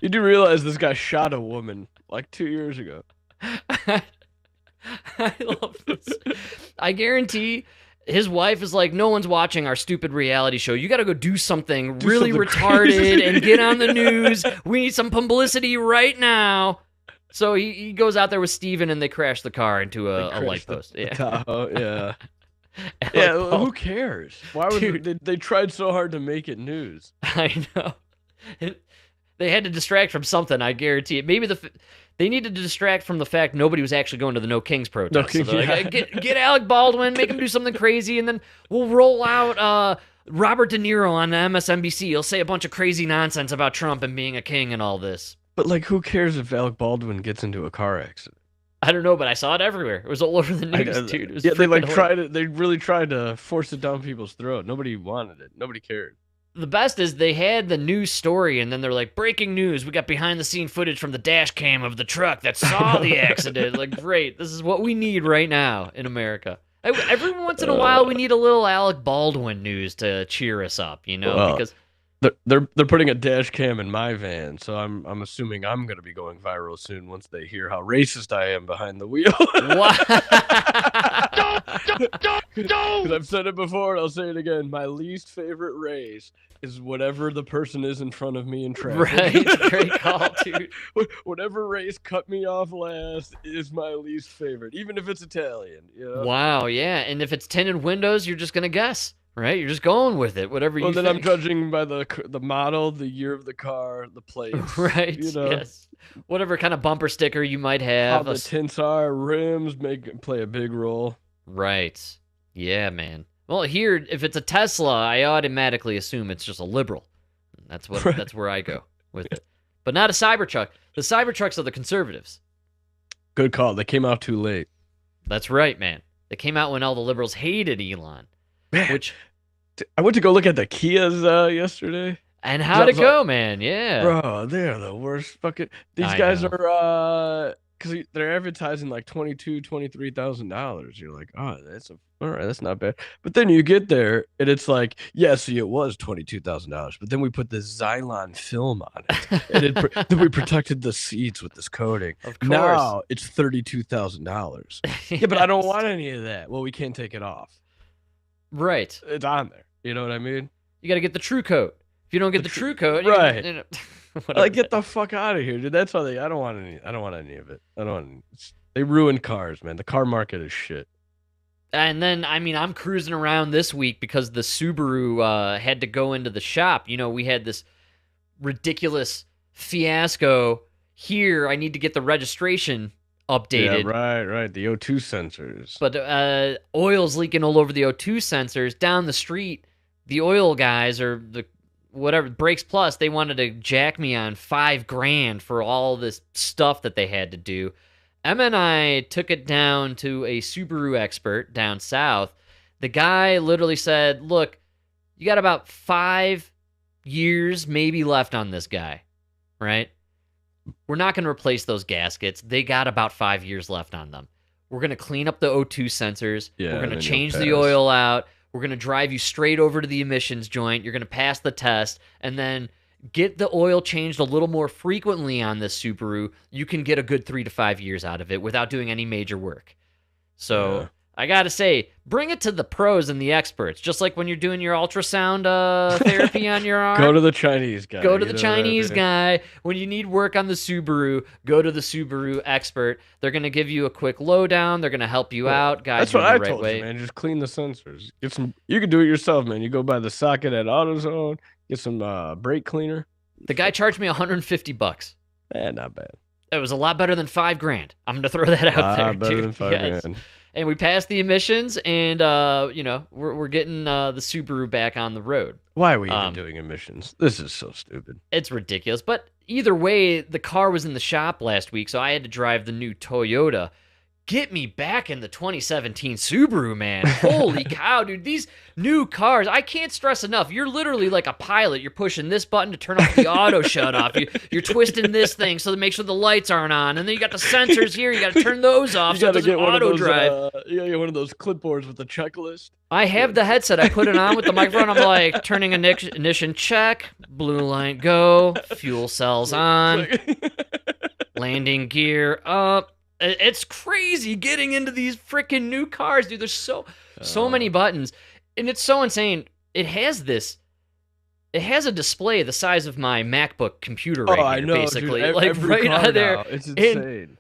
You do realize this guy shot a woman like 2 years ago. I love this. I guarantee his wife is like, no one's watching our stupid reality show. You got to go do something really retarded and get on the news. We need some publicity right now. So he goes out there with Steven and they crash the car into a light post. Yeah. Yeah, who cares? Why would they tried so hard to make it news? I know. They had to distract from something, I guarantee it. Maybe they needed to distract from the fact nobody was actually going to the No Kings protest. So like, get Alec Baldwin, make him do something crazy, and then we'll roll out Robert De Niro on MSNBC. He'll say a bunch of crazy nonsense about Trump and being a king and all this. But like, who cares if Alec Baldwin gets into a car accident? I don't know, but I saw it everywhere. It was all over the news, dude. It was they really tried to force it down people's throat. Nobody wanted it. Nobody cared. The best is they had the news story, and then they're like, breaking news, we got behind-the-scene footage from the dash cam of the truck that saw the accident. Like, great, this is what we need right now in America. Every once in a while, we need a little Alec Baldwin news to cheer us up, you know? Because they're putting a dash cam in my van, so I'm assuming I'm going to be going viral soon once they hear how racist I am behind the wheel. Because I've said it before, and I'll say it again. My least favorite race is whatever the person is in front of me in traffic. Right, great call, dude. Whatever race cut me off last is my least favorite, even if it's Italian. You know? Wow, yeah, and if it's tinted windows, you're just gonna guess, right? You're just going with it, whatever you think. Then I'm judging by the model, the year of the car, the plates. Right, you know? Yes. Whatever kind of bumper sticker you might have. How the tints are, rims play a big role. Right. Yeah, man. Well, here, if it's a Tesla, I automatically assume it's just a liberal. That's where I go with it. But not a Cybertruck. The Cybertrucks are the conservatives. Good call. They came out too late. That's right, man. They came out when all the liberals hated Elon. Man, I went to go look at the Kias yesterday. And how'd it go, man? Yeah. Bro, they're the worst fucking... These guys are... Because they're advertising like $23,000. You're like, oh, all right, that's not bad. But then you get there, and it's like, yeah, see, it was $22,000. But then we put this Xylon film on it, and then we protected the seats with this coating. Of course. Now it's $32,000. Yeah, but I don't want any of that. Well, we can't take it off. Right. It's on there. You know what I mean? You got to get the true coat. If you don't get the true coat, right? Like, get the fuck out of here, dude. That's how I don't want any of it. They ruin cars, man. The car market is shit. And then, I mean, I'm cruising around this week because the Subaru had to go into the shop. You know, we had this ridiculous fiasco here. I need to get the registration updated. Yeah, right. The O2 sensors. But oil's leaking all over the O2 sensors. Down the street, the oil guys or the whatever, Brakes Plus, they wanted to jack me on $5,000 for all this stuff that they had to do. Emma and I took it down to a Subaru expert down south. The guy literally said, look, you got about 5 years maybe left on this guy, right? We're not going to replace those gaskets. They got about 5 years left on them. We're going to clean up the O2 sensors. Yeah, we're going to then change you'll the pass. oil out. We're going to drive you straight over to the emissions joint. You're going to pass the test, and then get the oil changed a little more frequently on this Subaru. You can get a good 3 to 5 years out of it without doing any major work. So Yeah. I got to say, bring it to the pros and the experts. Just like when you're doing your ultrasound therapy on your arm. Go to the Chinese guy. Go to you the know what I Chinese mean? guy. When you need work on the Subaru, go to the Subaru expert. They're going to give you a quick lowdown. They're going to help you out, guide That's you what in the I right told way. you, man. Just clean the sensors. Get some. You can do it yourself, man. You go buy the socket at AutoZone. Get some brake cleaner. The guy charged me $150. Not bad. It was a lot better than $5,000. I'm going to throw that out there, Better dude. than $5,000. And we passed the emissions, and we're getting the Subaru back on the road. Why are we even doing emissions? This is so stupid. It's ridiculous. But either way, the car was in the shop last week, so I had to drive the new Toyota. Get me back in the 2017 Subaru, man. Holy cow, dude. These new cars, I can't stress enough. You're literally like a pilot. You're pushing this button to turn off the auto shut off. You're twisting this thing so to make sure the lights aren't on. And then you got the sensors here. You got to turn those off so it doesn't auto drive. You gotta get one of those clipboards with the checklist. I have the headset. I put it on with the microphone. I'm like, turning ignition check, blue light go, fuel cells on, landing gear up. It's crazy getting into these freaking new cars, dude. There's so many buttons, and it's so insane. It has a display the size of my MacBook computer right here, I know, basically, dude. like Every right car out there. now. It's And insane.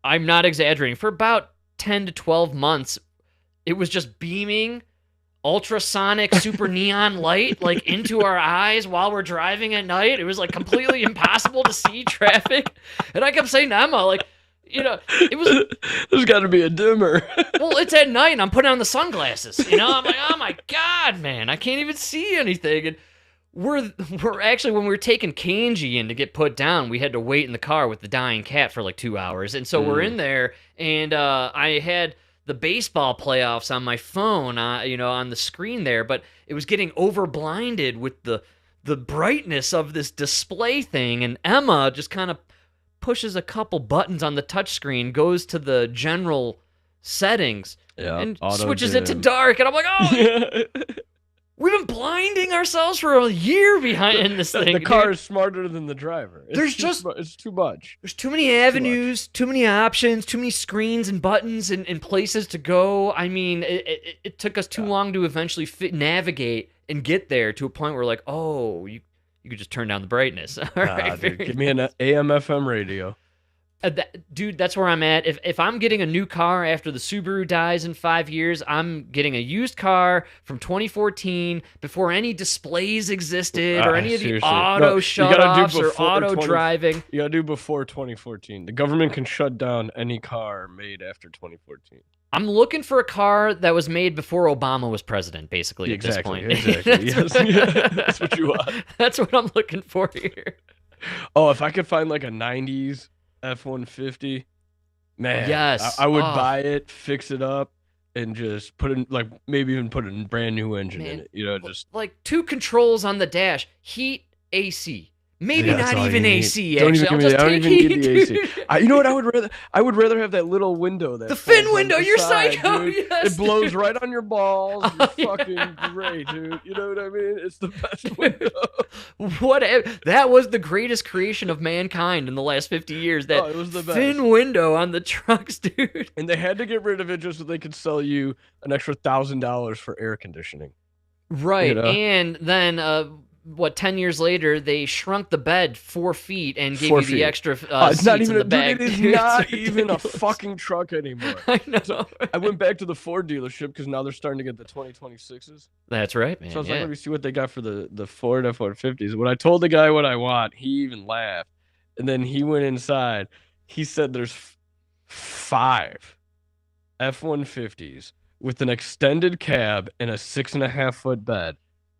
I'm not exaggerating, for about 10 to 12 months, it was just beaming ultrasonic super neon light like into our eyes while we're driving at night. It was like completely impossible to see traffic, and I kept saying to Emma, like, you know, it was. There's got to be a dimmer. Well, it's at night, and I'm putting on the sunglasses. You know, I'm like, oh my god, man, I can't even see anything. And we're actually, when we were taking Kanji in to get put down, we had to wait in the car with the dying cat for like 2 hours, and so we're in there, and I had the baseball playoffs on my phone, on the screen there, but it was getting overblinded with the brightness of this display thing, and Emma just kind of pushes a couple buttons on the touchscreen, goes to the general settings, and switches it to dark. And I'm like, oh, we've been blinding ourselves for a year behind this thing. The car is smarter than the driver. It's too much. There's too many avenues, too many options, too many screens and buttons and places to go. I mean, it took us too long to eventually navigate and get there to a point where, like, oh, you could just turn down the brightness. All right, dude, give me an AM/FM radio. Dude, that's where I'm at. If I'm getting a new car after the Subaru dies in 5 years, I'm getting a used car from 2014 before any displays existed or any of the auto shutoffs or auto driving. You gotta do before 2014. The government can shut down any car made after 2014. I'm looking for a car that was made before Obama was president, basically, at this point. Exactly. That's what you want. That's what I'm looking for here. Oh, if I could find like a 90s F-150, man, yes, I would buy it, fix it up, and just put in, like, maybe even put a brand new engine in it. You know, just like 2 controls on the dash, heat, AC. Maybe not even AC. Don't Actually, even I'll just don't take even get heat, the AC. You know what I would rather? I would rather have that little window. The fin window. You're psycho. Dude. Yes. It blows right on your balls. It's fucking great, dude. You know what I mean? It's the best window. That was the greatest creation of mankind in the last 50 years. That it was the best. fin window on the trucks, dude. And they had to get rid of it just so they could sell you an extra $1,000 for air conditioning. Right, You know? and then 10 years later, they shrunk the bed 4 feet and gave 4 you the feet. extra It's seats not even in the back. Dude, it is Dude, not it's even a ridiculous. fucking truck anymore. I know. So I went back to the Ford dealership because now they're starting to get the 2026s. That's right, man. So I was yeah. like, let me see what they got for the Ford F-150s. When I told the guy what I want, he even laughed. And then he went inside. He said there's 5 F-150s with an extended cab and a 6.5-foot bed.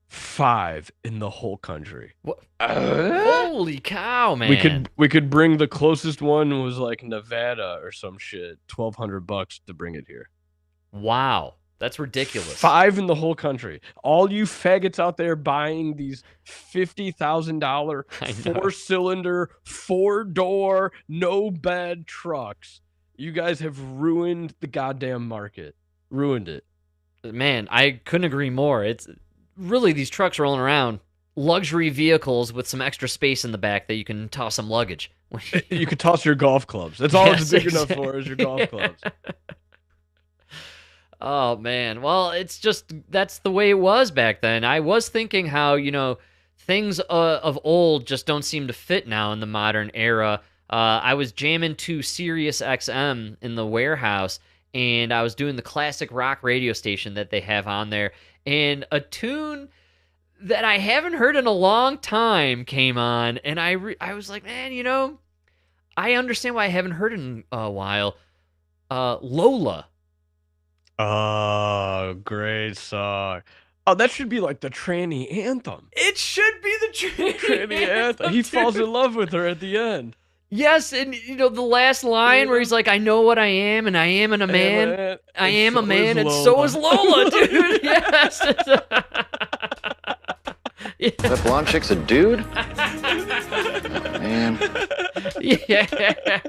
5 in the whole country. What? Holy cow, man! We could bring the closest one was like Nevada or some shit. $1,200 to bring it here. Wow, that's ridiculous. 5 in the whole country. All you faggots out there buying these $50,000 4-cylinder, 4-door, no bed trucks. You guys have ruined the goddamn market. Ruined it. Man, I couldn't agree more. It's really these trucks rolling around, luxury vehicles with some extra space in the back that you can toss some luggage. You could toss your golf clubs. That's all it's big enough for is your golf clubs. Oh, man. Well, it's just, that's the way it was back then. I was thinking how, things of old just don't seem to fit now in the modern era. I was jamming to Sirius XM in the warehouse, and I was doing the classic rock radio station that they have on there, and a tune that I haven't heard in a long time came on, and I was like, man, I understand why I haven't heard it in a while. Lola. Oh, great song. Oh, that should be like the tranny anthem. It should be the Tranny anthem. He falls in love with her at the end. Yes, and the last line where he's like, I know what I am, and I am a man. I am a man, and so is Lola, dude. Yes. That blonde chick's a dude? Man. Yeah.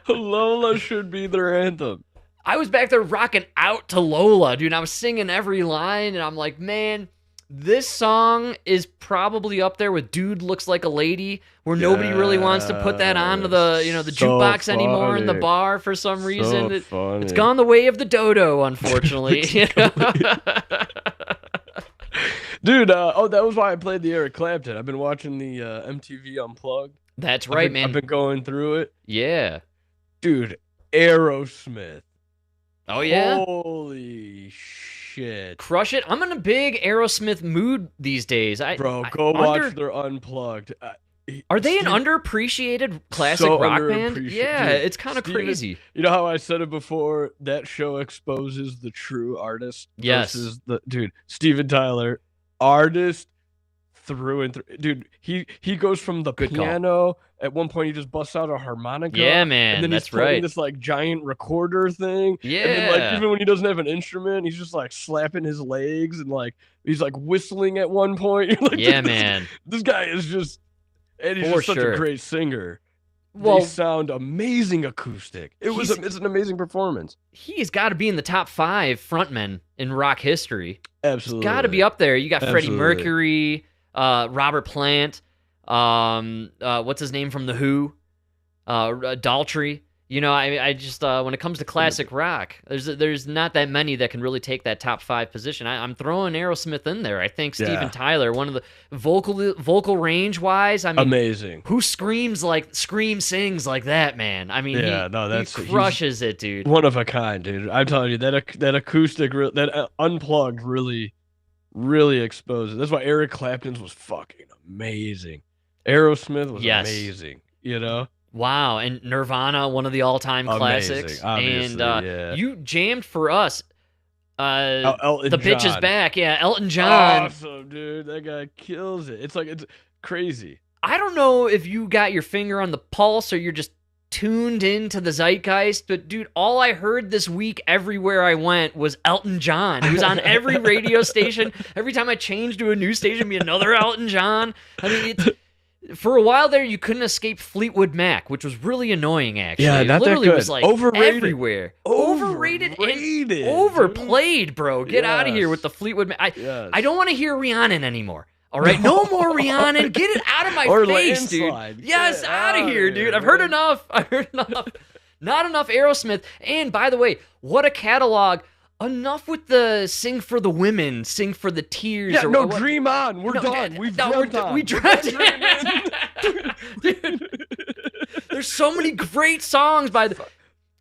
Lola should be their anthem. I was back there rocking out to Lola, dude. I was singing every line, and I'm like, man, this song is probably up there with Dude Looks Like a Lady, where nobody really wants to put that onto the jukebox anymore in the bar for some reason. It's gone the way of the dodo, unfortunately. Dude, that was why I played the Eric Clapton. I've been watching the MTV Unplugged. That's right, man. I've been going through it. Yeah. Dude, Aerosmith. Oh, yeah? Holy shit. Crush it. I'm in a big Aerosmith mood these days. Bro, go watch their Unplugged. Are they an underappreciated classic rock band? Yeah, it's kind of crazy. You know how I said it before? That show exposes the true artist versus dude, Steven Tyler, artist through and through. Dude, he goes from the piano. At one point, he just busts out a harmonica. Yeah, man, and then that's he's playing right. This like giant recorder thing. Yeah. And then, like, even when he doesn't have an instrument, he's just like slapping his legs and like he's like whistling at one point. You're like, yeah, man. This guy is just, and he's just such a great singer. Well, they sound amazing acoustic. It's an amazing performance. He's got to be in the top 5 frontmen in rock history. Absolutely, got to be up there. You got Freddie Mercury, Robert Plant. What's his name from the Who? Daltrey. I just when it comes to classic rock, there's not that many that can really take that top 5 position. I'm throwing Aerosmith in there. I think Steven Tyler, one of the vocal range wise, I mean, amazing. Who sings like that, man? I mean, he crushes it, dude. One of a kind, dude. I'm telling you that acoustic, that Unplugged really, really exposed it. That's why Eric Clapton's was fucking amazing. Aerosmith was amazing. Wow, and Nirvana, one of the all-time classics. And you jammed for us. Elton the bitch is back. Yeah, Elton John. Awesome, dude. That guy kills it. It's crazy. I don't know if you got your finger on the pulse or you're just tuned into the zeitgeist, but dude, all I heard this week everywhere I went was Elton John. He was on every radio station. Every time I changed to a new station, be another Elton John. I mean, for a while there, you couldn't escape Fleetwood Mac, which was really annoying, actually. Yeah, not it literally that good. was like Overrated. everywhere. Overrated and overplayed, bro. Get out of here with the Fleetwood Mac. I don't want to hear Rhiannon anymore. All right, no more Rhiannon. Get it out of my face, Landslide. Dude. Yes, out of here, dude. I've heard enough. Not enough Aerosmith. And by the way, what a catalog enough with the sing for the women, sing for the tears. Yeah, or no, what. dream on. We're done. We've dreamt on. We dreamt. Dude, there's so many great songs by the.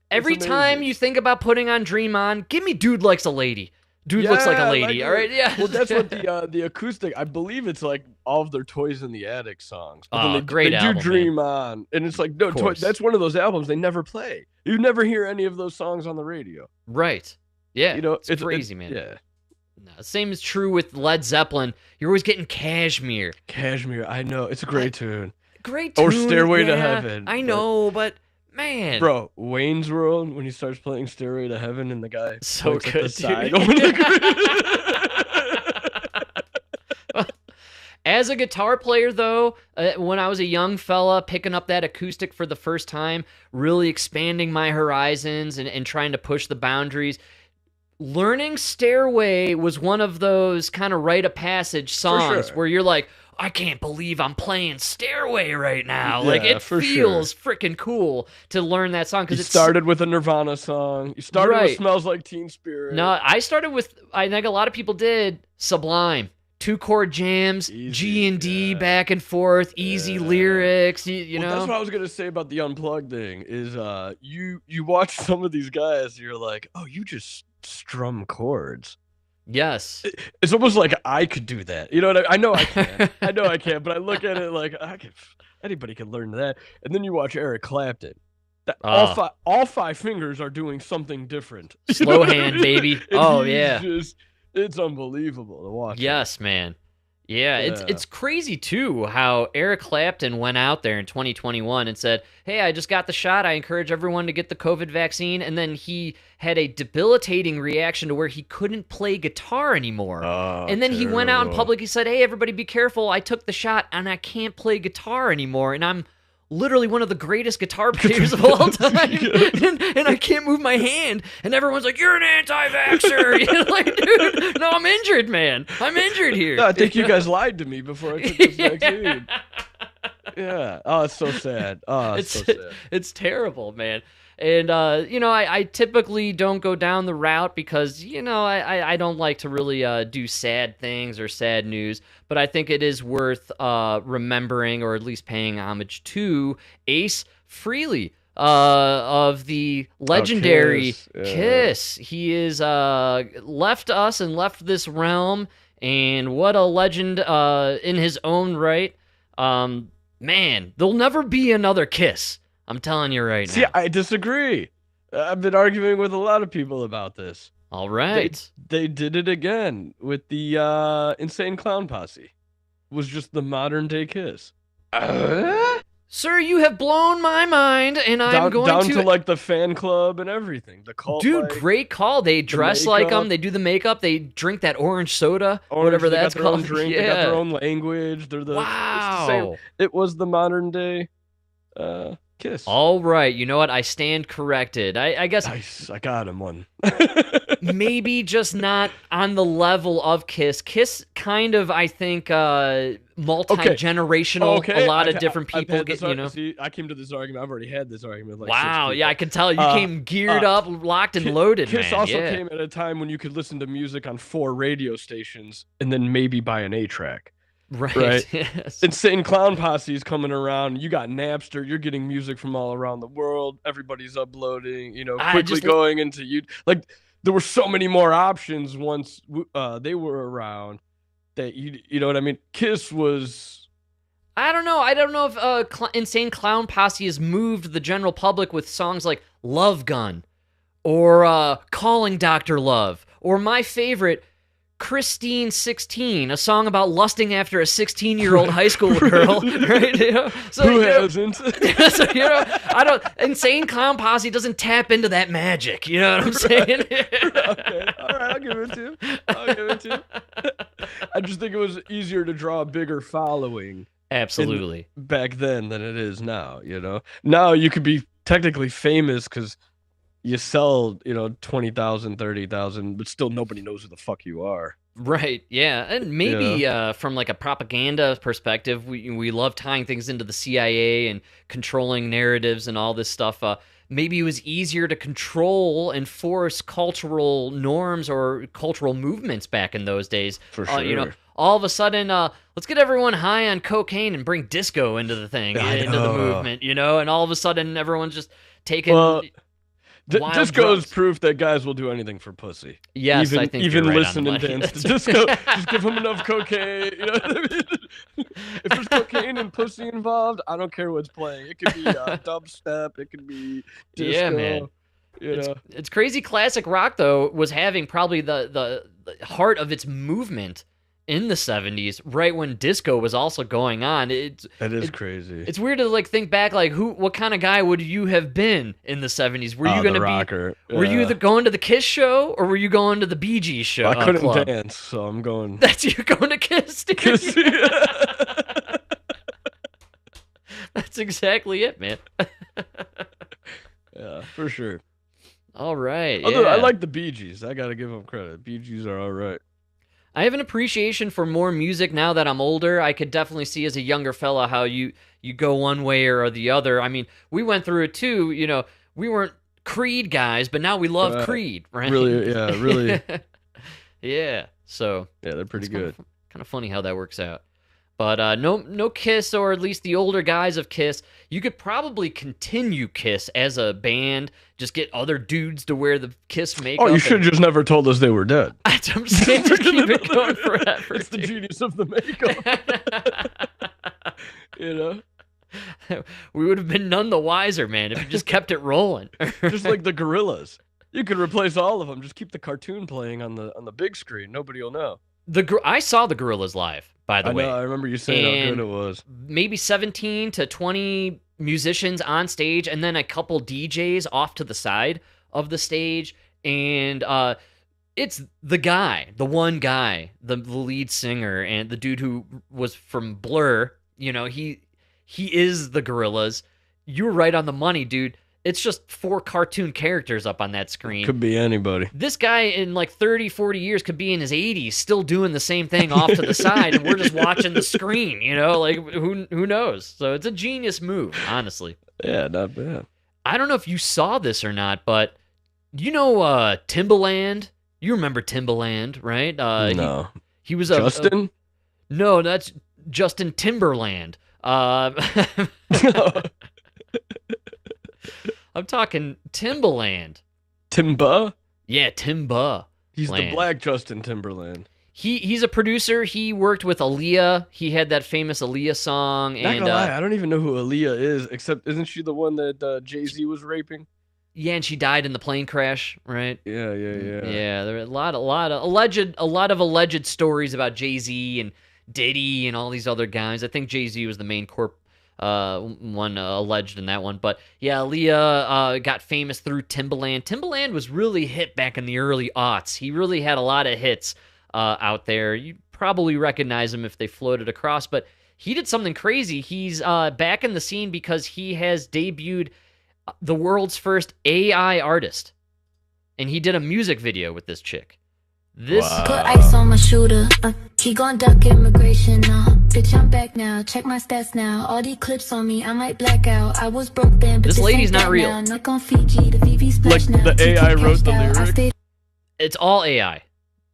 Every time you think about putting on Dream On, give me Dude Likes a Lady. Dude Looks Like a Lady, all right? Yeah. Well, that's what the acoustic, I believe it's like all of their Toys in the Attic songs. But then great they album, do Dream On. And it's like, no, that's one of those albums they never play. You never hear any of those songs on the radio. Right. Yeah. You know, it's crazy, man. Yeah. No, same is true with Led Zeppelin. You're always getting Kashmir. Kashmir, I know. It's a great tune. Great tune. Or Stairway to Heaven. I know, but man. Bro, Wayne's World, when he starts playing Stairway to Heaven and the guy so points good, at the side. As a guitar player, though, when I was a young fella picking up that acoustic for the first time, really expanding my horizons and trying to push the boundaries, learning Stairway was one of those kind of rite of passage songs where you're like, I can't believe I'm playing Stairway right now. Like, it feels freaking cool to learn that song. You started with a Nirvana song. You started with Smells Like Teen Spirit. No, I started with, I think a lot of people did, Sublime. 2-chord jams, easy, G and D, back and forth, easy lyrics, you know? That's what I was going to say about the Unplugged thing, is you watch some of these guys, you're like, oh, you just strum chords. Yes. It's almost like I could do that. You know what I know I can. I know I can, but I look at it like anybody can learn that. And then you watch Eric Clapton. All five fingers are doing something different. Slow hand, baby. Oh, yeah. It's unbelievable to watch. Yes, man. Yeah, it's crazy, too, how Eric Clapton went out there in 2021 and said, hey, I just got the shot. I encourage everyone to get the COVID vaccine. And then he had a debilitating reaction to where he couldn't play guitar anymore. And then he went out in public. He said, hey, everybody be careful. I took the shot and I can't play guitar anymore. And I'm literally one of the greatest guitar players of all time, and I can't move my hand, and everyone's like, you're an anti-vaxxer. You're like, dude, no, I'm injured, man. I'm injured here. No, I think you guys lied to me before I took this vaccine. Yeah. Oh, it's so sad. Oh, it's so sad. It's terrible, man. And, you know, I typically don't go down the route because, you know, I don't like to really do sad things or sad news, but I think it is worth remembering or at least paying homage to Ace Frehley of the legendary Kiss. He is left us and left this realm, and what a legend in his own right. Man, there'll never be another Kiss. I'm telling you right now. See, I disagree. I've been arguing with a lot of people about this. All right. They did it again with the Insane Clown Posse. It was just the modern day Kiss. Sir, you have blown my mind, and I'm going down to like the fan club and everything. The cult, dude, great call. They dress like them. They do the makeup. They drink that orange soda, whatever that's called. Drink. They got their own language. They're the wow. It was the modern day Kiss. All right, you know what? I stand corrected. I guess I got him one. Maybe just not on the level of Kiss. Kiss kind of, I think, multi-generational. Okay. A lot of different people get, you know. See, I came to this argument. I've already had this argument. Like wow, yeah, I can tell you came geared up, locked and loaded. Kiss man. also came at a time when you could listen to music on 4 radio stations and then maybe buy an 8-track. Right. Yes. Insane Clown Posse's coming around. You got Napster. You're getting music from all around the world. Everybody's uploading. You know, quickly going into you. Like there were so many more options once they were around. That you know what I mean. Kiss was. I don't know. I don't know if Insane Clown Posse has moved the general public with songs like Love Gun, or Calling Dr. Love, or my favorite. Christine 16, a song about lusting after a 16-year-old high school girl, right? You know? So, who hasn't? So, you know, Insane Clown Posse doesn't tap into that magic. You know what I'm saying? Okay, all right, I'll give it to you. I just think it was easier to draw a bigger following. Absolutely. Back then than it is now. You know, now you could be technically famous because you sell, 20,000, 30,000, but still nobody knows who the fuck you are. Right, yeah. And maybe from like a propaganda perspective, we love tying things into the CIA and controlling narratives and all this stuff. maybe it was easier to control and force cultural norms or cultural movements back in those days. For sure. All of a sudden, let's get everyone high on cocaine and bring disco into the thing, into the movement, and all of a sudden everyone's just taking wild disco drugs. is proof that guys will do anything for pussy. Yes, I think even you're right listen on and the dance money. to disco. Just give them enough cocaine. You know what I mean? If there's cocaine and pussy involved, I don't care what's playing. It could be dubstep. It could be disco. Yeah, man. It's crazy. Classic rock though was having probably the heart of its movement in the 70s, right when disco was also going on. That is crazy. It's weird to think back, what kind of guy would you have been in the 70s? Were you going to be rocker? Were you going to the Kiss show or were you going to the Bee Gees show? I couldn't club? dance, so I'm going. You're going to Kiss. Dude. Kiss. That's exactly it, man. Yeah, for sure. All right. Although I yeah. like the Bee Gees, I gotta give them credit. Bee Gees are all right. I have an appreciation for more music now that I'm older. I could definitely see as a younger fella how you go one way or the other. I mean, we went through it too. We weren't Creed guys, but now we love Creed, right? Really, yeah, really. Yeah. So yeah, they're pretty good. Kind of funny how that works out. But no Kiss, or at least the older guys of Kiss. You could probably continue Kiss as a band, just get other dudes to wear the Kiss makeup. Oh, you should have just never told us they were dead. I'm saying to keep it going forever. It's the genius of the makeup. We would have been none the wiser, man, if you just kept it rolling. Just like the Gorillas. You could replace all of them. Just keep the cartoon playing on the big screen. Nobody will know. I saw the Gorillas live, by the way. I remember you saying how good it was. Maybe 17 to 20 musicians on stage, and then a couple DJs off to the side of the stage. And it's the one guy, the lead singer, and the dude who was from Blur. He is the Gorillas. You were right on the money, dude. It's just 4 cartoon characters up on that screen. Could be anybody. This guy in 30, 40 years could be in his 80s still doing the same thing off to the side, and we're just watching the screen, who knows? So it's a genius move, honestly. Yeah, not bad. I don't know if you saw this or not, but Timbaland? You remember Timbaland, right? No. He was Justin? No, that's Justin Timberland. I'm talking Timbaland. Timba? Yeah, Timba. He's the black Justin Timberland. He's a producer. He worked with Aaliyah. He had that famous Aaliyah song. Not gonna lie, I don't even know who Aaliyah is, except isn't she the one that Jay-Z was raping? Yeah, and she died in the plane crash, right? Yeah. Yeah, there are a lot of alleged stories about Jay-Z and Diddy and all these other guys. I think Jay-Z was the main one alleged in that one. But yeah, Aaliyah got famous through Timbaland. Timbaland was really hit back in the early aughts. He really had a lot of hits out there. You probably recognize him if they floated across, but he did something crazy. He's back in the scene because he has debuted the world's first AI artist, and he did a music video with this chick. This Put ice on my shooter. He gon' duck immigration now. Bitch, I'm back now. Check my stats now. All these clips on me, I might black out. I was broke then, but this lady's ain't not that real. now. Knock on Fiji, the VV splash now. The AI wrote the lyrics. It's all AI,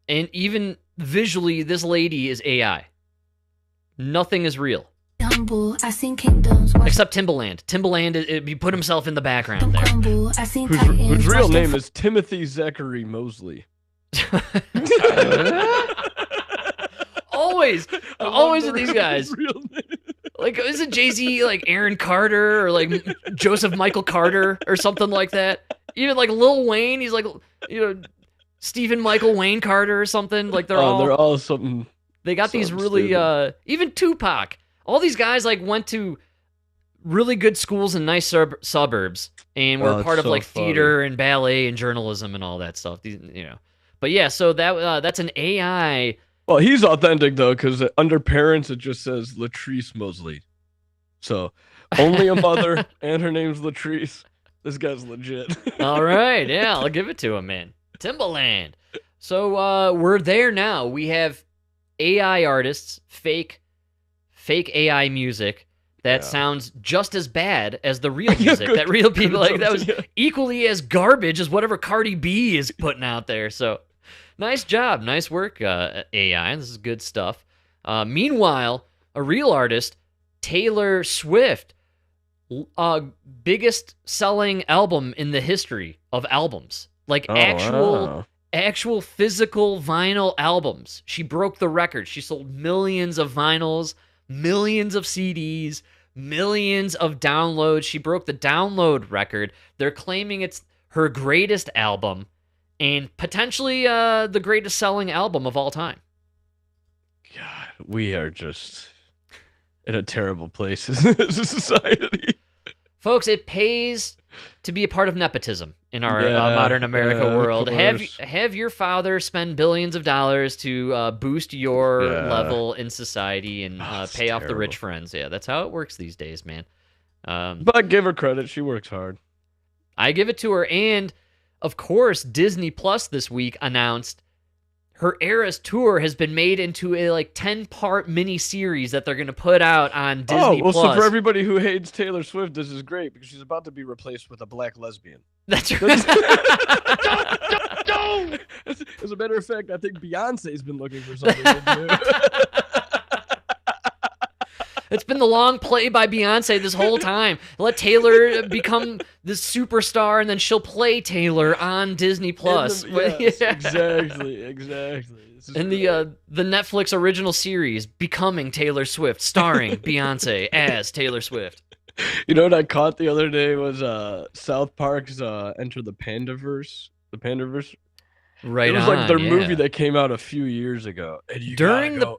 and even visually, this lady is AI. Nothing is real. Humble. I seen kingdoms. Except Timbaland. Timbaland, he put himself in the background there. I seen whose real name is Timothy Zachary Mosley. always with these guys. Isn't Jay-Z like Aaron Carter or like Joseph Michael Carter or something like that? Even like Lil Wayne, he's like Stephen Michael Wayne Carter or something. Like they're all something. They got these really even Tupac. All these guys like went to really good schools in nice suburbs and were part of like theater and ballet and journalism and all that stuff. But yeah, so that's an AI. Well, he's authentic though, because under parents it just says Latrice Mosley. So only a mother, and her name's Latrice. This guy's legit. All right, yeah, I'll give it to him, man. Timbaland. So we're there now. We have AI artists, fake AI music that sounds just as bad as the real music that real people like. That was equally as garbage as whatever Cardi B is putting out there. So nice job. Nice work, AI. This is good stuff. Meanwhile, a real artist, Taylor Swift, biggest selling album in the history of albums. Like actual physical vinyl albums. She broke the record. She sold millions of vinyls, millions of CDs, millions of downloads. She broke the download record. They're claiming it's her greatest album and potentially the greatest selling album of all time. God, we are just in a terrible place as a society. Folks, it pays to be a part of nepotism in our modern America world. Have your father spend billions of dollars to boost your level in society and pay off the rich friends. Yeah, that's how it works these days, man. But give her credit. She works hard. I give it to her. And, of course, Disney Plus this week announced her Eras Tour has been made into a 10-part mini-series that they're going to put out on Disney Plus. So for everybody who hates Taylor Swift, this is great because she's about to be replaced with a black lesbian. That's right. No! As a matter of fact, I think Beyonce's been looking for something to do. It's been the long play by Beyonce this whole time. Let Taylor become this superstar, and then she'll play Taylor on Disney Plus. Exactly. And the Netflix original series, Becoming Taylor Swift, starring Beyonce as Taylor Swift. You know what I caught the other day was South Park's Enter the Pandaverse. The Pandaverse. Right. It was like their movie that came out a few years ago. And during the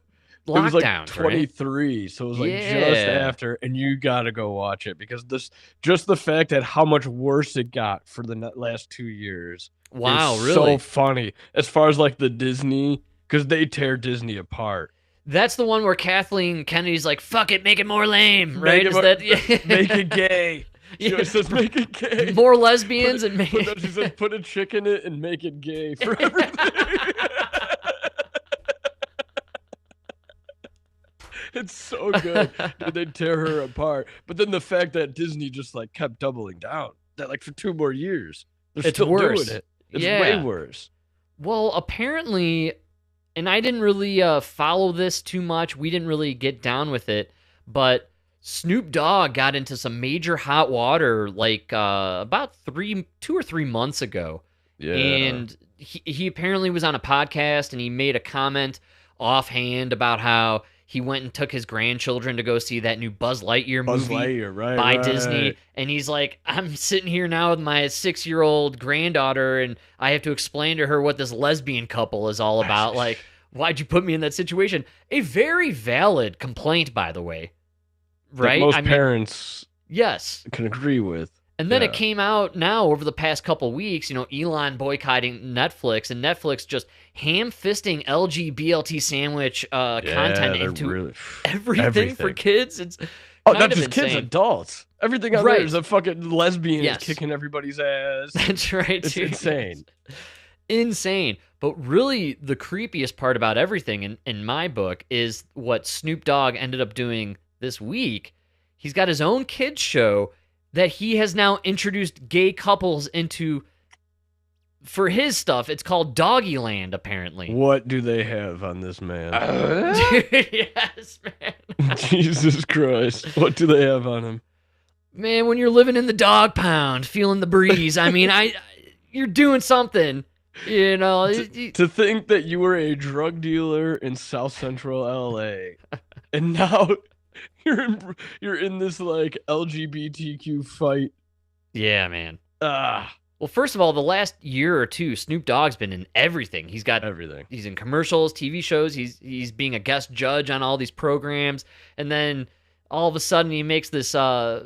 lockdown, it was like 23, right? So it was like just after, and you gotta go watch it because just the fact that how much worse it got for the last 2 years. Wow, really? So funny as far as like the Disney, because they tear Disney apart. That's the one where Kathleen Kennedy's like, "Fuck it, make it more lame," right? Make it gay. She says, "Make it gay." More lesbians and she says, "Put a chick in it and make it gay for everything." It's so good. Dude, they tear her apart. But then the fact that Disney just kept doubling down, that for 2 more years, they're still worse. doing it. It's way worse. Well, apparently, and I didn't really follow this too much. We didn't really get down with it, but Snoop Dogg got into some major hot water about 2 or 3 months ago. Yeah. And he apparently was on a podcast and he made a comment offhand about how he went and took his grandchildren to go see that new Buzz Lightyear movie by Disney. And he's like, I'm sitting here now with my 6-year-old granddaughter, and I have to explain to her what this lesbian couple is all about. Like, why'd you put me in that situation? A very valid complaint, by the way. Right? Most parents can agree with. And then it came out now over the past couple weeks, Elon boycotting Netflix, and Netflix just ham-fisting LG sandwich content into everything for kids. It's not just kids, adults. Everything out there is a fucking lesbian is kicking everybody's ass. That's right, It's insane. Insane. But really, the creepiest part about everything in my book is what Snoop Dogg ended up doing this week. He's got his own kids show that he has now introduced gay couples into. For his stuff, it's called Doggyland, apparently. What do they have on this man? Yes, man. Jesus Christ. What do they have on him? Man, when you're living in the dog pound, feeling the breeze, I mean, you're doing something, To think that you were a drug dealer in South Central LA, and now you're in this LGBTQ fight. Yeah, man. Well, first of all, the last year or two, Snoop Dogg's been in everything. He's got everything. He's in commercials, TV shows. He's being a guest judge on all these programs, and then all of a sudden he makes this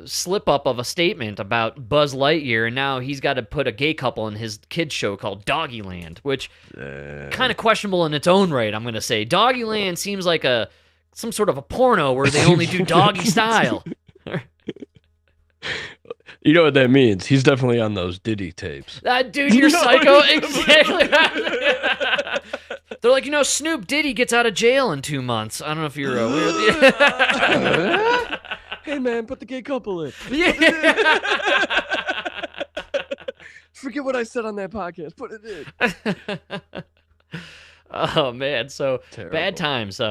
slip up of a statement about Buzz Lightyear, and now he's got to put a gay couple in his kids show called Doggyland, which kind of questionable in its own right. I'm going to say Doggyland seems like some sort of a porno where they only do doggy style. You know what that means? He's definitely on those Diddy tapes. Dude, you're psycho. Exactly. They're like, Snoop Diddy gets out of jail in 2 months. I don't know if you're aware. Hey man, put the gay couple in. Yeah. Forget what I said on that podcast. Put it in. Oh man, so Terrible. bad times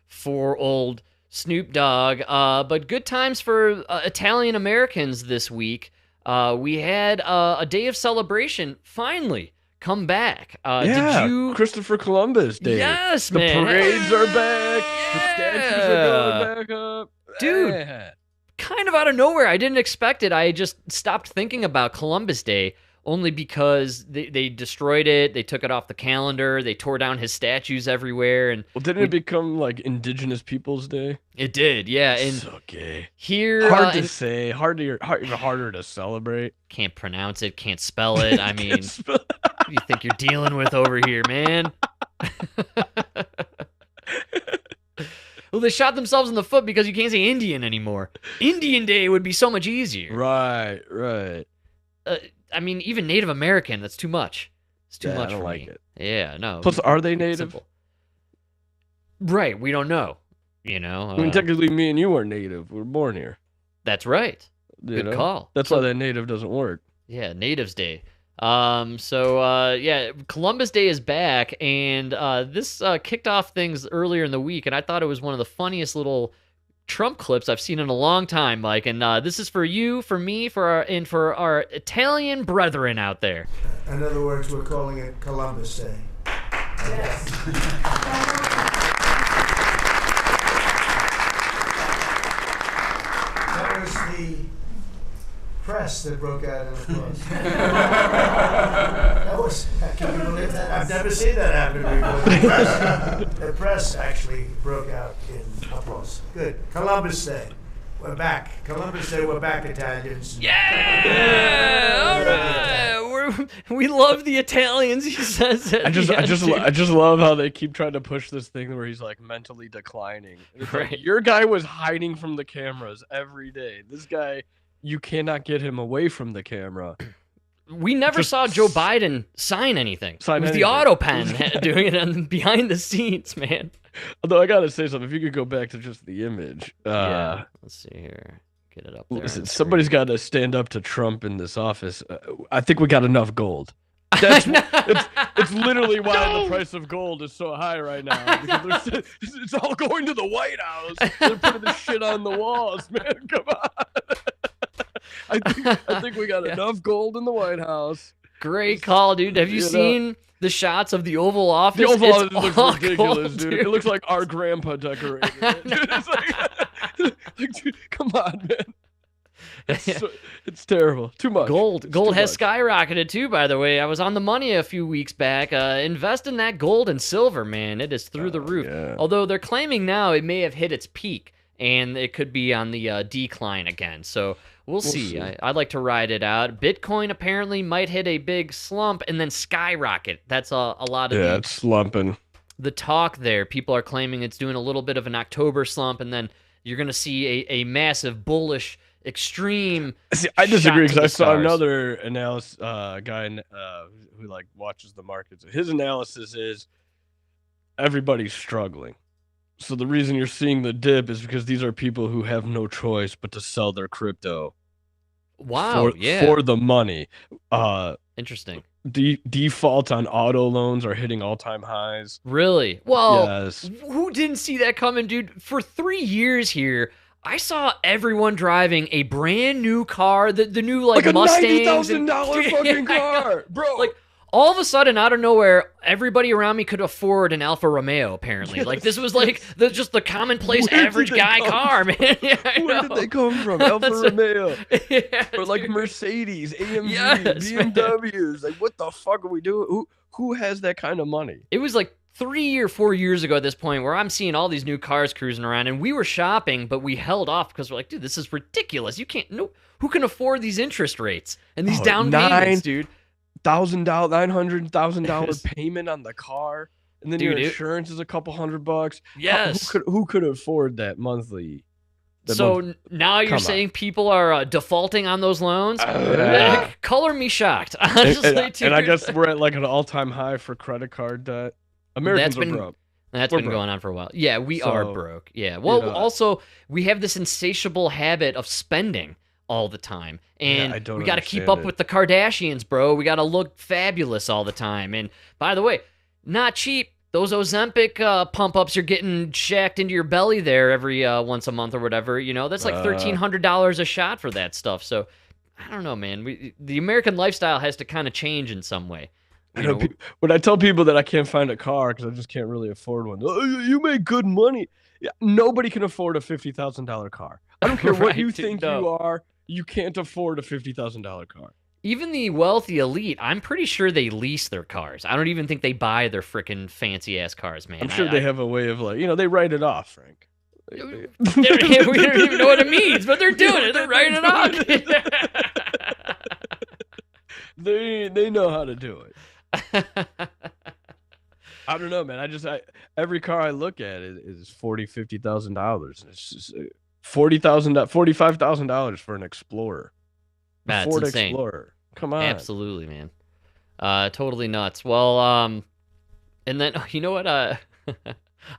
for old Snoop Dogg, but good times for Italian Americans this week. We had a day of celebration finally come back. Yeah, did you? Christopher Columbus Day. Yes, the man. parades are back. The statues are going back up. Dude. Yeah. Kind of out of nowhere. I didn't expect it. I just stopped thinking about Columbus Day only because they destroyed it. They took it off the calendar. They tore down his statues everywhere. And Well, didn't it become like Indigenous Peoples Day? it did, yeah. And So gay. here, Hard to say. Even harder to celebrate. can't pronounce it, can't spell it. I mean, what do you think you're dealing with over here, man? Well, they shot themselves in the foot because you can't say Indian anymore. Indian Day would be so much easier. Right. I mean, even Native American, that's too much. It's too Yeah, much I don't for like me. it. Yeah, no. Plus, are they keep it native? simple. Right, we don't know. You know? I mean, technically, me and you are native. We were born here. That's right. You Good know? call. That's why that native doesn't work. Yeah, Natives Day. Yeah, Columbus Day is back, and this kicked off things earlier in the week, and I thought it was one of the funniest little Trump clips I've seen in a long time, Mike. And this is for you, for me, for our Italian brethren out there. In other words, we're calling it Columbus Day. Yes. That was the press that broke out in applause. Can you believe that? I've never seen that happen before. The press actually broke out in applause. Good. Columbus Day. We're back. Columbus Day, we're back, Italians. Yeah! All right! We love the Italians, he says. I just love how they keep trying to push this thing where he's like mentally declining. It's like, Right. your guy was hiding from the cameras every day. This guy, you cannot get him away from the camera. We never saw Joe Biden sign anything. It was anything. the auto pen doing it behind the scenes, man. Although I gotta say something, if you could go back to just the image. Yeah. Let's see here. Get it up there. Listen, somebody's got to stand up to Trump in this office. I think we got enough gold. It's literally why the price of gold is so high right now. Because it's all going to the White House. They're putting this shit on the walls, man. Come on. I think we got enough gold in the White House. Great call, dude. Have you seen the shots of the Oval Office? The Oval Office looks all ridiculous, gold, dude. It looks like our grandpa decorated it. Dude, it's like, dude, come on, man. It's terrible. Too much. Gold has much. skyrocketed too, by the way. I was on the money a few weeks back. Invest in that gold and silver, man. It is through the roof. Yeah. Although they're claiming now it may have hit its peak and it could be on the decline again. So we'll see. I'd like to ride it out. Bitcoin apparently might hit a big slump and then skyrocket. That's a lot of it's slumping. the talk there. People are claiming it's doing a little bit of an October slump, and then you're going to see a massive bullish extreme. See, I disagree shot to because I the saw stars. another analyst guy who like watches the markets. His analysis is everybody's struggling. So the reason you're seeing the dip is because these are people who have no choice but to sell their crypto. Wow, for the money. Interesting. Defaults on auto loans are hitting all-time highs. Really? Well, Yes. who didn't see that coming, dude? For 3 years here, I saw everyone driving a brand new car, the new like a Mustangs. $90,000 fucking car, bro. Like all of a sudden, out of nowhere, everybody around me could afford an Alfa Romeo. Apparently, like this was like just the commonplace Where did average they guy come car, man. Yeah, I Where know. did they come from? Alfa Romeo. Yeah, or like dude. Mercedes, AMG, Yes, man. BMWs. Like, what the fuck are we doing? Who has that kind of money? It was like 3 or 4 years ago at this point where I'm seeing all these new cars cruising around, and we were shopping, but we held off because we're like, dude, this is ridiculous. You can't. No, who can afford these interest rates and these down payments, dude? $900,000 payment on the car, and then Dude, your insurance is a couple $100. Yes. Who could afford that monthly? Now you're Come saying people are defaulting on those loans? Yeah. Color me shocked. Honestly, and I dude. guess we're at like an all-time high for credit card debt. Americans are broke. That's been going on for a while. Yeah, we are broke. Yeah. Well, also, we have this insatiable habit of spending all the time. And we got to keep up with the Kardashians, bro. We got to look fabulous all the time. And by the way, not cheap. Those Ozempic pump-ups you're getting shacked into your belly there every once a month or whatever, that's like $1,300 a shot for that stuff. So, I don't know, man. The American lifestyle has to kind of change in some way. When I tell people that I can't find a car because I just can't really afford one, oh, you make good money. Yeah, nobody can afford a $50,000 car. I don't care what you think you are. You can't afford a $50,000 car. Even the wealthy elite, I'm pretty sure they lease their cars. I don't even think they buy their freaking fancy-ass cars, man. I'm sure they have a way of they write it off, Frank. We don't even know what it means, but they're doing it. They're writing it off. They know how to do it. I don't know, man. Every car I look at is $40,000-$50,000. It's just $45,000 for an Explorer. That's Ford insane. Explorer. Come on. Absolutely, man. Totally nuts. Well, and then you know what? I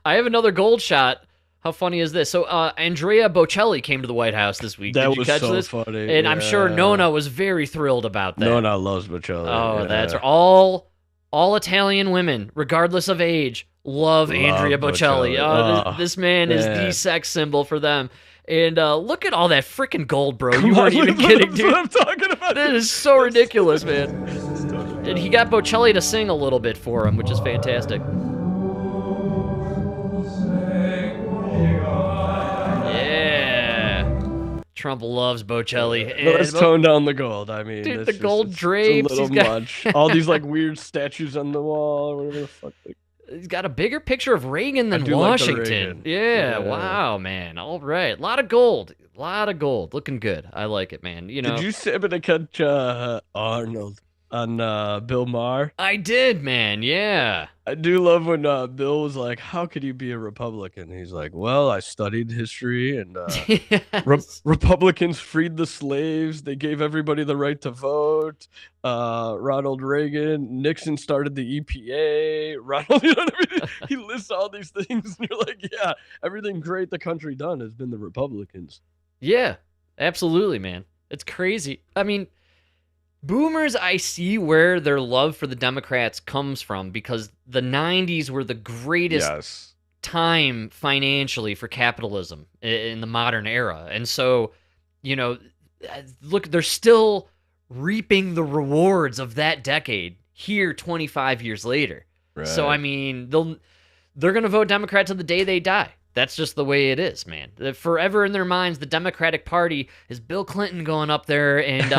have another gold shot. How funny is this? So, Andrea Bocelli came to the White House this week. Did you catch this? Funny. And I'm sure Nona was very thrilled about that. Nona loves Bocelli. Oh, that's all Italian women, regardless of age, love Andrea Bocelli. This man is the sex symbol for them. And look at all that freaking gold, bro. You weren't even kidding, dude. What I'm talking about. That is so ridiculous, man. And he got Bocelli to sing a little bit for him, which is fantastic. Yeah. Trump loves Bocelli. Let's tone down the gold. I mean, dude, the gold drapes. It's a little much. All these weird statues on the wall or whatever the fuck. He's got a bigger picture of Reagan than Washington. Yeah, wow, man. All right. A lot of gold. Looking good. I like it, man. Did you happen to catch Arnold on Bill Maher? I did, man. Yeah. I do love when Bill was like, how could you be a Republican? He's like, well, I studied history and Republicans freed the slaves. They gave everybody the right to vote. Ronald Reagan, Nixon started the EPA. Ronald, he lists all these things. And you're like, yeah, everything great the country done has been the Republicans. Yeah, absolutely, man. It's crazy. I mean, boomers, I see where their love for the Democrats comes from because the 90s were the greatest time financially for capitalism in the modern era. And so, look, they're still reaping the rewards of that decade here 25 years later. Right. So, I mean, they're going to vote Democrat till the day they die. That's just the way it is, man. Forever in their minds, the Democratic Party is Bill Clinton going up there and,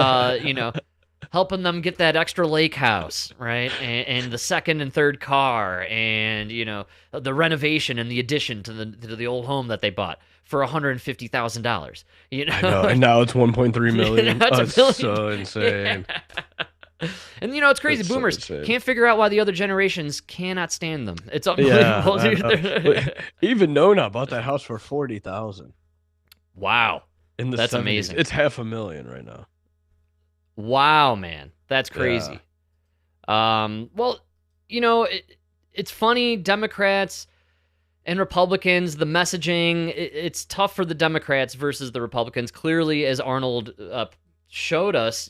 helping them get that extra lake house, right? And the second and third car and, the renovation and the addition to the old home that they bought for $150,000. I know, and now it's 1.3 million. That's so insane. Yeah. And it's crazy. That's boomers can't figure out why the other generations cannot stand them. It's unbelievable, dude. Even Nona bought that house for $40,000. Wow. That's 70s. Amazing. It's $500,000 right now. Wow, man. That's crazy. Yeah. Well, it's funny, Democrats and Republicans, the messaging, it's tough for the Democrats versus the Republicans. Clearly, as Arnold showed us,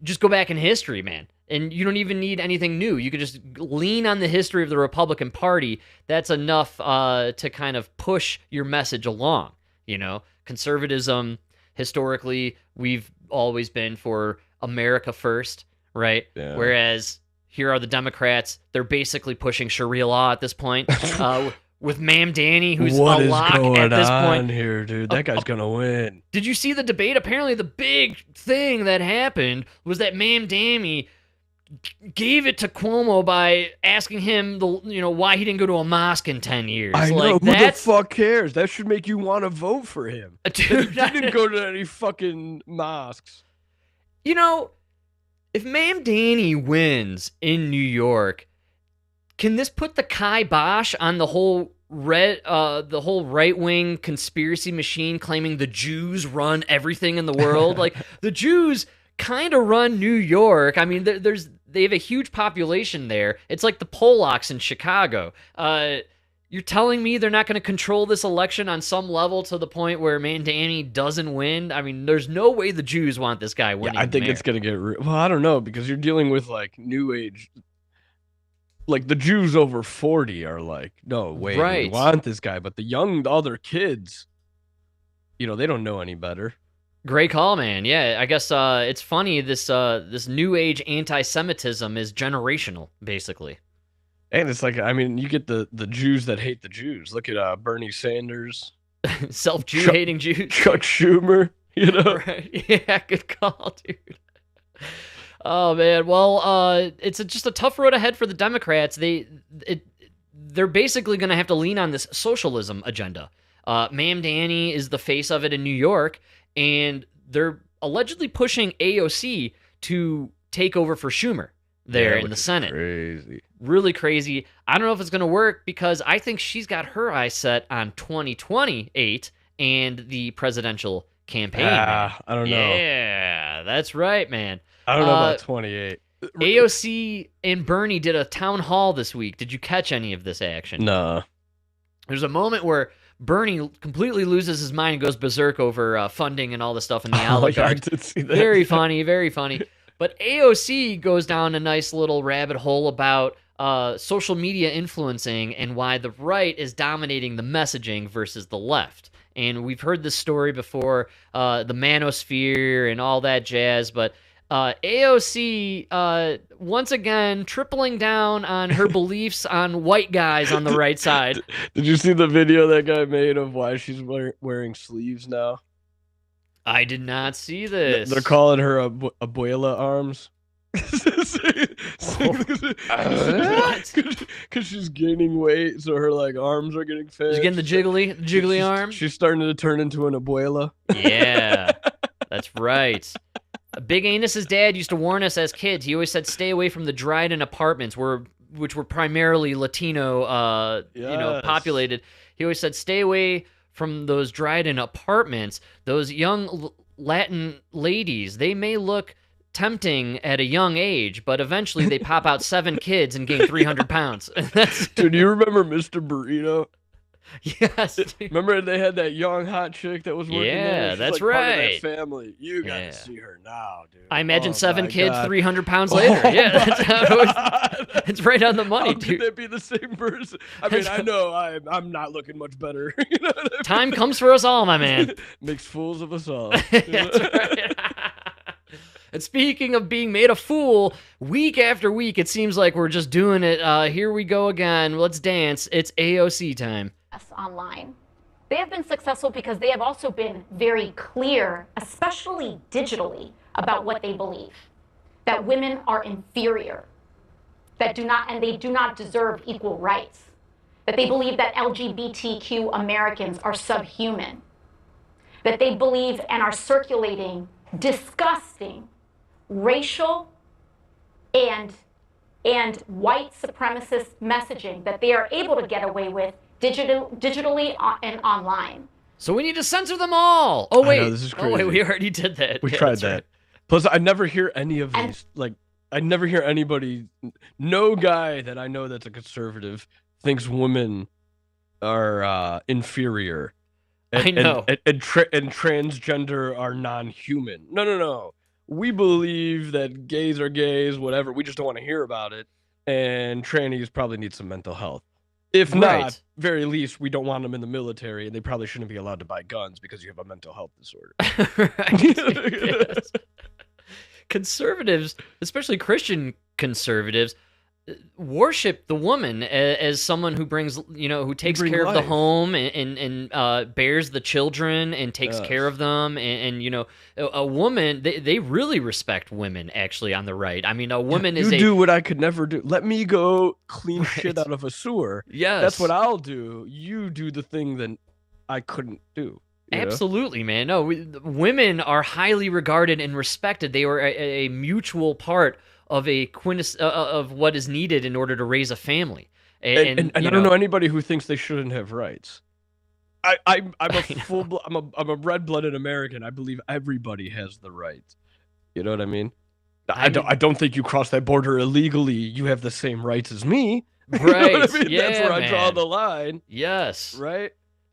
just go back in history, man. And you don't even need anything new. You could just lean on the history of the Republican Party. That's enough to kind of push your message along. Conservatism, historically, we've always been for America first, right? Yeah. Whereas here are the Democrats. They're basically pushing Sharia law at this point. With Ma'am Danny, who's a lock at this point. What is going on here, dude? That guy's going to win. Did you see the debate? Apparently the big thing that happened was that Ma'am Danny gave it to Cuomo by asking him why he didn't go to a mosque in 10 years. I know, who the fuck cares? That should make you want to vote for him. Dude, he didn't go to any fucking mosques. If Ma'am Danny wins in New York, can this put the kibosh on the whole right-wing conspiracy machine claiming the Jews run everything in the world? Like, the Jews kind of run New York. I mean, they have a huge population there. It's like the Polacks in Chicago. You're telling me they're not going to control this election on some level to the point where Mandani doesn't win? I mean, there's no way the Jews want this guy winning. Yeah, I think it's going to get well, I don't know, because you're dealing with like new age, like the Jews over 40 are like, no way, we want this guy. But the other kids, you know, they don't know any better. Great call, man. Yeah, I guess it's funny. This new age anti-Semitism is generational, basically. And it's like, I mean, you get the Jews that hate the Jews. Look at Bernie Sanders. Self-Jew hating Jews. Chuck Schumer, you know? Right. Yeah, good call, dude. Oh, man. Well, it's just a tough road ahead for the Democrats. They're basically going to have to lean on this socialism agenda. Mamdani is the face of it in New York, and they're allegedly pushing AOC to take over for Schumer there in the Senate. Crazy. Really crazy. I don't know if it's going to work because I think she's got her eyes set on 2028 and the presidential campaign. I don't know. Yeah, that's right, man. I don't know about 28. AOC and Bernie did a town hall this week. Did you catch any of this action? No. There's a moment where Bernie completely loses his mind and goes berserk over funding and all the stuff in the oligarchs. I did see that. Very funny, very funny. But AOC goes down a nice little rabbit hole about social media influencing and why the right is dominating the messaging versus the left. And we've heard this story before, the manosphere and all that jazz, but AOC, once again, tripling down on her beliefs on white guys on the right side. Did you see the video that guy made of why she's wearing sleeves now? I did not see this. They're calling her abuela arms. Because she's gaining weight, so her like arms are getting fat. She's getting the jiggly arms. She's starting to turn into an abuela. Yeah, that's right. Big Anus's dad used to warn us as kids. He always said, "Stay away from the Dryden apartments," which were primarily Latino, populated. He always said, "Stay away from those Dryden apartments. Those young Latin ladies, they may look tempting at a young age, but eventually they pop out 7 kids and gain 300 pounds." Dude, do you remember Mr. Burrito? Yes. Dude. Remember they had that young hot chick that was working there? Yeah, She's that's like right. Part of that family. You got to see her now, dude. I imagine 7 kids, God. 300 pounds later. Yeah, that's how it was. It's right on the money, dude. Could that be the same person? I mean, I know I'm not looking much better. You know what I mean? Time comes for us all, my man. Makes fools of us all. That's right. And speaking of being made a fool, week after week, it seems like we're just doing it. Here we go again. Let's dance. It's AOC time. Online. They have been successful because they have also been very clear, especially digitally, about what they believe. That women are inferior, they do not deserve equal rights, that they believe that LGBTQ Americans are subhuman, that they believe and are circulating disgusting racial and white supremacist messaging that they are able to get away with digitally and online. So we need to censor them all. Oh wait, this is crazy. Oh wait, we already did that. We tried that. Right. Plus, I never hear any of these. Like, I never hear anybody. No guy that I know that's a conservative thinks women are inferior. I know. And transgender are non-human. No. We believe that gays are gays, whatever. We just don't want to hear about it. And trannies probably need some mental health. If not, very least, we don't want them in the military, and they probably shouldn't be allowed to buy guns because you have a mental health disorder. Yes. Conservatives, especially Christian conservatives, worship the woman as someone who brings, who takes care of the home and bears the children and takes care of them. And a woman, they really respect women, actually, on the right. I mean, a woman is do what I could never do. Let me go clean shit out of a sewer. Yes. That's what I'll do. You do the thing that I couldn't do. Absolutely, man. No, women are highly regarded and respected. They are a mutual part of of what is needed in order to raise a family. And I don't know anybody who thinks they shouldn't have rights. I'm a red-blooded American. I believe everybody has the right. You know what I mean? I don't think you cross that border illegally. You have the same rights as me. Right. You know what I mean? Yeah, That's where man. I draw the line. Yes. Right?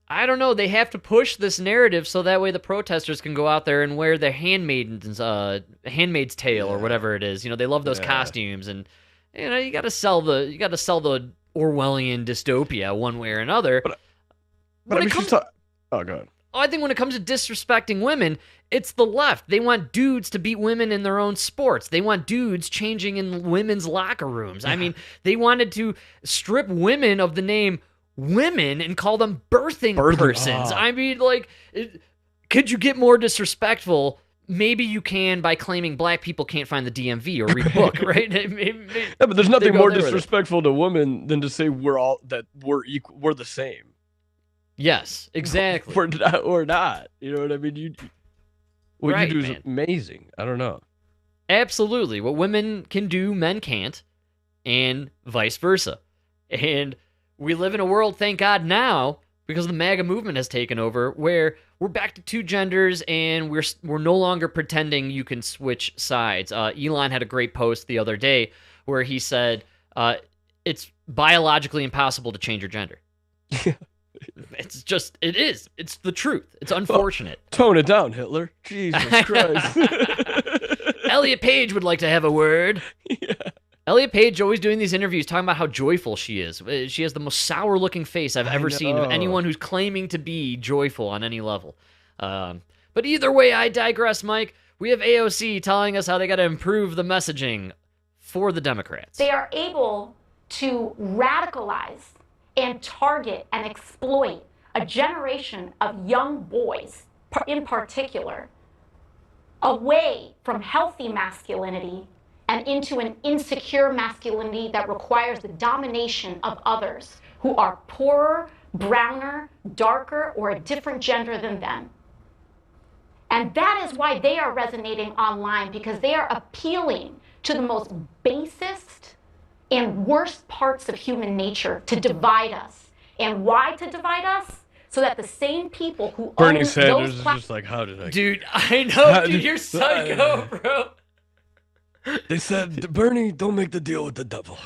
I don't know. They have to push this narrative so that way the protesters can go out there and wear their Handmaid's Tale or whatever it is. You know, they love those costumes, and you know, you got to sell the Orwellian dystopia one way or another. But when it comes, oh, go ahead. I think when it comes to disrespecting women, it's the left. They want dudes to beat women in their own sports. They want dudes changing in women's locker rooms. I mean, they wanted to strip women of the name women and call them birthing persons. I mean, like, could you get more disrespectful? Maybe you can by claiming black people can't find the DMV or read a book, right? Yeah, but there's nothing more disrespectful to women than to say we're equal, we're the same. Yes, exactly. We're not. You know what I mean? What you do is amazing. I don't know. Absolutely. What women can do, men can't, and vice versa. And we live in a world, thank God now, because the MAGA movement has taken over, where we're back to two genders and we're no longer pretending you can switch sides. Elon had a great post the other day where he said it's biologically impossible to change your gender. It is. It's the truth. It's unfortunate. Well, tone it down, Hitler. Jesus Christ. Elliot Page would like to have a word. Yeah. Elliot Page always doing these interviews talking about how joyful she is. She has the most sour-looking face I've ever seen of anyone who's claiming to be joyful on any level. But either way, I digress, Mike. We have AOC telling us how they got to improve the messaging for the Democrats. They are able to radicalize and target and exploit a generation of young boys, in particular, away from healthy masculinity and into an insecure masculinity that requires the domination of others who are poorer, browner, darker, or a different gender than them. And that is why they are resonating online, because they are appealing to the most basest and worst parts of human nature to divide us. And why to divide us? So that the same people who Bernie Sanders is just like, how did I... Dude, I know, dude, you're psycho, bro. They said, Bernie, don't make the deal with the devil.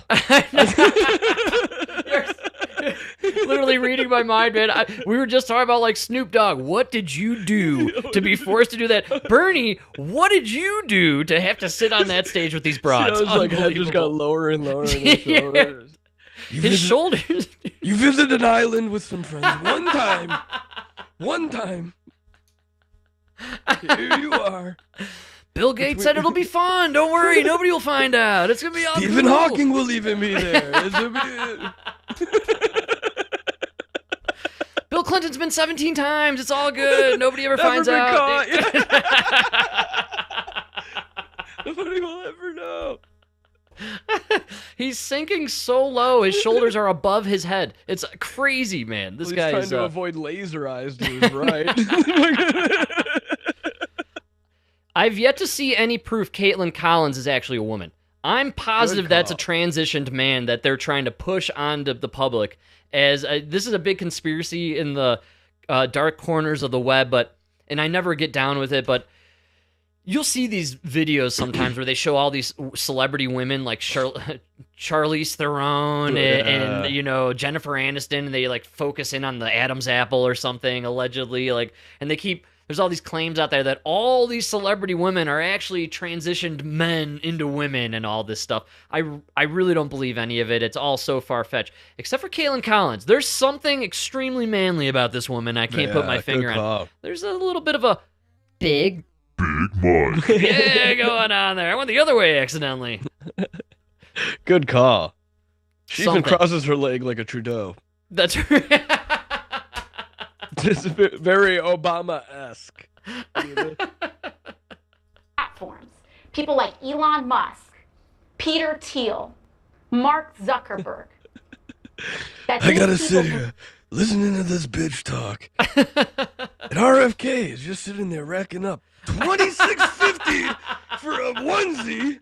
Literally reading my mind, man. We were just talking about, like, Snoop Dogg. What did you do to be forced to do that? Bernie, what did you do to have to sit on that stage with these broads? You know, like, head just got lower and lower in his shoulders. His shoulders. You visited an island with some friends one time. One time. Here you are. Bill Gates said it'll be fun. Don't worry. Nobody will find out. It's going to be all Stephen cool. Hawking will even be there. Bill Clinton's been 17 times. It's all good. Nobody ever finds out. Nobody will ever know. He's sinking so low. His shoulders are above his head. It's crazy, man. This guy is trying to avoid laser eyes to his right. I've yet to see any proof Caitlin Collins is actually a woman. I'm positive that's a transitioned man that they're trying to push onto the public as this is a big conspiracy in the dark corners of the web, and I never get down with it, but you'll see these videos sometimes where they show all these celebrity women like Charlize Theron and you know, Jennifer Aniston, and they like focus in on the Adam's apple or something allegedly, like, and there's all these claims out there that all these celebrity women are actually transitioned men into women and all this stuff. I really don't believe any of it. It's all so far-fetched. Except for Caitlin Collins. There's something extremely manly about this woman I can't put my finger on. There's a little bit of a big Mike. Yeah, going on there. I went the other way accidentally. Good call. She even crosses her leg like a Trudeau. That's right. It's very Obama-esque. Platforms. People like Elon Musk, Peter Thiel, Mark Zuckerberg. I gotta sit here listening to this bitch talk. And RFK is just sitting there racking up $26.50 for a onesie.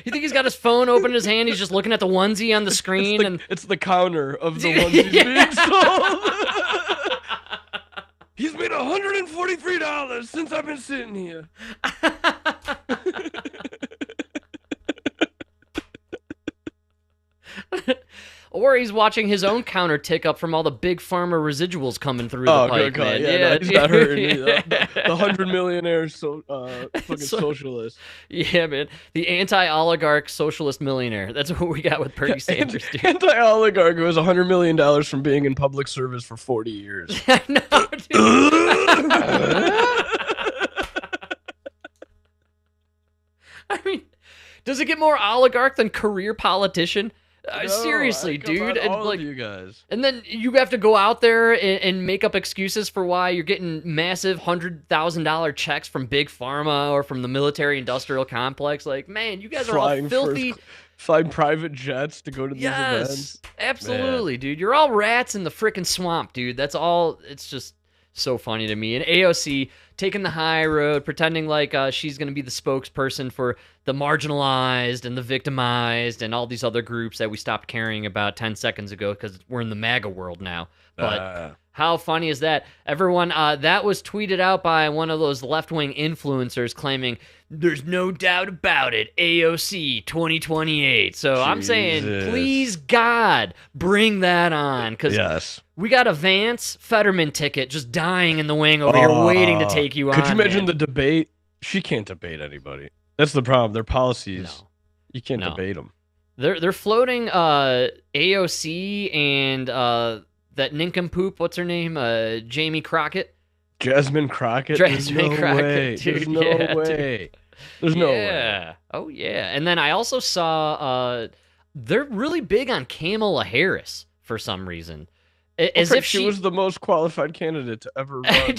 You think he's got his phone open in his hand? He's just looking at the onesie on the screen, it's the counter of the onesies being sold. He's made $143 since I've been sitting here. Or he's watching his own counter tick up from all the big pharma residuals coming through the pipe, good call. man. No, he's not hurting me. The 100 millionaire fucking socialist. Yeah, man. The anti-oligarch socialist millionaire. That's what we got with Bernie Sanders, dude. Anti-oligarch who has $100 million from being in public service for 40 years. I know, dude. I mean, does it get more oligarch than career politician? Seriously, dude. All of you guys. And then you have to go out there and make up excuses for why you're getting massive $100,000 checks from big pharma or from the military-industrial complex. Like, man, you guys are all filthy. Flying private jets to go to these events. Absolutely, dude. You're all rats in the frickin' swamp, dude. That's all. It's just so funny to me. And AOC taking the high road, pretending like she's going to be the spokesperson for the marginalized and the victimized and all these other groups that we stopped caring about 10 seconds ago because we're in the MAGA world now. But how funny is that? Everyone, that was tweeted out by one of those left-wing influencers claiming, there's no doubt about it, AOC 2028. So I'm saying, please, God, bring that on. Because we got a Vance Fetterman ticket just dying in the wing over here waiting to take you on. Could you imagine the debate? She can't debate anybody. That's the problem. Their policies, you can't debate them. They're floating AOC and that nincompoop, what's her name? Jamie Crockett. Jasmine Crockett? Jasmine Crockett. Way. Dude, There's no way. Dude. There's no way. Oh, yeah. And then I also saw they're really big on Kamala Harris for some reason. As if she was the most qualified candidate to ever run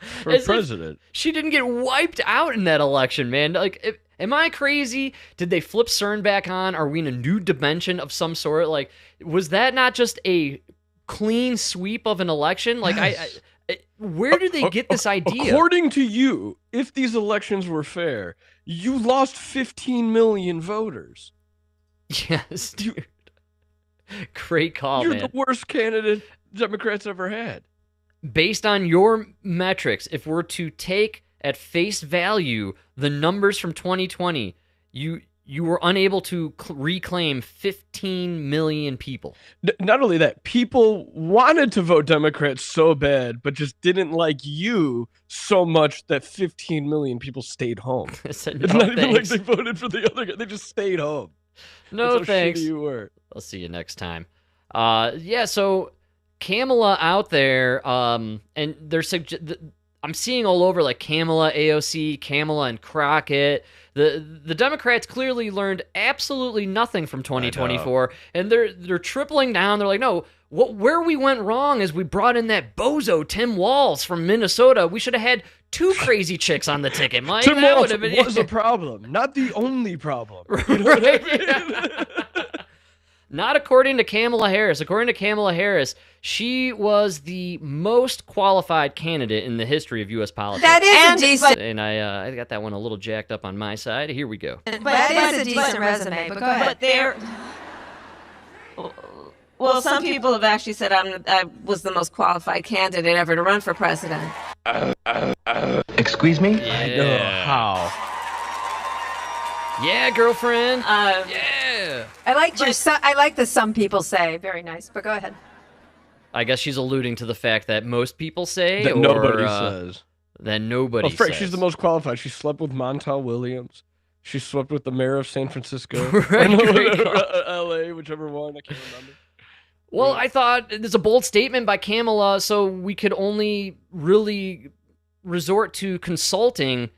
for president. She didn't get wiped out in that election, man. Like, am I crazy? Did they flip CERN back on? Are we in a new dimension of some sort? Like, was that not just a clean sweep of an election? Like, yes. Where did they get this idea? According to you, if these elections were fair, you lost 15 million voters. Yes, dude. Great call, You're man. the worst candidate Democrats ever had. Based on your metrics, if we're to take at face value the numbers from 2020, you were unable to reclaim 15 million people. Not only that, people wanted to vote Democrat so bad, but just didn't like you so much that 15 million people stayed home. It's not even like they voted for the other guy. They just stayed home. No, That's how thanks. shitty you were. I'll see you next time. So Kamala out there, and I'm seeing all over like Kamala, AOC, Kamala, and Crockett. The Democrats clearly learned absolutely nothing from 2024, and they're tripling down. They're like, no, where we went wrong is we brought in that bozo Tim Walz from Minnesota. We should have had two crazy chicks on the ticket, Mike. Tim That Walz would have been was a problem, not the only problem. You know what I mean? Not according to Kamala Harris. According to Kamala Harris, she was the most qualified candidate in the history of U.S. politics. That is a decent. And I got that one a little jacked up on my side. Here we go. But that is a decent resume. But go ahead. Well, some people have actually said I was the most qualified candidate ever to run for president. Excuse me? Yeah. How? Yeah, girlfriend. Yeah. I like the some people say. Very nice. But go ahead. I guess she's alluding to the fact that most people say That nobody says. That nobody Frank, says. she's the most qualified. She slept with Montel Williams. She slept with the mayor of San Francisco. LA, whichever one. I can't remember. Well, I thought there's a bold statement by Kamala, so we could only really resort to consulting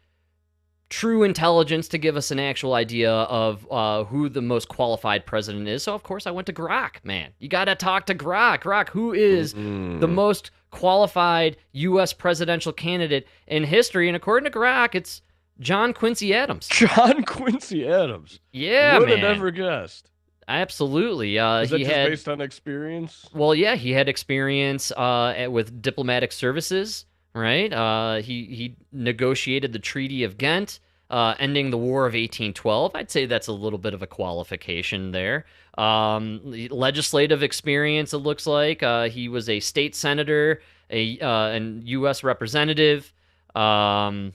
true intelligence to give us an actual idea of who the most qualified president is. So, of course, I went to Grok, man. You got to talk to Grok. Grok, who is the most qualified U.S. presidential candidate in history? And according to Grok, it's John Quincy Adams. John Quincy Adams. Yeah, Would man. have never guessed. Absolutely. Is that just based on experience? Well, yeah, he had experience with diplomatic services, right? He negotiated the Treaty of Ghent, ending the War of 1812. I'd say that's a little bit of a qualification there. Legislative experience, it looks like. He was a state senator, and U.S. representative. After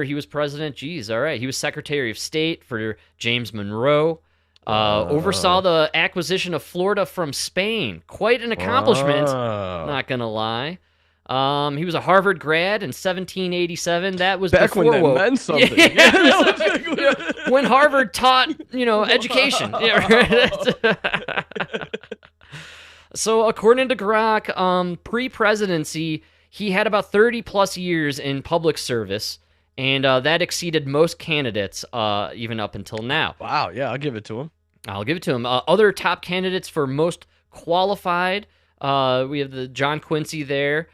he was president, geez, all right. He was Secretary of State for James Monroe. Oversaw the acquisition of Florida from Spain. Quite an accomplishment, not going to lie. He was a Harvard grad in 1787. That was back before when that meant something. When Harvard taught, education. Yeah, right? So according to Grok, pre-presidency, he had about 30 plus years in public service, and that exceeded most candidates even up until now. Wow, yeah, I'll give it to him. Other top candidates for most qualified, we have the John Quincy there.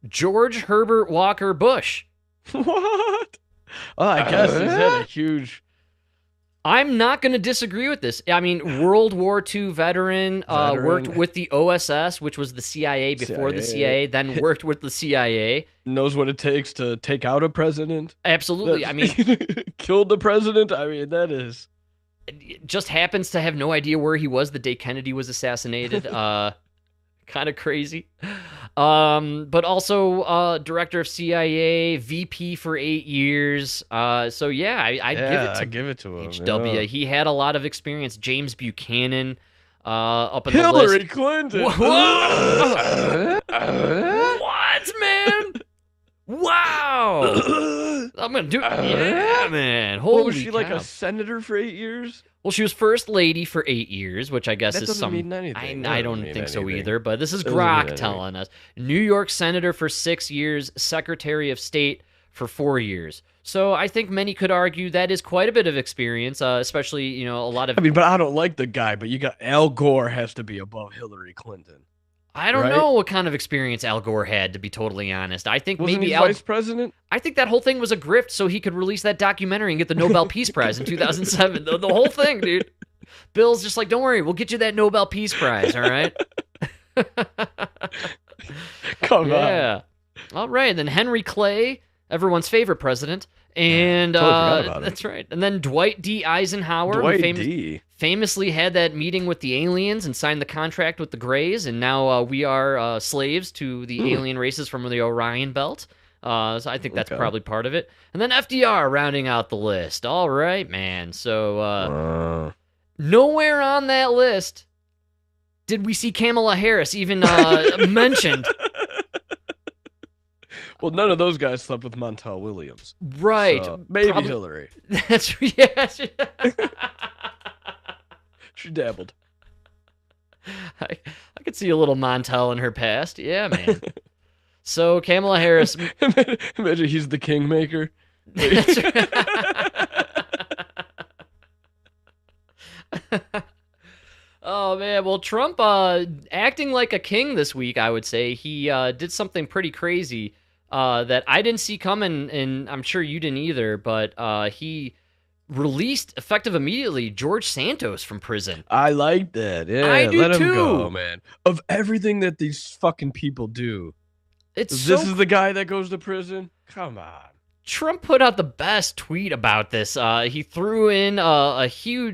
George Herbert Walker Bush. What? Oh, I guess he's had a huge... I'm not going to disagree with this. I mean, World War II veteran, worked with the OSS, which was the CIA before the CIA, then worked with the CIA. Knows what it takes to take out a president. Absolutely. I mean... killed the president. I mean, that is... Just happens to have no idea where he was the day Kennedy was assassinated. Kind of crazy. But also director of CIA, VP for 8 years. So yeah, I give it to him. HW. Yeah. He had a lot of experience. James Buchanan, up in Hillary the list. Clinton. What, man? Wow. I'm gonna do it. Yeah, man. Holy was she cow. like a senator for 8 years? Well, she was first lady for 8 years, which I guess That is doesn't some. mean anything. I don't think so anything. either. But this is Doesn't mean Grok anything. telling us. New York senator for 6 years, Secretary of State for 4 years. So I think many could argue that is quite a bit of experience, especially a lot of. I mean, but I don't like the guy. But you got Al Gore has to be above Hillary Clinton. I don't right? know what kind of experience Al Gore had, to be totally honest. I think Wasn't maybe he vice president? I think that whole thing was a grift so he could release that documentary and get the Nobel Peace Prize in 2007. The whole thing, dude. Bill's just like, don't worry, we'll get you that Nobel Peace Prize, all right? Come on. Yeah. All right, then Henry Clay, everyone's favorite president. And Totally forgot about him. that's right. And then Dwight D. Eisenhower, Dwight who D. famously had that meeting with the aliens and signed the contract with the Greys, and now we are slaves to the alien races from the Orion Belt. So I think that's probably part of it. And then FDR rounding out the list. All right, man. So nowhere on that list did we see Kamala Harris even mentioned. Well, none of those guys slept with Montel Williams. Right. So maybe Hillary. That's yeah. She dabbled. I could see a little Montel in her past. Yeah, man. So Kamala Harris. Imagine he's the kingmaker. That's right. Oh man, well Trump acting like a king this week, I would say. He did something pretty crazy that I didn't see coming, and I'm sure you didn't either, but he released, effective immediately, George Santos from prison. I like that. Yeah, I do let him too. go, man. Of everything that these fucking people do, This is the guy that goes to prison? Come on. Trump put out the best tweet about this. He threw in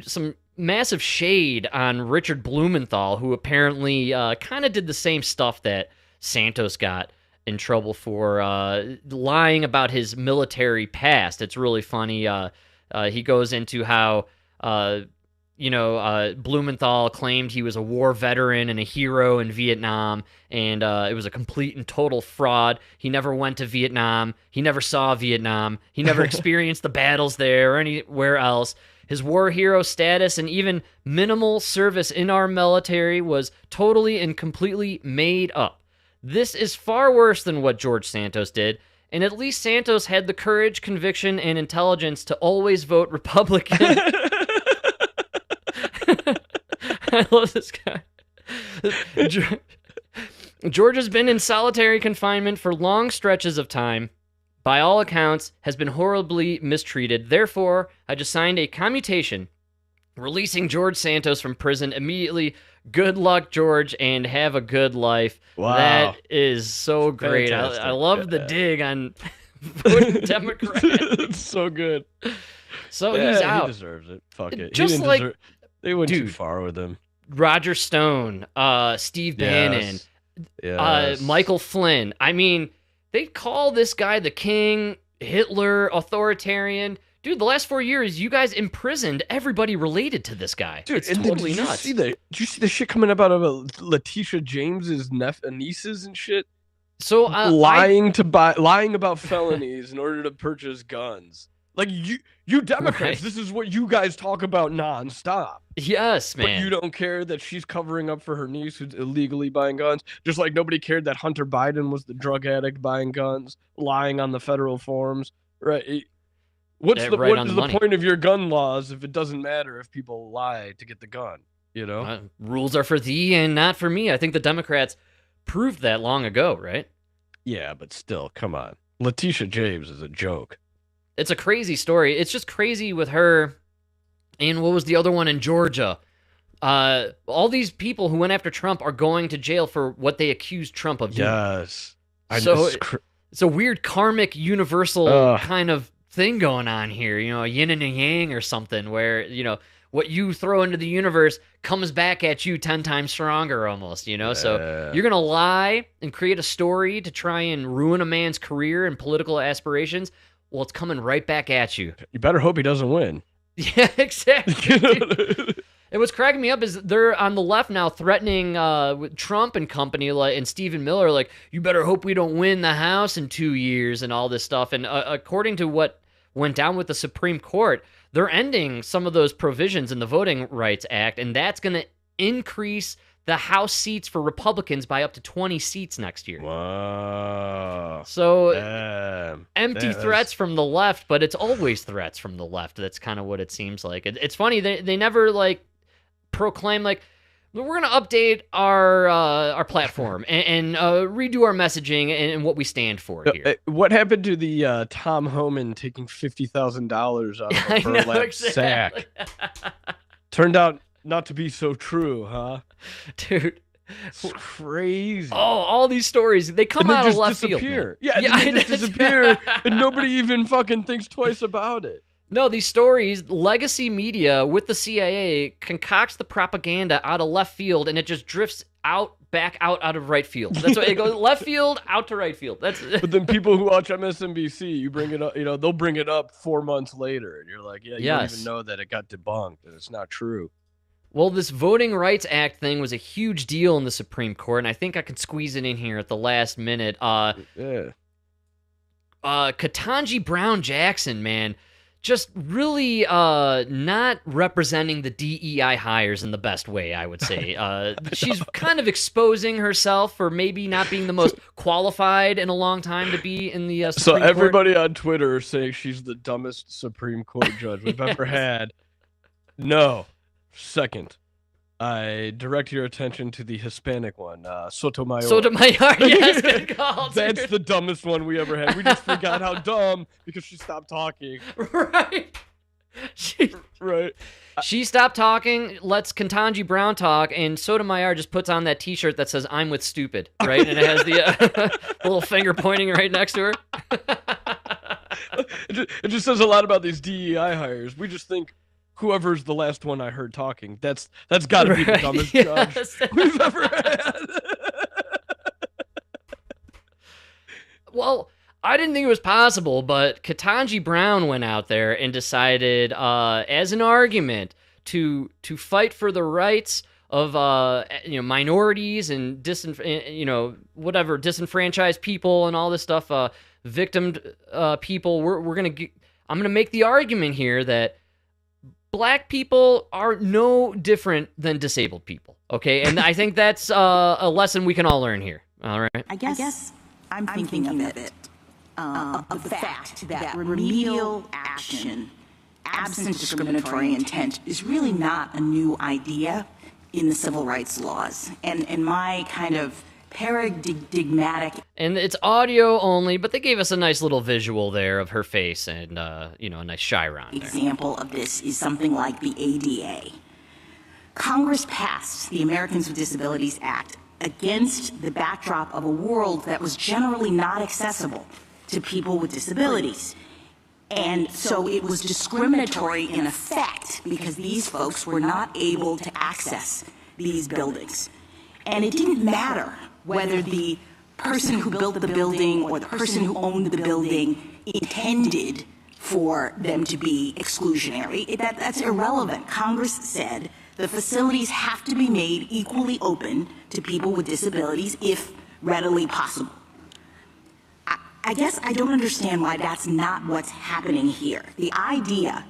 some massive shade on Richard Blumenthal, who apparently kind of did the same stuff that Santos got in trouble for, lying about his military past. It's really funny. He goes into how, Blumenthal claimed he was a war veteran and a hero in Vietnam, and it was a complete and total fraud. He never went to Vietnam. He never saw Vietnam. He never experienced the battles there or anywhere else. His war hero status and even minimal service in our military was totally and completely made up. This is far worse than what George Santos did, and at least Santos had the courage, conviction, and intelligence to always vote Republican. I love this guy. George has been in solitary confinement for long stretches of time. By all accounts, has been horribly mistreated. Therefore, I just signed a commutation releasing George Santos from prison immediately. Good luck, George, and have a good life. Wow. That is so great. I love the dig on voting Democrat. It's so good. So he's out. He deserves it. Fuck it. Just they went too far with him. Roger Stone, Steve Bannon, Michael Flynn. I mean, they call this guy the king, Hitler, authoritarian. Dude, the last 4 years, you guys imprisoned everybody related to this guy. Dude, it's totally nuts. Did you see the shit coming up out of Letitia James's nieces and shit? So lying about felonies in order to purchase guns. Like you Democrats, Right. this is what you guys talk about nonstop. Yes, man. But you don't care that she's covering up for her niece who's illegally buying guns. Just like nobody cared that Hunter Biden was the drug addict buying guns, lying on the federal forms. Right? What is the point of your gun laws if it doesn't matter if people lie to get the gun? You know, rules are for thee and not for me. I think the Democrats proved that long ago, right? Yeah, but still, come on. Letitia James is a joke. It's a crazy story. It's just crazy with her. And what was the other one in Georgia? All these people who went after Trump are going to jail for what they accused Trump of doing. Yes. So it's a weird karmic universal kind of thing going on here. You know, a yin and a yang or something where, you know, what you throw into the universe comes back at you 10 times stronger almost, you know? So you're going to lie and create a story to try and ruin a man's career and political aspirations. Well, it's coming right back at you. You better hope he doesn't win. Yeah, exactly. And what's cracking me up is they're on the left now threatening with Trump and company and Stephen Miller, like, you better hope we don't win the House in 2 years and all this stuff. And according to what went down with the Supreme Court, they're ending some of those provisions in the Voting Rights Act, and that's going to increase the House seats for Republicans by up to 20 seats next year. Wow. So empty threats from the left, but it's always threats from the left. That's kind of what it seems like. It's funny, they never like proclaim like, we're going to update our platform and redo our messaging and what we stand for here. What happened to the Tom Homan taking $50,000 out of a burlap sack? Turned out not to be so true, huh? Dude. It's crazy. Oh, all these stories, they come out of left field. Man. Yeah, they just disappear, and nobody even fucking thinks twice about it. No, these stories, legacy media with the CIA concocts the propaganda out of left field, and it just drifts back out of right field. That's why it goes left field out to right field. That's. But then people who watch MSNBC, you bring it up, they'll bring it up 4 months later, and you're like, yeah, you don't even know that it got debunked, and it's not true. Well, this Voting Rights Act thing was a huge deal in the Supreme Court, and I think I could squeeze it in here at the last minute. Ketanji Brown Jackson, man, just really not representing the DEI hires in the best way, I would say. She's kind of exposing herself for maybe not being the most qualified in a long time to be in the Supreme Court. So everybody on Twitter is saying she's the dumbest Supreme Court judge we've ever had. No. Second, I direct your attention to the Hispanic one, Sotomayor. Yes, good call. That's the dumbest one we ever had. We just forgot how dumb because she stopped talking. Right. She stopped talking, lets Ketanji Brown talk, and Sotomayor just puts on that T-shirt that says "I'm with stupid," right? And it has the little finger pointing right next to her. It just says a lot about these DEI hires. We just think, whoever's the last one I heard talking, that's got to be the dumbest judge we've ever had. Well, I didn't think it was possible, but Ketanji Brown went out there and decided, as an argument, to fight for the rights of minorities and disenfranchised people and all this stuff, victimed people. I'm gonna make the argument here that Black people are no different than disabled people, okay? And I think that's a lesson we can all learn here, all right? I guess I'm thinking of it, of the fact that remedial action, absent discriminatory intent, is really not a new idea in the civil rights laws. And my kind of paradigmatic. And it's audio only, but they gave us a nice little visual there of her face and, a nice Chiron there. Example of this is something like the ADA. Congress passed the Americans with Disabilities Act against the backdrop of a world that was generally not accessible to people with disabilities. And so it was discriminatory in effect because these folks were not able to access these buildings. And it didn't matter whether the person who built the building or the person who owned the building intended for them to be exclusionary. That's irrelevant. Congress said the facilities have to be made equally open to people with disabilities if readily possible. I guess I don't understand why that's not what's happening here. The idea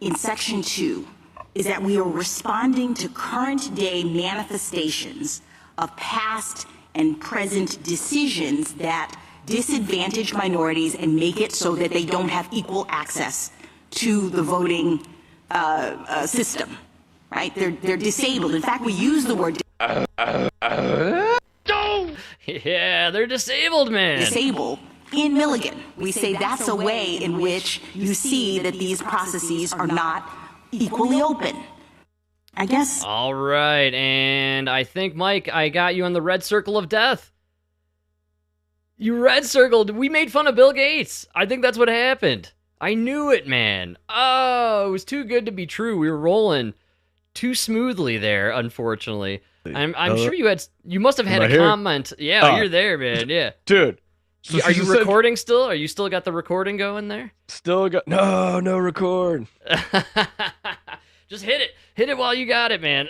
in Section 2 is that we are responding to current day manifestations of past and present decisions that disadvantage minorities and make it so that they don't have equal access to the voting system, right? They're disabled. In fact, we use the word Yeah, they're disabled, man. Disabled. In Milligan, we say that's a way in which you see that these processes are not equally open. I guess. All right, and I think, Mike, I got you on the red circle of death. You red circled. We made fun of Bill Gates. I think that's what happened. I knew it, man. Oh, it was too good to be true. We were rolling too smoothly there, unfortunately. I'm sure you must have had a comment. Yeah, you're there, man. Yeah. Dude. So are you recording still? Are you still got the recording going there? Still got no record. Just hit it while you got it, man.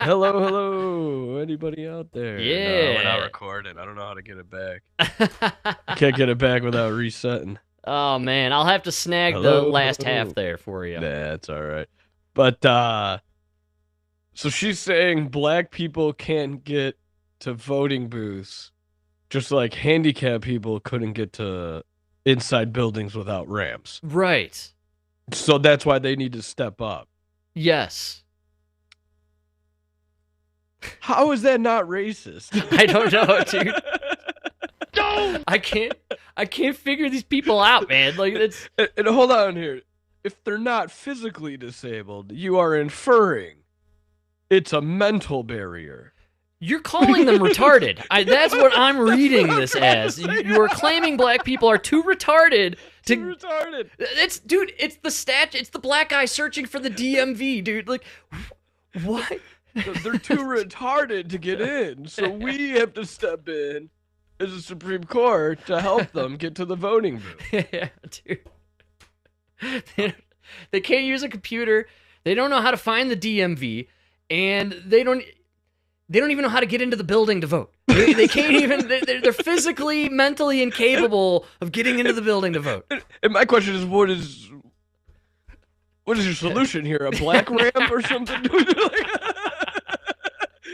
Hello. Anybody out there? Yeah. No, we're not recording. I don't know how to get it back. I can't get it back without resetting. Oh man, I'll have to snag the last half there for you. That's all right. But so she's saying black people can't get to voting booths. Just like handicapped people couldn't get to inside buildings without ramps. Right. So that's why they need to step up. Yes. How is that not racist? I don't know, dude. No! I can't figure these people out, man. Like it's and hold on here. If they're not physically disabled, you are inferring it's a mental barrier. You're calling them retarded. That's what I'm reading this as. You are claiming black people are too retarded to. Too retarded. It's the black guy searching for the DMV, dude. Like, what? They're too retarded to get in, so we have to step in as a Supreme Court to help them get to the voting booth. Yeah, dude. They can't use a computer. They don't know how to find the DMV, and they don't even know how to get into the building to vote. They can't even. They're physically, mentally incapable of getting into the building to vote. And my question is, what is your solution here? A black ramp or something?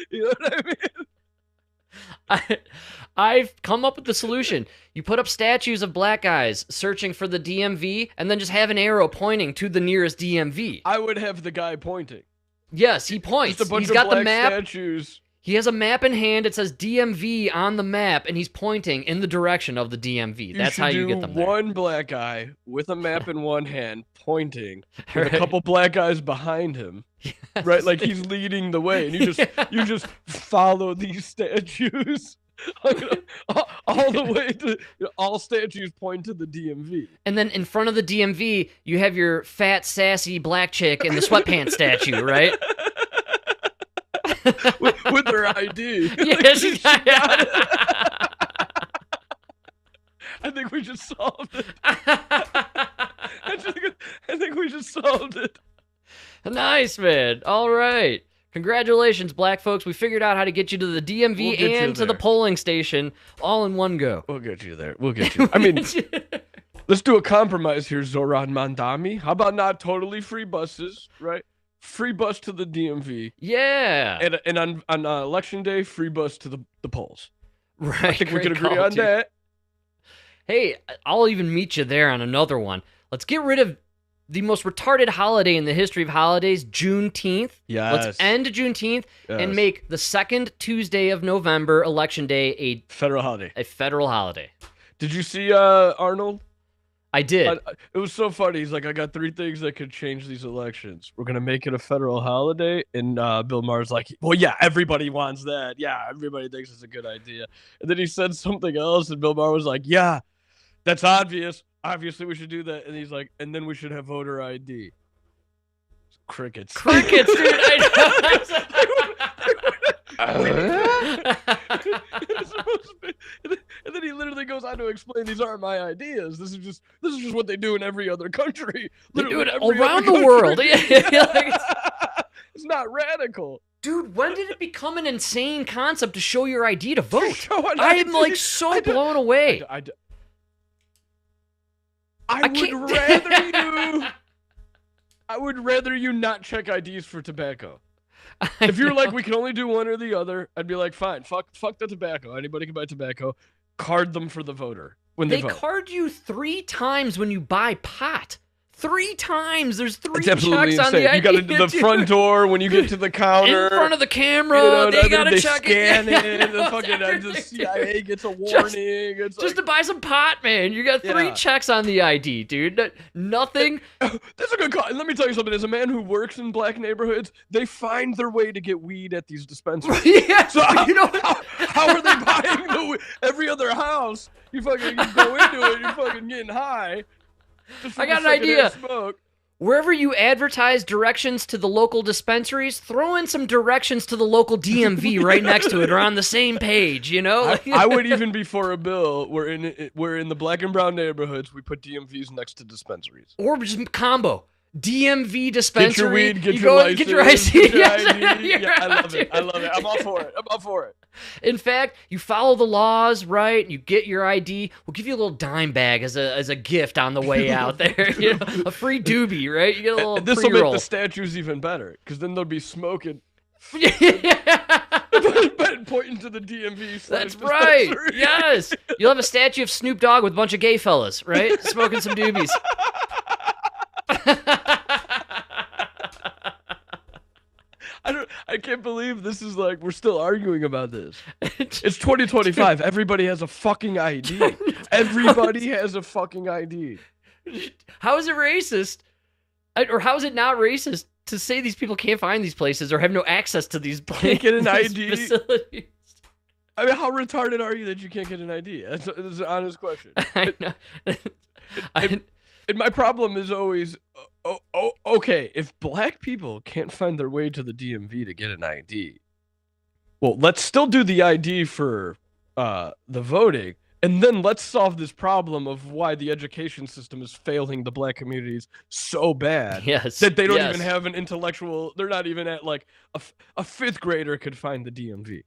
You know what I mean? I've come up with the solution. You put up statues of black guys searching for the DMV, and then just have an arrow pointing to the nearest DMV. I would have the guy pointing. Yes, he points. Just a bunch He's of got black the map. Statues. He has a map in hand. It says DMV on the map, and he's pointing in the direction of the DMV. That's how you get them there. One black guy with a map in one hand pointing, with a couple black guys behind him. Yes. Right, like he's leading the way, and you just follow these statues all the way to all statues point to the DMV. And then in front of the DMV, you have your fat, sassy black chick in the sweatpants statue, right? with her ID. Yeah, she got it. I think we just solved it. I think we just solved it. Nice, man. All right. Congratulations, black folks. We figured out how to get you to the DMV and to the polling station all in one go. We'll get you there. I mean, let's do a compromise here, Zoran Mandami. How about not totally free buses, right? Free bus to the DMV. Yeah. And on election day, free bus to the polls. Right. I think we can agree on that. Hey, I'll even meet you there on another one. Let's get rid of the most retarded holiday in the history of holidays, Juneteenth. Yes. Let's end Juneteenth and make the second Tuesday of November, Election Day, a federal holiday. A federal holiday. Did you see Arnold? I did. It was so funny. He's like, I got 3 things that could change these elections. We're going to make it a federal holiday. And Bill Maher's like, well, yeah, everybody wants that. Yeah, everybody thinks it's a good idea. And then he said something else, and Bill Maher was like, yeah, that's obvious. Obviously, we should do that. And he's like, and then we should have voter ID. Crickets. Crickets, dude. I know. supposed to be. And then he literally goes on to explain these aren't my ideas. This is just what they do in every other country. They do it Every around other the world. country. Yeah. It's not radical. Dude, when did it become an insane concept to show your ID to vote? Show an I am ID. like so blown away. I would rather you not check IDs for tobacco. If you're like, we can only do one or the other, I'd be like, fine, fuck the tobacco. Anybody can buy tobacco. Card them for the voter when they vote. card you 3 times when you buy pot. 3 times. There's 3 It's absolutely checks insane. on the You got to do the front door when you get to the counter. In front of the camera, they got to check scan it. it. The fucking the CIA gets a warning. Just to buy some pot, man. You got 3 checks on the ID, dude. Nothing. That's a good call. And let me tell you something. As a man who works in black neighborhoods, they find their way to get weed at these dispensaries. Yeah. So how are they buying the weed? Every other house, you go into it, you're fucking getting high. I got an idea. Wherever you advertise directions to the local dispensaries, throw in some directions to the local DMV right next to it, or on the same page. You know, I would even be for a bill where in the black and brown neighborhoods we put DMVs next to dispensaries, or just combo. DMV dispensary. Get your weed, get your license, get your ID. ID. Yeah, I love it. I'm all for it. In fact, you follow the laws, right? You get your ID. We'll give you a little dime bag as a gift on the way out there. You know, a free doobie, right? You get a little This will pre-roll. make the statues even better, because then they'll be smoking. Pointing to the DMV. That's right. Yes. You'll have a statue of Snoop Dogg with a bunch of gay fellas, right? Smoking some doobies. I can't believe this is like we're still arguing about this. It's 2025. Everybody has a fucking ID. Everybody has a fucking ID. How is it racist? Or how is it not racist to say these people can't find these places or have no access to these places? Can't get an ID. Facilities? I mean, how retarded are you that you can't get an ID? That's an honest question. I know. And my problem is always, okay, if black people can't find their way to the DMV to get an ID, well, let's still do the ID for the voting, and then let's solve this problem of why the education system is failing the black communities so bad that they don't even have an intellectual, they're not even at like a 5th grader could find the DMV.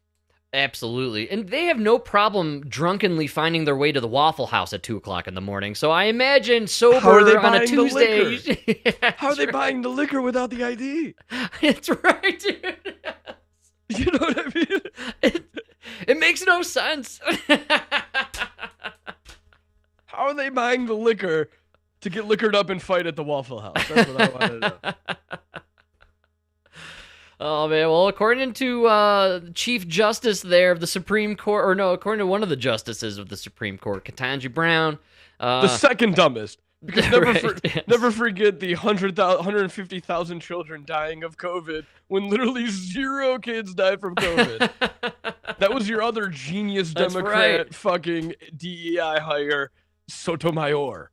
Absolutely. And they have no problem drunkenly finding their way to the Waffle House at 2 o'clock in the morning. So I imagine sober on a Tuesday. How are they buying the liquor without the ID? It's right, dude. You know what I mean? It makes no sense. How are they buying the liquor to get liquored up and fight at the Waffle House? That's what I want to know. Oh, man. Well, according to Chief Justice there of the Supreme Court, or no, according to one of the justices of the Supreme Court, Ketanji Brown. The second dumbest. Because never forget the 150,000 children dying of COVID when literally 0 kids died from COVID. That was your other genius Democrat fucking DEI hire, Sotomayor.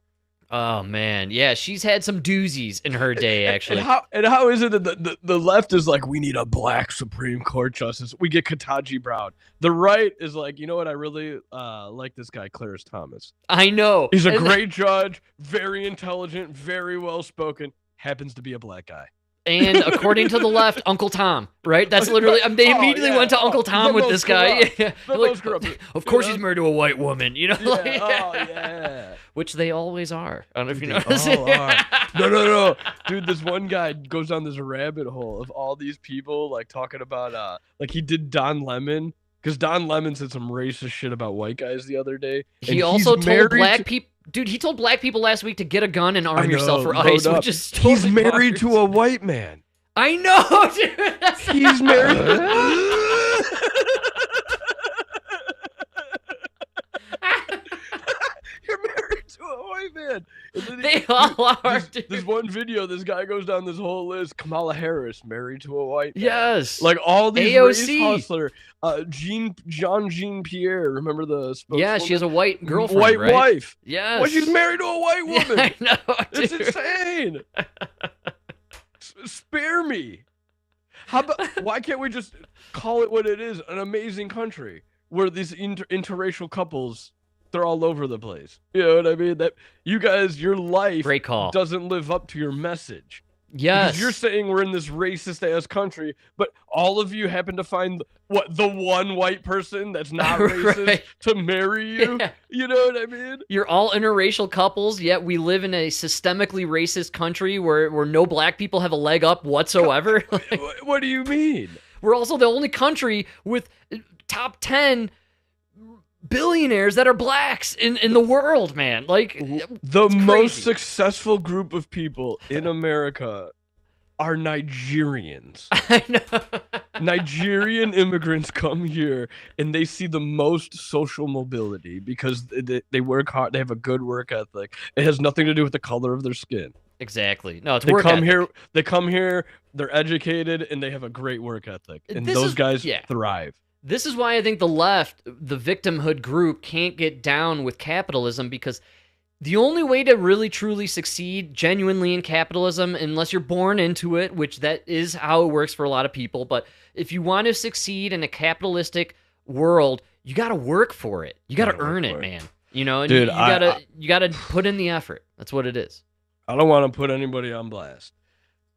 Oh, man. Yeah, she's had some doozies in her day, actually. And how is it that the left is like, we need a black Supreme Court justice? We get Ketanji Brown. The right is like, you know what? I really like this guy, Clarence Thomas. I know. He's a great judge, very intelligent, very well-spoken, happens to be a black guy. And according to the left, Uncle Tom, right? That's literally, they immediately went to Uncle Tom with this guy. Yeah. Like, of course he's married to a white woman, you know? Yeah. Which they always are. I don't know if you know. No. Dude, this one guy goes down this rabbit hole of all these people, like, talking about, like, he did Don Lemon, because Don Lemon said some racist shit about white guys the other day. He also told black people, dude, he told black people last week to get a gun and arm yourself for ICE, which is totally He's married to a white man. I know, dude. He's married. You're married to a white man. They all are. This one video, this guy goes down this whole list. Kamala Harris married to a white man. Yes. Like all these AOC. race hustler. Jean Pierre. Remember the spokeswoman? Yeah, she has a white girlfriend, white right? wife. Yes. Well, she's married to a white woman. Yeah, I know, It's dude. insane. Spare me. Why can't we just call it what it is? An amazing country. where these interracial couples, they're all over the place. You know what I mean? That you guys, your life Great call. doesn't live up to your message. Yes. Because you're saying we're in this racist-ass country, but all of you happen to find, the one white person that's not racist to marry you? Yeah. You know what I mean? You're all interracial couples, yet we live in a systemically racist country where no black people have a leg up whatsoever. What do you mean? We're also the only country with top 10 billionaires that are blacks in the world, man. Like, the most successful group of people in America are Nigerians. I know. Nigerian immigrants come here and they see the most social mobility because they work hard. They have a good work ethic. It has nothing to do with the color of their skin. Exactly. No, it's they work come ethic. here. They come here. They're educated and they have a great work ethic. And those guys thrive. This is why I think the left, the victimhood group, can't get down with capitalism, because the only way to really truly succeed genuinely in capitalism, unless you're born into it, which that is how it works for a lot of people, but if you want to succeed in a capitalistic world, you got to work for it. You got to earn it, man. You know, and dude, you got to put in the effort. That's what it is. I don't want to put anybody on blast,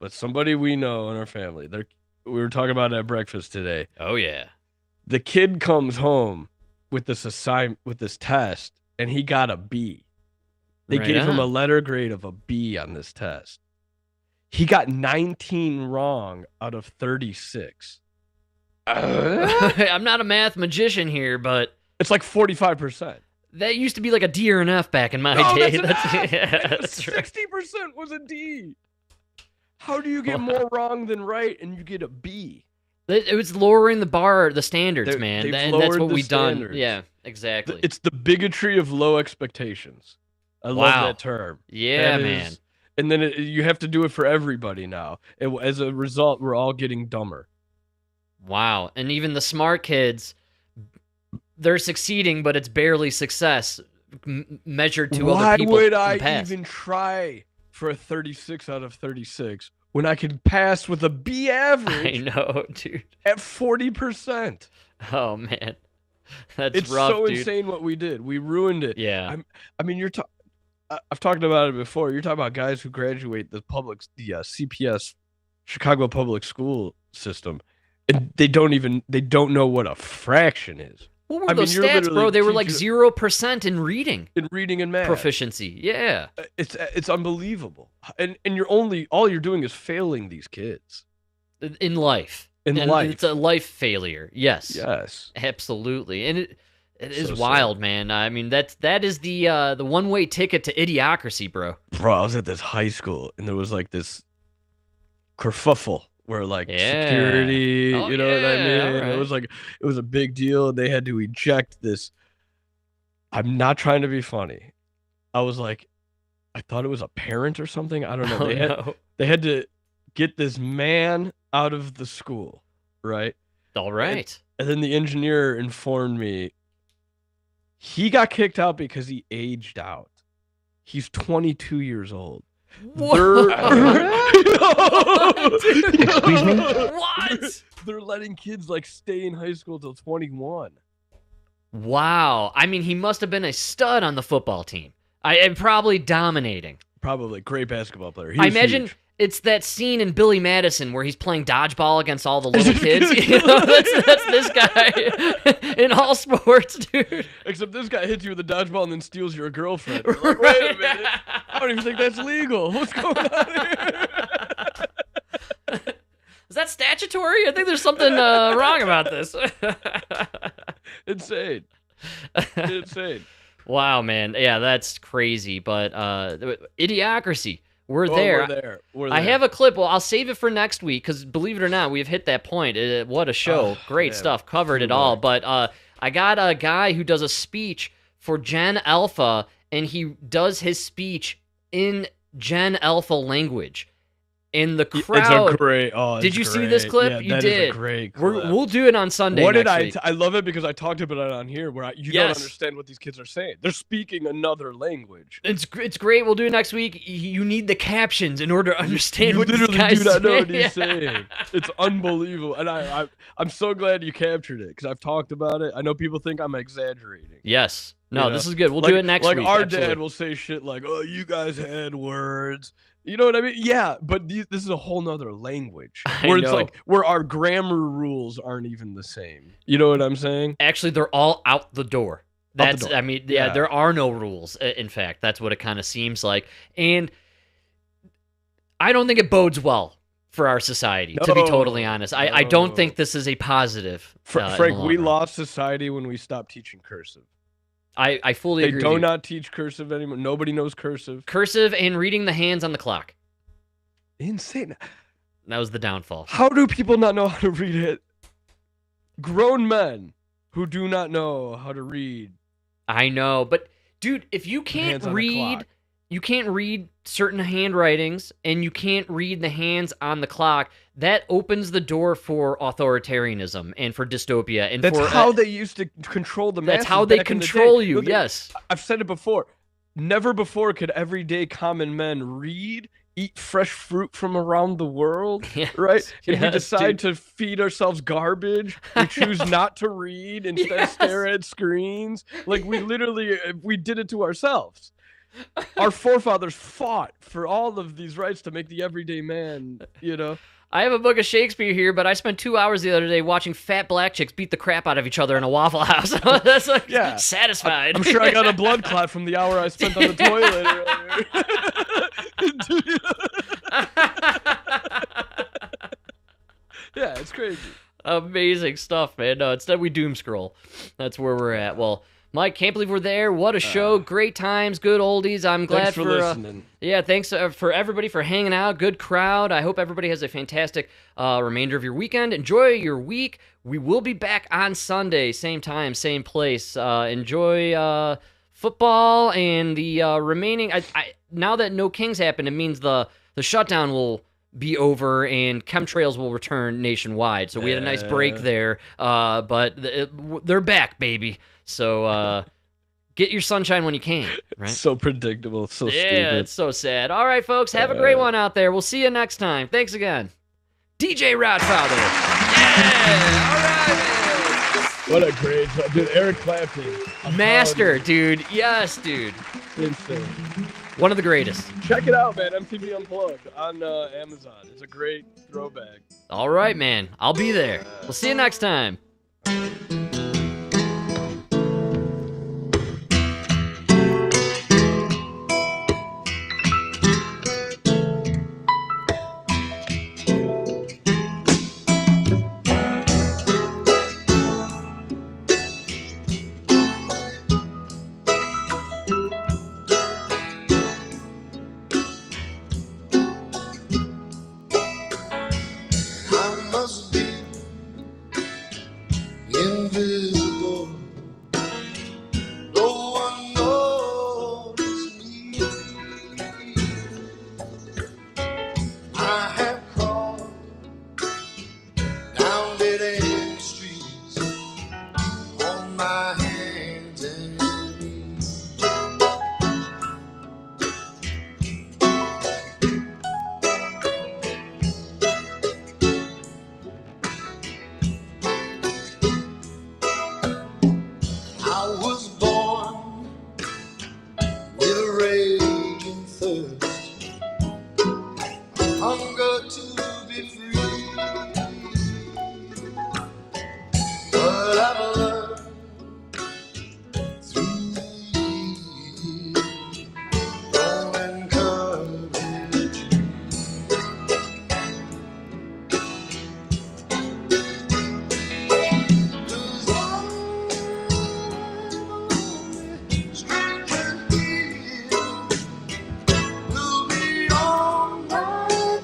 but somebody we know in our family, we were talking about it at breakfast today. Oh yeah. The kid comes home with this test, and he got a B. They gave him a letter grade of a B on this test. He got 19 wrong out of 36. I'm not a math magician here, but it's like 45%. That used to be like a D or an F back in my day. That's 60% was a D. How do you get more wrong than right and you get a B? It was lowering the bar, the standards, man. And that's what we've done. Yeah, exactly. It's the bigotry of low expectations. I love that term. Yeah, man. And then you have to do it for everybody now. And as a result, we're all getting dumber. Wow. And even the smart kids, they're succeeding, but it's barely success measured to other people. Why would I even try for a 36 out of 36 when I could pass with a B average? I know, dude. At 40%. Oh, man. That's it's rough, so dude. insane what we did. We ruined it. Yeah. I've talked about it before. You're talking about guys who graduate the CPS, Chicago public school system, and they don't know what a fraction is. What were those stats, bro? They were like 0% in reading. In reading and math. Proficiency. Yeah. It's unbelievable. And all you're doing is failing these kids. In life. In life. It's a life failure. Yes. Yes. Absolutely. And it is wild, man. I mean, that is the one-way ticket to idiocracy, bro. Bro, I was at this high school and there was like this kerfuffle where like security, you know what I mean? Right. It was a big deal. They had to eject this. I'm not trying to be funny. I was like, I thought it was a parent or something. I don't know. They had to get this man out of the school, right? All right. And then the engineer informed me he got kicked out because he aged out. He's 22 years old. What? Excuse me? What? They're letting kids like stay in high school till 21. Wow. I mean, he must have been a stud on the football team. And probably dominating. Probably. Great basketball player. I imagine huge. It's that scene in Billy Madison where he's playing dodgeball against all the little kids. You know, that's this guy in all sports, dude. Except this guy hits you with a dodgeball and then steals your girlfriend. You're like, wait a minute. I don't even think that's legal. What's going on here? Is that statutory? I think there's something wrong about this. Insane. Wow, man. Yeah, that's crazy. But idiocracy. We're there. We're there. I have a clip. Well, I'll save it for next week because, believe it or not, we've hit that point. What a show. Great stuff. Covered it all. But I got a guy who does a speech for Gen Alpha, and he does his speech in Gen Alpha language. And the crowd. It's a great. Oh, did you see this clip? Yeah, you that did. Is a great clip. We'll do it on Sunday. What next did week. I love it because I talked about it on here where you don't understand what these kids are saying. They're speaking another language. It's great. We'll do it next week. You need the captions in order to understand what these guys literally do not know what say. he's saying. It's unbelievable, and I'm so glad you captured it because I've talked about it. I know people think I'm exaggerating. Yes. No, this is good. We'll do it next week. Like our Absolutely. dad will say shit like, "Oh, you guys had words." You know what I mean? Yeah, but this is a whole nother language where it's like where our grammar rules aren't even the same. You know what I'm saying? Actually, they're all out the door. That's the door. I mean, yeah, there are no rules. In fact, that's what it kind of seems like. And I don't think it bodes well for our society, to be totally honest. I don't think this is a positive. Frank, we lost society when we stopped teaching cursive. I fully agree. They do not teach cursive anymore. Nobody knows cursive. Cursive and reading the hands on the clock. Insane. That was the downfall. How do people not know how to read it? Grown men who do not know how to read. I know, but dude, if you can't read, you can't read certain handwritings and you can't read the hands on the clock, that opens the door for authoritarianism and for dystopia. And that's how they used to control the masses. That's how they control you, yes. I've said it before. Never before could everyday common men read, eat fresh fruit from around the world, right? If we decide to feed ourselves garbage, we choose not to read, instead stare at screens. Like we did it to ourselves. Our forefathers fought for all of these rights to make the everyday man, you know. I have a book of Shakespeare here, but I spent 2 hours the other day watching fat black chicks beat the crap out of each other in a Waffle House. That's like satisfied. I'm sure I got a blood clot from the hour I spent on the toilet earlier. Yeah, it's crazy. Amazing stuff, man. No, instead we doom scroll. That's where we're at. Well, Mike, can't believe we're there. What a show. Great times, good oldies. I'm glad thanks for listening. Yeah, thanks for everybody for hanging out. Good crowd. I hope everybody has a fantastic remainder of your weekend. Enjoy your week. We will be back on Sunday, same time, same place. Enjoy football and the remaining. Now that no Kings happened, it means the shutdown will be over and chemtrails will return nationwide. So we had a nice break there, but they're back, baby. So get your sunshine when you can, right? So predictable, so stupid. Yeah, it's so sad. All right, folks, have a great one out there. We'll see you next time. Thanks again. DJ Rodfather. Yeah, all right, man. What a great job. Dude, Eric Clapton. Master, dude. Yes, dude. Insane. One of the greatest. Check it out, man. MTV Unplugged on Amazon. It's a great throwback. All right, man. I'll be there. We'll see you next time.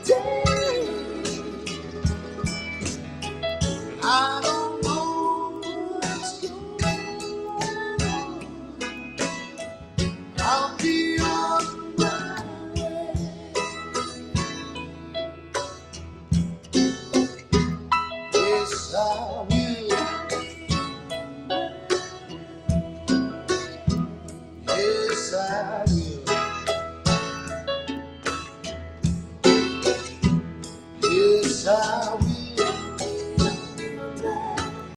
Day. I will.